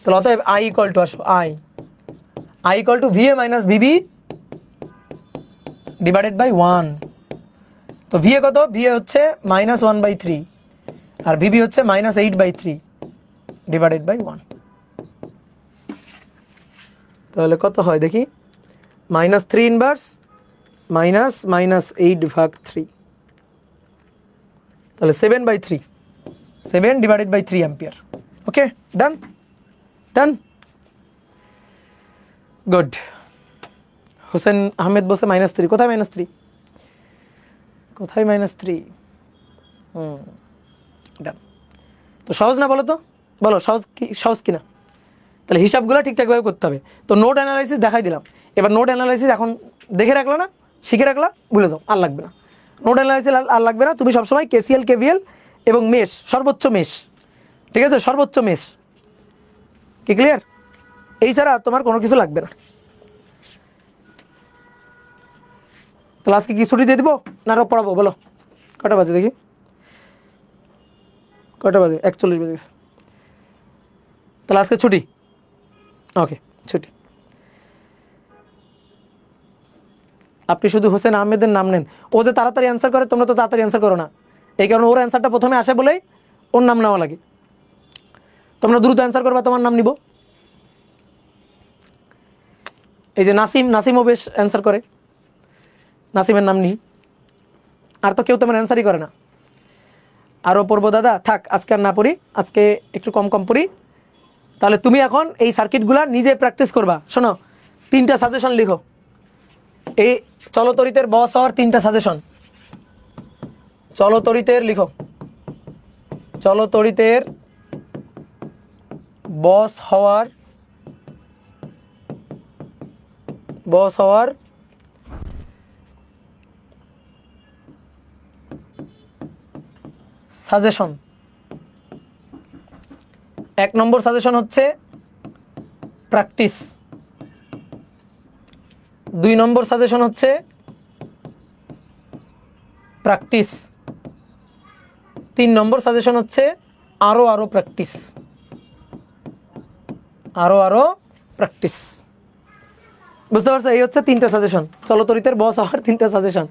S1: তাহলে অতএব আই ইকুয়াল টু, আসো I equal to VA minus VB divided by 1। তো ভিএ কত, ভিএ হচ্ছে -1/3 আর ভিবি হচ্ছে -8/3 ডিভাইডেড বাই 1। তাহলে কত হয় দেখি, -3 ইনভার্স -8/3, তাহলে 7/3, 7 divided by 3 ampere. Okay, done done, good. Hossain Ahmed বলছে -3, কোথায় -3, কোথায় -3? ডান। তো সহজ না বলো তো, বলো সহজ কি, সহজ কিনা? তাহলে হিসাবগুলো ঠিকঠাকভাবে করতে হবে। তো নোড অ্যানালাইসিস দেখাই দিলাম, এবার নোড অ্যানালাইসিস এখন দেখে রাখলো না, শিখে রাখলা, ভুলে দাও, আর লাগবে না নোড অ্যানালাইসিস, আর লাগবে না। তুমি সবসময় কেসিএল কেভিএল এবং মেশ, সর্বোচ্চ মেশ, ঠিক আছে, সর্বোচ্চ মেশ, কি ক্লিয়ার? এই ছাড়া তোমার কোনো কিছু লাগবে না। তাহলে আজকে কি ছুটি দিয়ে দেবো না আরও পড়াবো, বলো কটা বাজে দেখি, কটা বাজে, 41 বেজে গেছে। তাহলে আজকে ছুটি, ওকে ছুটি। আপনি শুধু হোসেন আহমেদের নাম নেন, ও যে তাড়াতাড়ি অ্যান্সার করে, তোমরা তো তাড়াতাড়ি অ্যান্সার করো না, এই কারণে ওর অ্যান্সারটা প্রথমে আসে বলেই ওর নাম নেওয়া লাগে। তোমরা দ্রুত অ্যান্সার করবা, তোমার নাম নিব। এই যে নাসিমও বেশ অ্যান্সার করে, নাসিমের নাম নিই। আর তো কেউ তেমন অ্যান্সারই করে না। আরও পড়বো দাদা, থাক আজকে আর না পড়ি, আজকে একটু কম কম পড়ি। তাহলে তুমি এখন এই সার্কিটগুলো নিজে প্র্যাকটিস করবা। শোনো, 3টা সাজেশন লিখো, এই চলতরিতের বস হওয়ার 3টা সাজেশন। চলতরিতের লিখো, চলতরিতের বস হওয়ার সাজেশন। 1 নম্বর সাজেশন হচ্ছে প্র্যাকটিস, 2 নম্বর সাজেশন হচ্ছে প্র্যাকটিস, 3 নম্বর সাজেশন হচ্ছে আরো প্র্যাকটিস, আরো প্র্যাকটিস। বুঝতে পারছো? এই হচ্ছে 3টা সাজেশন, চলতরিতের বস হওয়ার 3টা সাজেশন।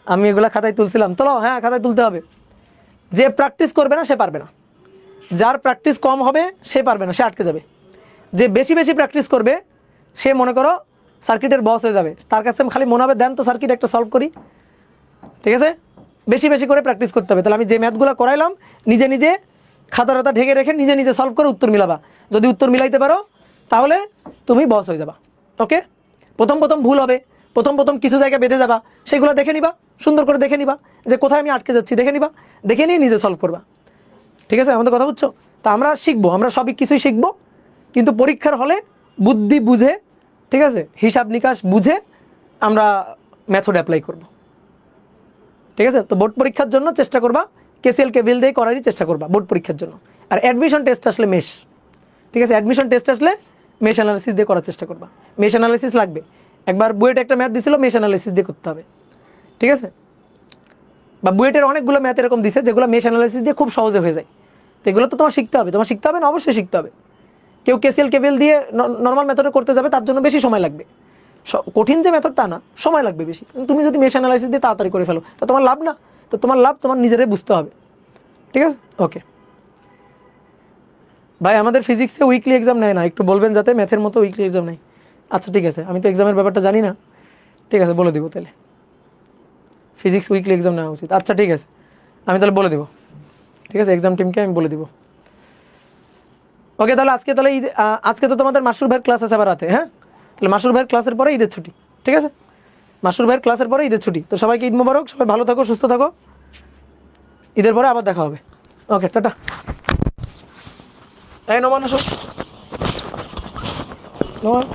S1: আমি এগুলা খাতায় তুলছিলাম, চলো হ্যাঁ খাতায় তুলতে হবে। যে প্র্যাকটিস করবে না সে পারবে না, যার প্র্যাকটিস কম হবে সে পারবে না, সে আটকে যাবে। যে বেশি বেশি প্র্যাকটিস করবে সে মনে করো সার্কিটের বস হয়ে যাবে। তার কাছে খালি মনে হবে দেন তো সার্কিট একটা সলভ করি, ঠিক আছে? বেশি বেশি করে প্র্যাকটিস করতে হবে। তাহলে আমি যে ম্যাথগুলো করাইলাম নিজে নিজে খাতা টাতা ঢেকে রেখে নিজে নিজে সলভ করে উত্তর মিলাবা। যদি উত্তর মিলাইতে পারো তাহলে তুমি বস হয়ে যাবা। ওকে, প্রথম ভুল হবে, প্রথম কিছু জায়গায় বেঁধে যাবা, সেগুলো দেখে নিবা, সুন্দর করে দেখে নিবা যে কোথায় আমি আটকে যাচ্ছি, দেখে নিবা, দেখে নিয়ে নিজে সলভ করবা। ঠিক আছে, আমাদের কথা বুঝছো? তা আমরা শিখবো, আমরা সবই কিছুই শিখবো, কিন্তু পরীক্ষার হলে বুদ্ধি বুঝে, ঠিক আছে, হিসাব নিকাশ বুঝে আমরা মেথড অ্যাপ্লাই করব। ঠিক আছে, তো বোর্ড পরীক্ষার জন্য চেষ্টা করবা কেসিএল কেভিএল দিয়ে করারই চেষ্টা করবা বোর্ড পরীক্ষার জন্য। আর অ্যাডমিশন টেস্ট আসলে মেশ, ঠিক আছে, অ্যাডমিশন টেস্ট আসলে মেশ অ্যানালিসিস দিয়ে করার চেষ্টা করবা। মেশ অ্যানালিসিস লাগবে, একবার বুয়েট একটা ম্যাথ দিছিল মেশ অ্যানালিসিস দিয়ে করতে হবে, ঠিক আছে? বা বুয়েটের অনেকগুলো ম্যাথ এরকম দিছে যেগুলো মেশ অ্যানালিসিস দিয়ে খুব সহজে হয়ে যায়। তো এগুলো তো তোমার শিখতে হবে, তোমার শিখতে হবে না, অবশ্যই শিখতে হবে। কেউ কেসিএল কেভিএল দিয়ে নর্মাল মেথডে করতে যাবে, তার জন্য বেশি সময় লাগবে। কঠিন যে মেথড তা না, সময় লাগবে বেশি। তুমি যদি মেশ অ্যানালাইসিস দিয়ে তাড়াতাড়ি করে ফেলো তা তোমার লাভ না, তো তোমার লাভ তোমার নিজেরাই বুঝতে হবে। ঠিক আছে, ওকে ভাই। আমাদের ফিজিক্সে উইকলি এক্সাম নেয় না, একটু বলবেন যাতে ম্যাথের মতো উইকলি এক্সাম নেই। আচ্ছা ঠিক আছে, আমি তো এক্সামের ব্যাপারটা জানি না, ঠিক আছে বলে দিব তাহলে। ফিজিক্স উইকলি এক্সাম নেওয়া উচিত, আচ্ছা ঠিক আছে, আমি তাহলে বলে দিব। ঠিক আছে, এক্সাম টিমকে আমি বলে দিব। ওকে, তাহলে আজকে তো তোমাদের মাসুর ভাইয়ের ক্লাস আছে আবার রাতে, হ্যাঁ? তাহলে মাসুর ভাইয়ের ক্লাসের পরে ঈদের ছুটি, ঠিক আছে? মাসুর ভাইয়ের ক্লাসের পরে ঈদের ছুটি। তো সবাইকে ঈদ মোবারক, সবাই ভালো থাকো, সুস্থ থাকো, ঈদের পরে আবার দেখা হবে। ওকে, টাটা। এই নোমান আসো, নোমান,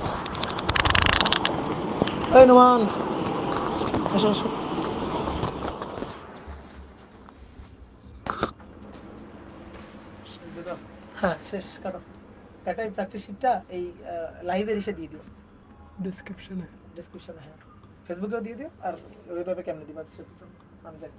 S1: এই নোমান আসো আসো। হ্যাঁ শেষ, কাটো। এটাই প্র্যাকটিস শিটটা এই লাইভের এসে দিয়ে দিও ডিসক্রিপশনে। ডেসক্রিপশনে, হ্যাঁ ফেসবুকেও দিয়ে দিও, আর ওইভাবে কেমনে দিবা আমি জানি।